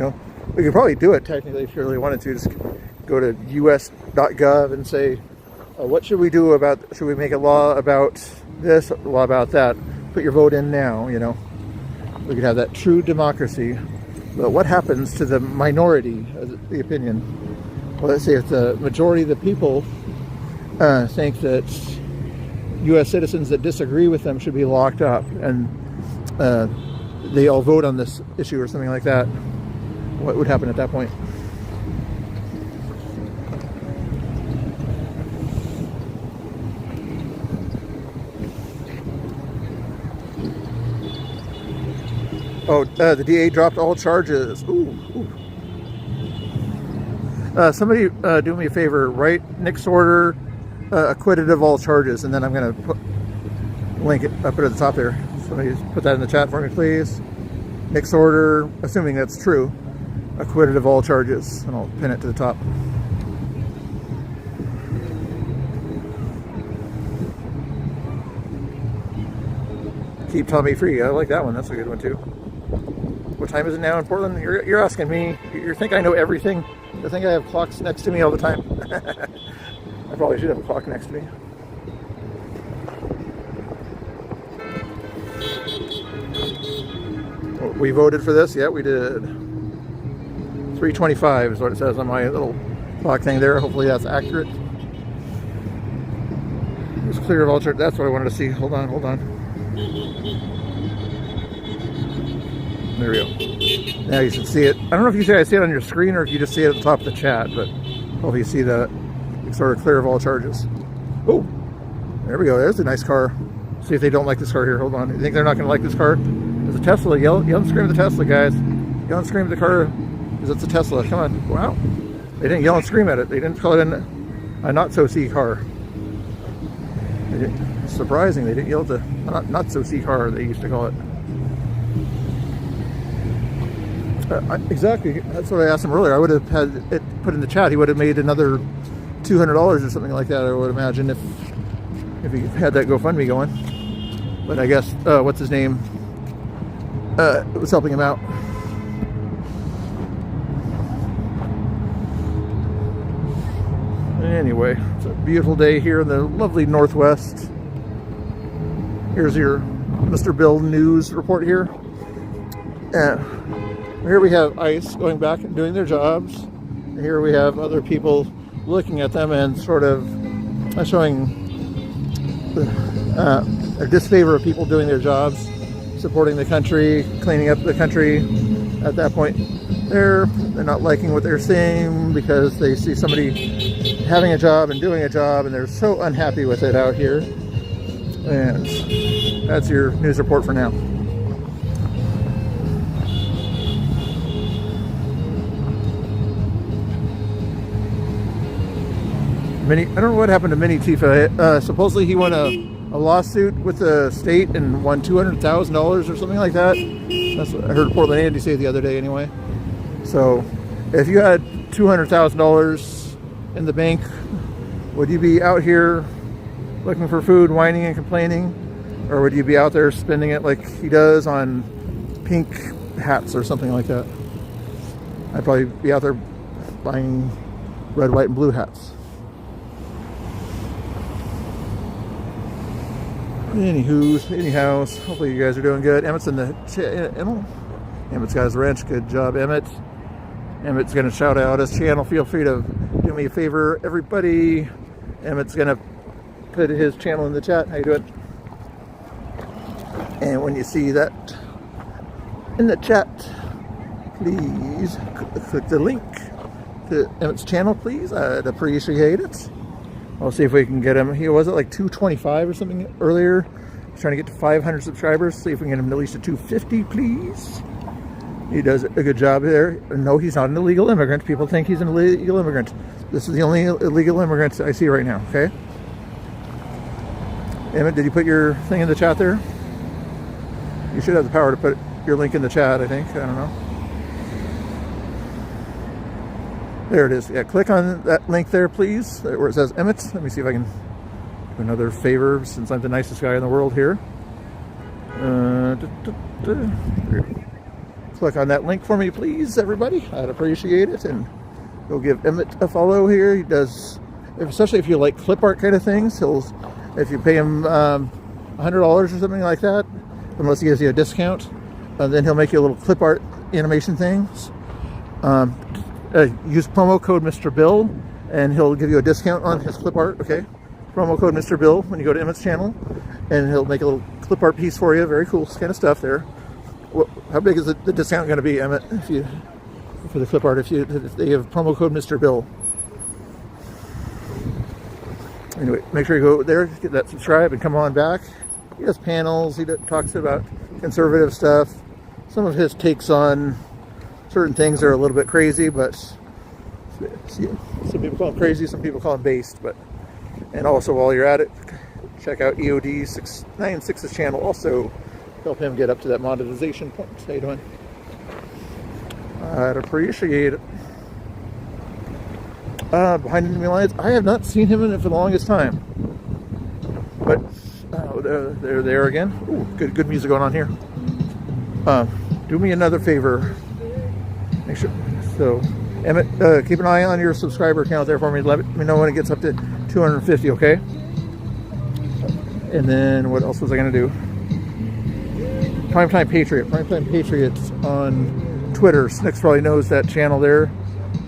could probably do it technically if you really wanted to. Just go to us.gov and say, what should we do about, should we make a law about this, a law about that? Put your vote in now, We could have that true democracy. But what happens to the minority of the opinion? Well, let's say if the majority of the people think that U.S. citizens that disagree with them should be locked up, and they all vote on this issue or something like that, what would happen at that point? Oh, the DA dropped all charges. Ooh. Somebody do me a favor, write Nick's order, acquitted of all charges, and then I'm going to link it, put it at the top there. Somebody put that in the chat for me, please. Nick's order, assuming that's true, acquitted of all charges, and I'll pin it to the top. Keep Tommy free. I like that one. That's a good one too. What time is it now in Portland? You're asking me. You think I know everything? You think I have clocks next to me all the time? I probably should have a clock next to me. We voted for this? Yeah, we did. 325 is what it says on my little clock thing there. Hopefully that's accurate. It's clear of all charges. That's what I wanted to see. Hold on. There we go. Now you should see it. I don't know if you see it on your screen or if you just see it at the top of the chat, but hopefully you see that it's sort of clear of all charges. Oh, there we go. There's a nice car. See if they don't like this car here. Hold on. You think they're not going to like this car? There's a Tesla. Yell and scream at the Tesla, guys. Yell and scream at the car because it's a Tesla. Come on. Wow. They didn't yell and scream at it. They didn't call it a not-so-see car. It's surprising. They didn't yell at the not-so-see car, they used to call it. Exactly. That's what I asked him earlier. I would have had it put in the chat. He would have made another $200 or something like that, I would imagine, if he had that GoFundMe going. But I guess, what's his name? It was helping him out. Anyway, it's a beautiful day here in the lovely Northwest. Here's your Mr. Bill news report here. Here we have ICE going back and doing their jobs. Here we have other people looking at them and sort of showing a disfavor of people doing their jobs, supporting the country, cleaning up the country. At that point, they're not liking what they're seeing because they see somebody having a job and doing a job, and they're so unhappy with it out here. And that's your news report for now. I don't know what happened to Mini Tifa. Supposedly he won a lawsuit with the state and won $200,000 or something like that. That's what I heard Portland Andy say the other day anyway. So if you had $200,000 in the bank, would you be out here looking for food, whining and complaining? Or would you be out there spending it like he does on pink hats or something like that? I'd probably be out there buying red, white, and blue hats. Anyhow, hopefully you guys are doing good. Emmett's in the Emmett's got his wrench. Good job, Emmett. Emmett's going to shout out his channel. Feel free to do me a favor, everybody. Emmett's going to put his channel in the chat. How you doing? And when you see that in the chat, please click the link to Emmett's channel, please. I'd appreciate it. I'll see if we can get him. He was at like 225 or something earlier. He's trying to get to 500 subscribers. See if we can get him at least to 250, please. He does a good job there. No, he's not an illegal immigrant. People think he's an illegal immigrant. This is the only illegal immigrant I see right now, okay? Emmett, did you put your thing in the chat there? You should have the power to put your link in the chat, I think. I don't know. There it is. Yeah, click on that link there, please, where it says Emmett. Let me see if I can do another favor since I'm the nicest guy in the world here. Click on that link for me, please, everybody. I'd appreciate it. And go give Emmett a follow here. He does, especially if you like clip art kind of things. If you pay him $100 or something like that, unless he gives you a discount, then he'll make you a little clip art animation things. Use promo code Mr. Bill, and he'll give you a discount on his clip art. Okay, promo code Mr. Bill when you go to Emmett's channel, and he'll make a little clip art piece for you. Very cool kind of stuff there. How big is the discount going to be, Emmett, for the clip art if they have promo code Mr. Bill? Anyway, make sure you go there, get that subscribe, and come on back. He does panels. He talks about conservative stuff. Some of his takes on certain things are a little bit crazy, but some people call them crazy, some people call them based. And also, while you're at it, check out EOD696's channel. Also, help him get up to that monetization point. How you doing? I'd appreciate it. Behind enemy lines, I have not seen him in it for the longest time. But they're there again. Ooh, good music going on here. Do me another favor. Make sure. So, Emmett, keep an eye on your subscriber count there for me. Let me know when it gets up to 250, okay? And then what else was I going to do? Primetime Patriot. Primetime Patriots on Twitter. Snooks probably knows that channel there.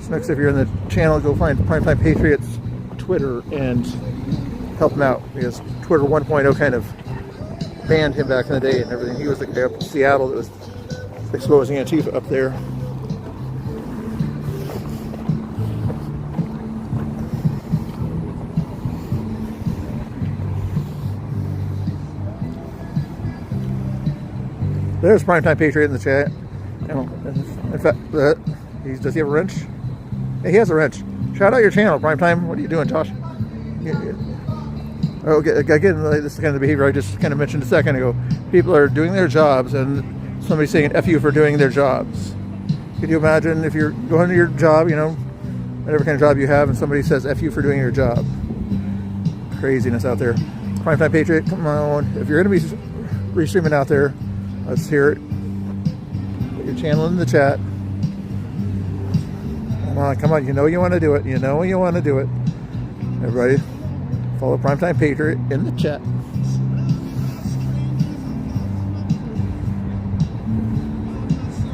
Snooks, if you're in the channel, go find Primetime Patriots Twitter and help him out, because Twitter 1.0 kind of banned him back in the day and everything. He was the guy up in Seattle that was exposing Antifa up there. There's Primetime Patriot in the chat. In fact, does he have a wrench? Yeah, he has a wrench. Shout out your channel, Primetime. What are you doing, Tosh? Okay, again, this is kind of the behavior I just kind of mentioned a second ago. People are doing their jobs, and somebody's saying F you for doing their jobs. Could you imagine if you're going to your job, you know, whatever kind of job you have, and somebody says F you for doing your job? Craziness out there. Primetime Patriot, come on. If you're going to be restreaming out there, let's hear it. Put your channel in the chat. Come on, you know you want to do it. You know you want to do it. Everybody, follow Primetime Patriot in the chat.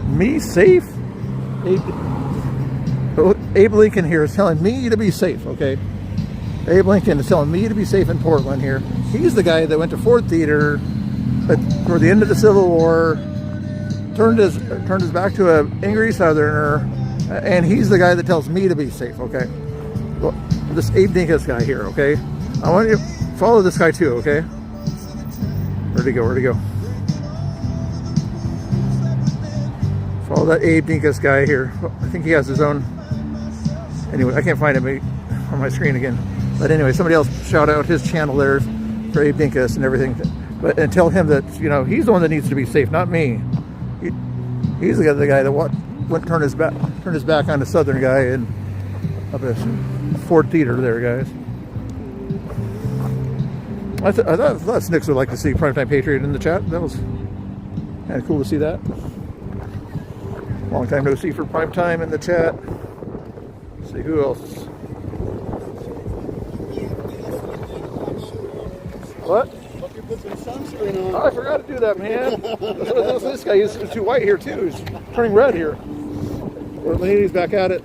Me safe? Abe Lincoln here is telling me to be safe, okay? Abe Lincoln is telling me to be safe in Portland here. He's the guy that went to Ford Theater for the end of the Civil War, turned his back to an angry Southerner, and he's the guy that tells me to be safe, okay? Well, this Abe Dinkus guy here, okay? I want you to follow this guy too, okay? Where'd he go? Where'd he go? Follow that Abe Dinkus guy here. I think he has his own. Anyway, I can't find him on my screen again. But anyway, somebody else shout out his channel there for Abe Dinkus and everything. And tell him that, you know, he's the one that needs to be safe, not me. He's the guy that turned his back on the Southern guy and up at Ford Theater there, guys. I thought Snicks would like to see Primetime Patriot in the chat. That was kind of cool to see that. Long time no see for Primetime in the chat. Let's see who else. What? Put some sunscreen on. Oh, I forgot to do that, man. This guy is too white here too. He's turning red here. He's back at it.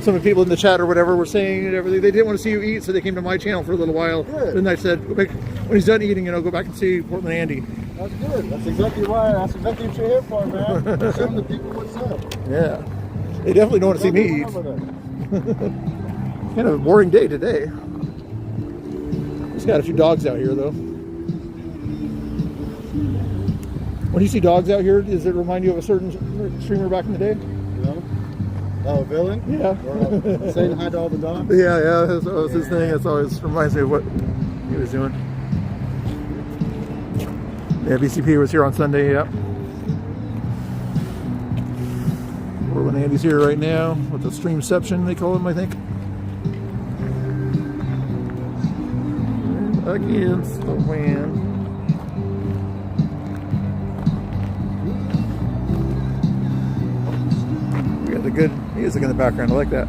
Some of the people in the chat or whatever were saying and everything. They didn't want to see you eat, so they came to my channel for a little while. Good. Then I said, when he's done eating, you know, go back and see Portland Andy. That's good. That's exactly what you're here for, man. Showing the people what's up. Yeah. They definitely don't want to see me eat. Kind of a boring day today. Just got a few dogs out here, though. When you see dogs out here, does it remind you of a certain streamer back in the day? Yeah. Oh, villain? Yeah. Saying hi to all the dogs? Yeah, that was his thing. It always reminds me of what he was doing. Yeah, BCP was here on Sunday, yeah. Portland Andy's here right now with the streamception, they call him, I think. Against the wind. We got the good music in the background. I like that.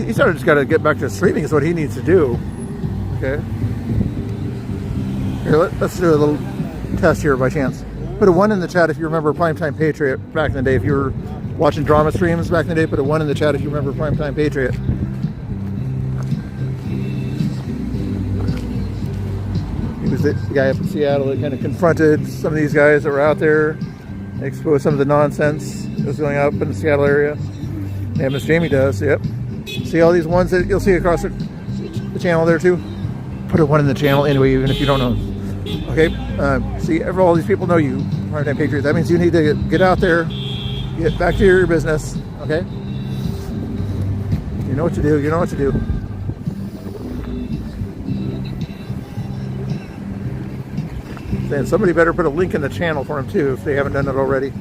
He sort of just got to get back to streaming is what he needs to do. Okay. Here, let's do a little test here by chance. Put a 1 in the chat if you remember Primetime Patriot back in the day. If you were watching drama streams back in the day, put a 1 in the chat if you remember Primetime Patriot. He was the guy up in Seattle that kind of confronted some of these guys that were out there, exposed some of the nonsense that was going up in the Seattle area. Yeah, Miss Jamie does, yep. See all these ones that you'll see across the channel there too? Put a 1 in the channel anyway, even if you don't know. Okay, see, all these people know you, Primetime Patriot. That means you need to get out there, get back to your business, okay? You know what to do, you know what to do. And somebody better put a link in the channel for them too, if they haven't done it already.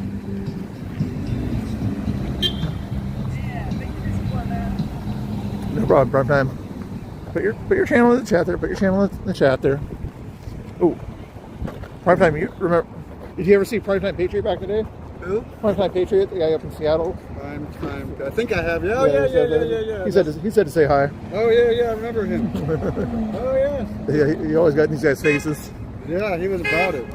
No problem, Primetime. Put your channel in the chat there. Put your channel in the chat there. Oh, Primetime. You remember? Did you ever see Primetime Patriot back in the day? Who? Primetime Patriot, the guy up in Seattle. I think I have. Yeah, yeah. He said to say hi. Oh yeah, I remember him. Oh yeah. Yeah, he always got in these guys' faces. Yeah, he was about it.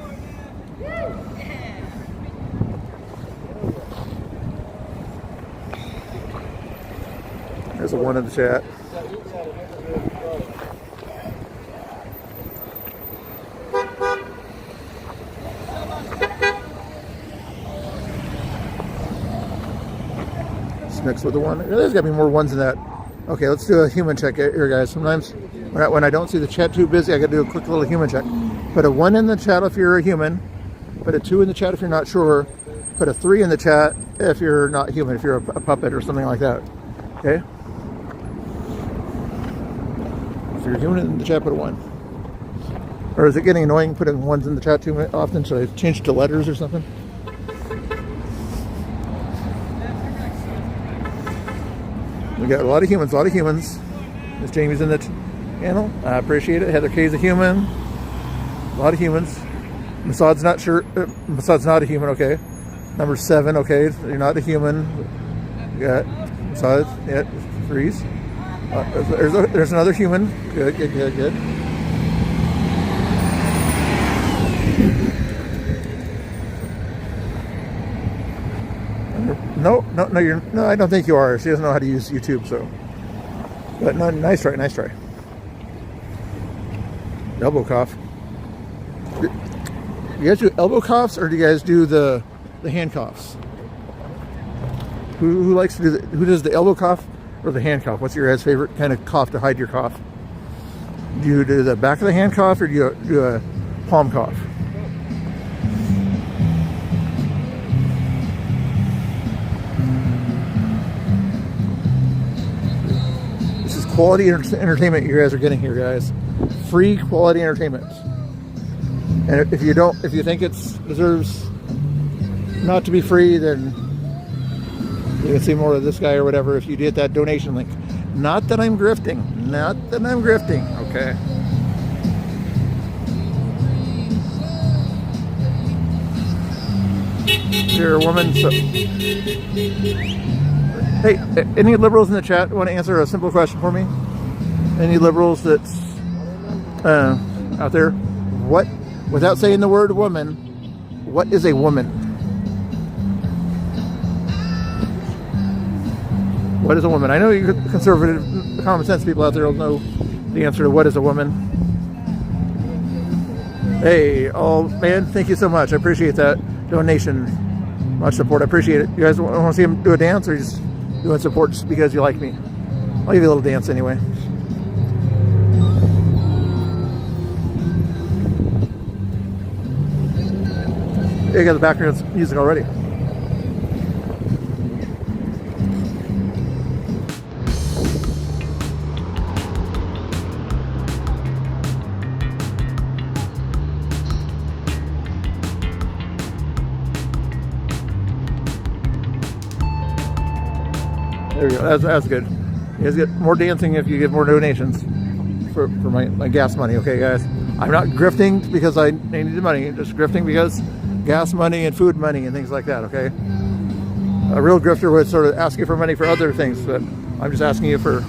There's a 1 in the chat. It's mixed with the 1. There's got to be more 1s than that. Okay, let's do a human check here, guys. Sometimes when I don't see the chat too busy, I got to do a quick little human check. Put a 1 in the chat if you're a human. Put a 2 in the chat if you're not sure. Put a 3 in the chat if you're not human, if you're a puppet or something like that. Okay? If you're human in the chat, put a 1. Or is it getting annoying putting 1s in the chat too often? Should I change to letters or something? We got a lot of humans, Miss Jamie's in the channel. I appreciate it. Heather K's a human. A lot of humans. Massad's not sure. Massad's not a human, okay. Number 7, okay. You're not a human. You got Massad, yeah, Freeze. There's another human. Good. No, I don't think you are. She doesn't know how to use YouTube, so. But no, nice try. Elbow cough. You guys do elbow coughs, or do you guys do the hand coughs? Who likes to do who does the elbow cough or the hand cough? What's your guys' favorite kind of cough to hide your cough? Do you do the back of the hand cough, or do you do a palm cough? This is quality entertainment you guys are getting here, guys. Free quality entertainment. And if you think it deserves not to be free, then you can see more of this guy or whatever if you get that donation link. Not that I'm grifting, okay? You're a woman, so... Hey, any liberals in the chat want to answer a simple question for me? Any liberals that's out there? What, without saying the word woman, what is a woman? What is a woman? I know you conservative, common sense people out there will know the answer to what is a woman. Hey, oh man, thank you so much. I appreciate that donation. Much support. I appreciate it. You guys want to see him do a dance, or just doing support just because you like me? I'll give you a little dance anyway. You got the background music already. There we go. That's good. You guys get more dancing if you give more donations for my gas money. Okay, guys. I'm not grifting because I need the money. Just grifting because gas money and food money and things like that. Okay. A real grifter would sort of ask you for money for other things, but I'm just asking you for